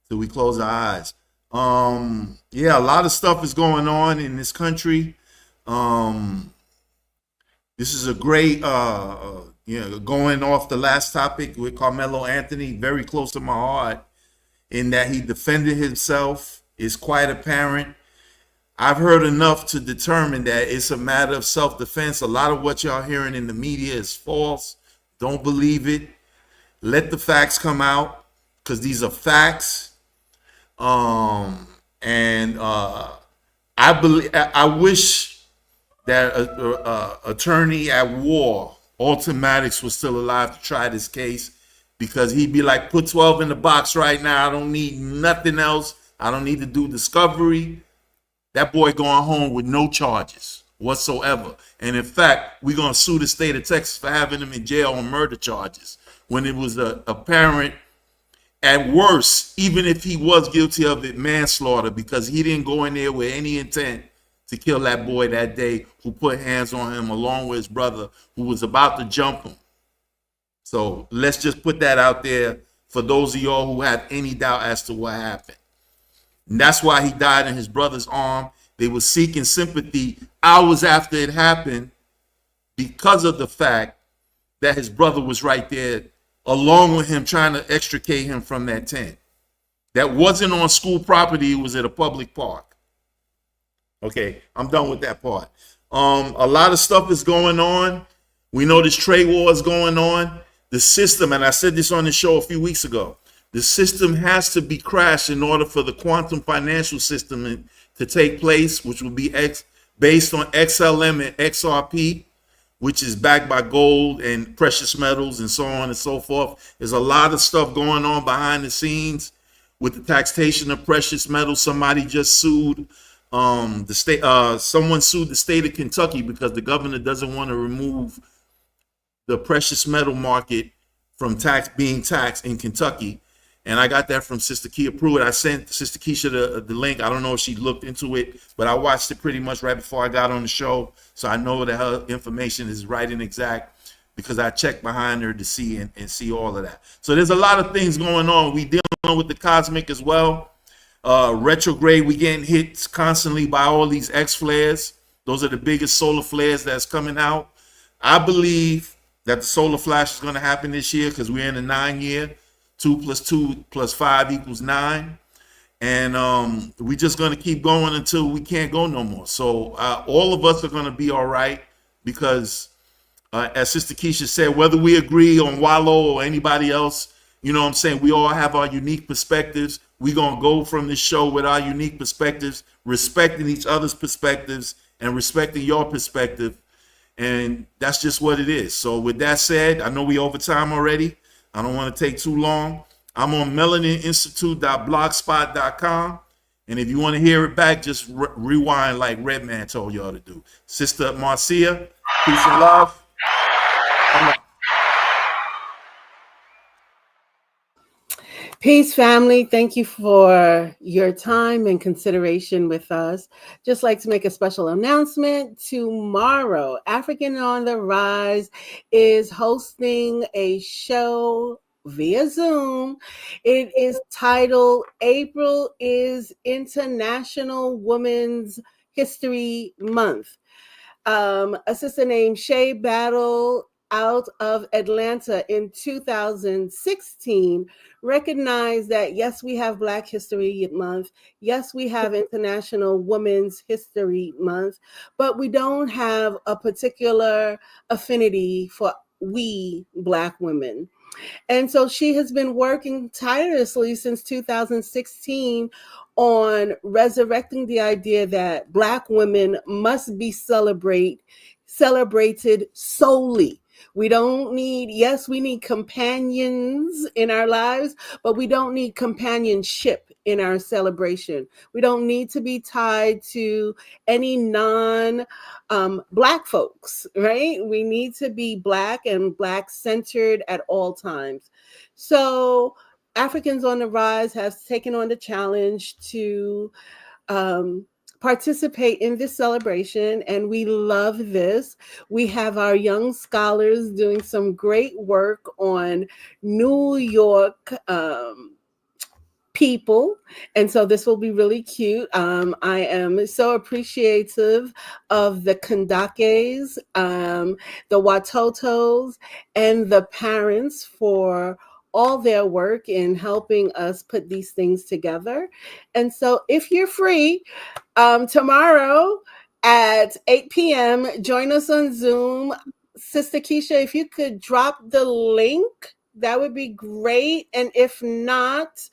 [SPEAKER 5] till we close our eyes. Yeah, a lot of stuff is going on in this country. This is a great, going off the last topic with Carmelo Anthony, very close to my heart in that he defended himself. It's quite apparent. I've heard enough to determine that it's a matter of self-defense. A lot of what y'all hearing in the media is false. Don't believe it. Let the facts come out, because these are facts. I wish that attorney at war, Automatics, was still alive to try this case, because he'd be like, put 12 in the box right now. I don't need nothing else. I don't need to do discovery. That boy going home with no charges whatsoever. And in fact, we're going to sue the state of Texas for having him in jail on murder charges, when it was apparent, at worst, even if he was guilty of it, manslaughter, because he didn't go in there with any intent to kill that boy that day, who put hands on him along with his brother, who was about to jump him. So let's just put that out there for those of y'all who have any doubt as to what happened. And that's why he died in his brother's arm. They were seeking sympathy hours after it happened, because of the fact that his brother was right there along with him, trying to extricate him from that tent. That wasn't on school property, it was at a public park. Okay, I'm done with that part. A lot of stuff is going on. We know this trade war is going on. The system, and I said this on the show a few weeks ago, the system has to be crashed in order for the quantum financial system to take place, which will be based on XLM and XRP, which is backed by gold and precious metals and so on and so forth. There's a lot of stuff going on behind the scenes with the taxation of precious metals. Somebody just sued the state. Someone sued the state of Kentucky because the governor doesn't want to remove the precious metal market from being taxed in Kentucky. And I got that from Sister Kia Pruitt. I sent Sister Keisha the link. I don't know if she looked into it, but I watched it pretty much right before I got on the show. So I know that her information is right and exact, because I checked behind her to see and see all of that. So there's a lot of things going on. We dealing with the cosmic as well. Retrograde, we getting hit constantly by all these X flares. Those are the biggest solar flares that's coming out. I believe that the solar flash is going to happen this year, because we're in the 9-year. 2 + 2 + 5 = 9, and we're just going to keep going until we can't go no more. So all of us are going to be all right, because as Sister Keisha said, whether we agree on Wallo or anybody else, you know what I'm saying, we all have our unique perspectives. We're going to go from this show with our unique perspectives, respecting each other's perspectives and respecting your perspective, and that's just what it is. So with that said, I know we over time already. I don't want to take too long. I'm on melanininstitute.blogspot.com. And if you want to hear it back, just rewind like Redman told y'all to do. Sister Marcia, peace and love.
[SPEAKER 6] Peace, family. Thank you for your time and consideration with us. Just like to make a special announcement. Tomorrow, African on the Rise is hosting a show via Zoom. It is titled April is International Women's History Month. A sister named Shay Battle out of Atlanta in 2016 recognized that yes, we have Black History Month. Yes, we have International Women's History Month, but we don't have a particular affinity for we Black women. And so she has been working tirelessly since 2016 on resurrecting the idea that Black women must be celebrated solely. We don't need, yes, we need companions in our lives, but we don't need companionship in our celebration. We don't need to be tied to any Black folks, right? We need to be Black and Black centered at all times. So Africans on the Rise has taken on the challenge to participate in this celebration, and we love this. We have our young scholars doing some great work on New York people, and so this will be really cute. I am so appreciative of the Kandakes, the Watotos, and the parents for all their work in helping us put these things together. And so if you're free, tomorrow at 8 p.m., join us on Zoom. Sister Keisha, if you could drop the link, that would be great. And if not,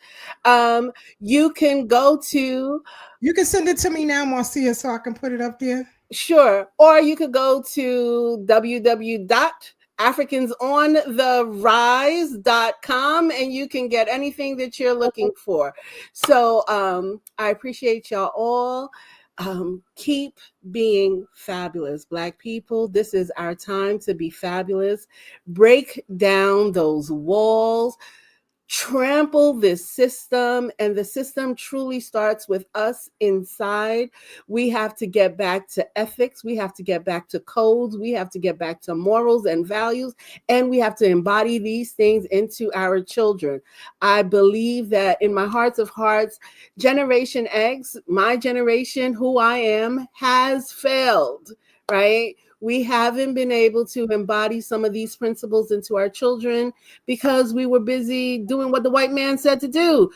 [SPEAKER 6] you can go to...
[SPEAKER 3] You can send it to me now, Marcia, so I can put it up there.
[SPEAKER 6] Sure. Or you could go to www.africansontherise.com and you can get anything that you're looking for. So I appreciate y'all all. Keep being fabulous, Black people. This is our time to be fabulous. Break down those walls. Trample this system, and the system truly starts with us inside. We have to get back to ethics. We have to get back to codes. We have to get back to morals and values, and we have to embody these things into our children. I believe that in my hearts of hearts, Generation X, my generation, who I am, has failed, right? We haven't been able to embody some of these principles into our children because we were busy doing what the white man said to do.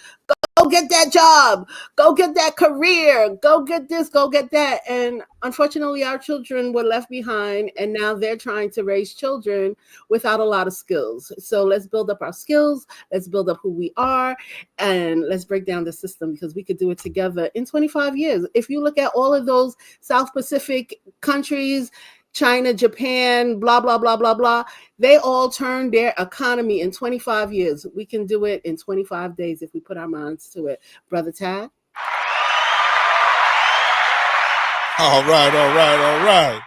[SPEAKER 6] Go get that job, go get that career, go get this, go get that. And unfortunately, our children were left behind, and now they're trying to raise children without a lot of skills. So let's build up our skills, let's build up who we are, and let's break down the system, because we could do it together in 25 years. If you look at all of those South Pacific countries, China, Japan, blah, blah, blah, blah, blah. They all turned their economy in 25 years. We can do it in 25 days if we put our minds to it. Brother Tad?
[SPEAKER 4] All right.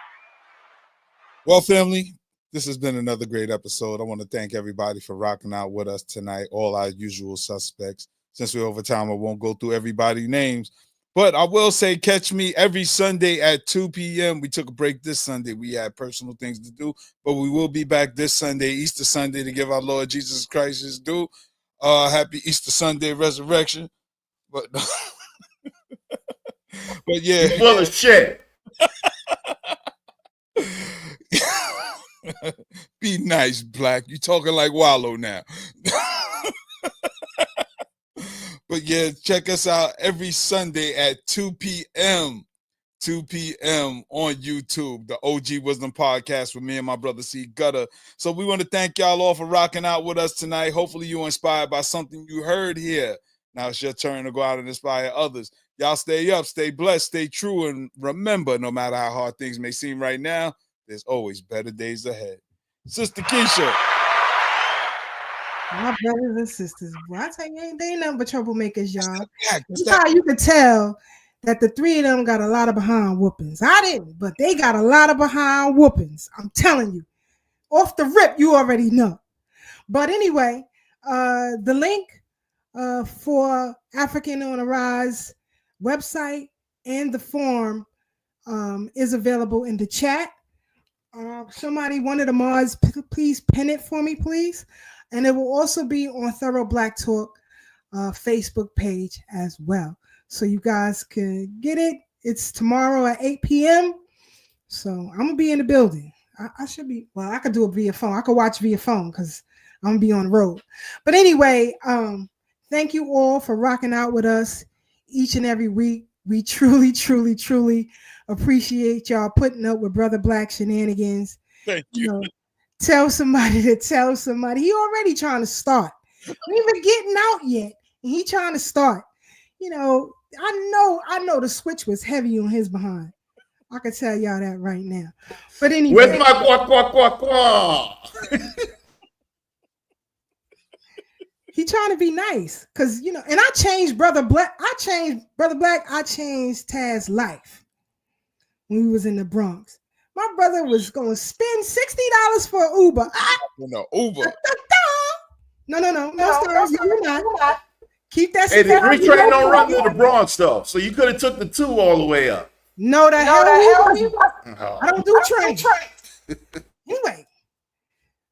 [SPEAKER 4] Well, family, this has been another great episode. I want to thank everybody for rocking out with us tonight, all our usual suspects. Since we're over time, I won't go through everybody's names. But I will say, catch me every Sunday at 2 p.m. We took a break this Sunday. We had personal things to do, but we will be back this Sunday, Easter Sunday, to give our Lord Jesus Christ his due. Happy Easter Sunday resurrection. But, but yeah.
[SPEAKER 5] You're full of shit.
[SPEAKER 4] Be nice, Black. You talking like Wallo now. But yeah, check us out every Sunday at 2 p.m. 2 p.m. on YouTube, the OG Wisdom Podcast with me and my brother C Gutter. So we want to thank y'all all for rocking out with us tonight. Hopefully you were inspired by something you heard here. Now it's your turn to go out and inspire others. Y'all stay up, stay blessed, stay true, and remember, no matter how hard things may seem right now, there's always better days ahead. Sister Keisha.
[SPEAKER 3] My brothers and sisters, boy, I tell you, they ain't nothing but troublemakers, y'all.
[SPEAKER 4] That's
[SPEAKER 3] how you can tell that the three of them got a lot of behind whoopings. I didn't, but they got a lot of behind whoopings. I'm telling you. Off the rip, you already know. But anyway, the link for African on the Rise website and the form is available in the chat. Somebody, one of the mods, please pin it for me, please. And it will also be on Thorough Black Talk Facebook page as well. So you guys can get it. It's tomorrow at 8 p.m. So I'm going to be in the building. I should be, well, I could do it via phone. I could watch via phone because I'm going to be on the road. But anyway, thank you all for rocking out with us each and every week. We truly, truly, truly appreciate y'all putting up with Brother Black shenanigans.
[SPEAKER 4] Thank you.
[SPEAKER 3] Know, tell somebody to tell somebody. He already trying to start. We even getting out yet. And he trying to start. You know, I know the switch was heavy on his behind. I can tell y'all that right now. But anyway.
[SPEAKER 5] Where's my quack?
[SPEAKER 3] He trying to be nice. Cause you know, and I changed Brother Black. I changed Taz's life when we was in the Bronx. My brother was going to spend $60 for Uber.
[SPEAKER 4] No, Uber.
[SPEAKER 3] No, sir. You're not. Keep that.
[SPEAKER 5] Hey, the 3 train don't run through the Bronx though, so you could have took the 2 all the way up.
[SPEAKER 3] No, the hell you. I don't do trains. Anyway,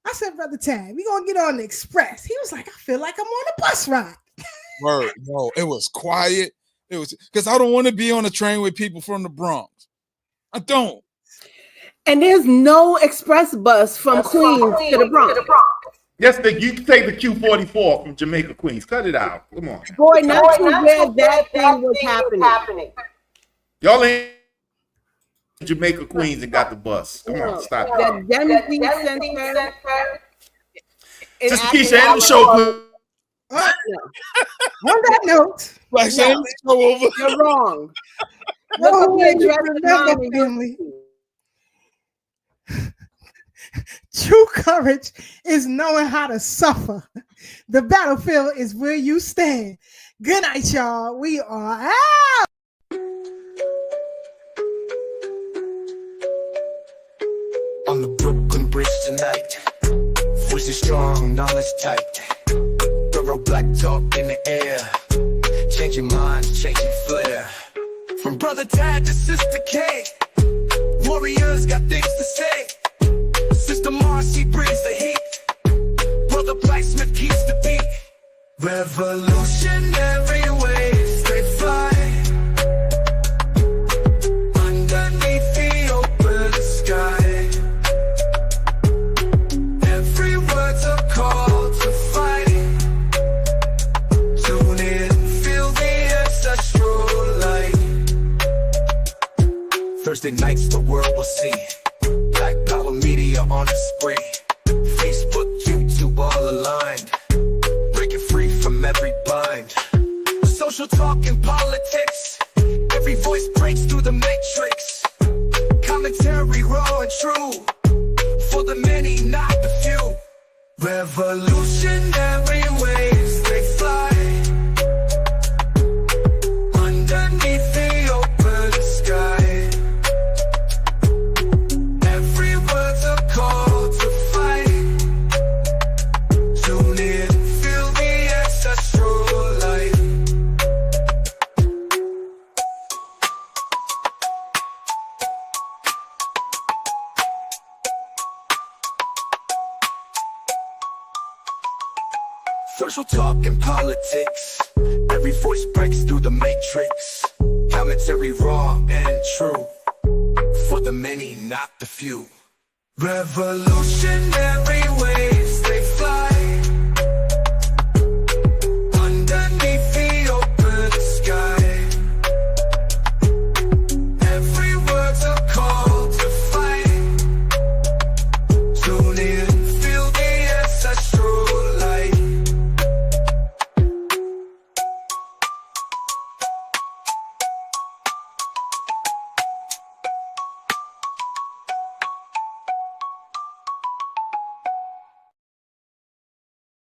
[SPEAKER 3] I said, Brother Tad, we gonna get on the express. He was like, I feel like I'm on a bus ride.
[SPEAKER 4] Word, no, it was quiet. It was because I don't want to be on a train with people from the Bronx. I don't.
[SPEAKER 6] And there's no express bus from Queens to the Bronx.
[SPEAKER 5] Yes, you can take the Q44 from Jamaica, Queens. Cut it out. Come on.
[SPEAKER 6] Boy, not too bad that thing was happening.
[SPEAKER 5] Y'all ain't in Jamaica, Queens and got the bus. Come on, stop.
[SPEAKER 6] That Dempsey Center.
[SPEAKER 5] Sister Keisha, end the show.
[SPEAKER 3] On that note,
[SPEAKER 6] you're wrong. Look at the address,
[SPEAKER 3] family. True courage is knowing how to suffer. The battlefield is where you stand. Good night, y'all. We are out.
[SPEAKER 2] On the Brooklyn Bridge tonight, voices strong, knowledge tight. Thorough black talk in the air, changing minds, changing flair. From Brother Tad to Sister K, warriors got things to say. Sister Marcy brings the heat, Brother Blacksmith keeps the beat. Revolutionary waves, they fly underneath the open sky. Every word's a call to fight. Tune in, feel the ancestral light. Thursday nights the world will see Black Power Media on a spree. Facebook, YouTube all aligned, breaking free from every bind. Social talk and politics, every voice breaks through the matrix. Commentary raw and true, for the many, not the few. Revolutionary waves, they fly underneath the open sky. Every word's a call to fight. Tune in, feel the ancestral light. Social talk and politics, every voice breaks through the matrix. Commentary raw and true, for the many, not the few. Revolutionary waves,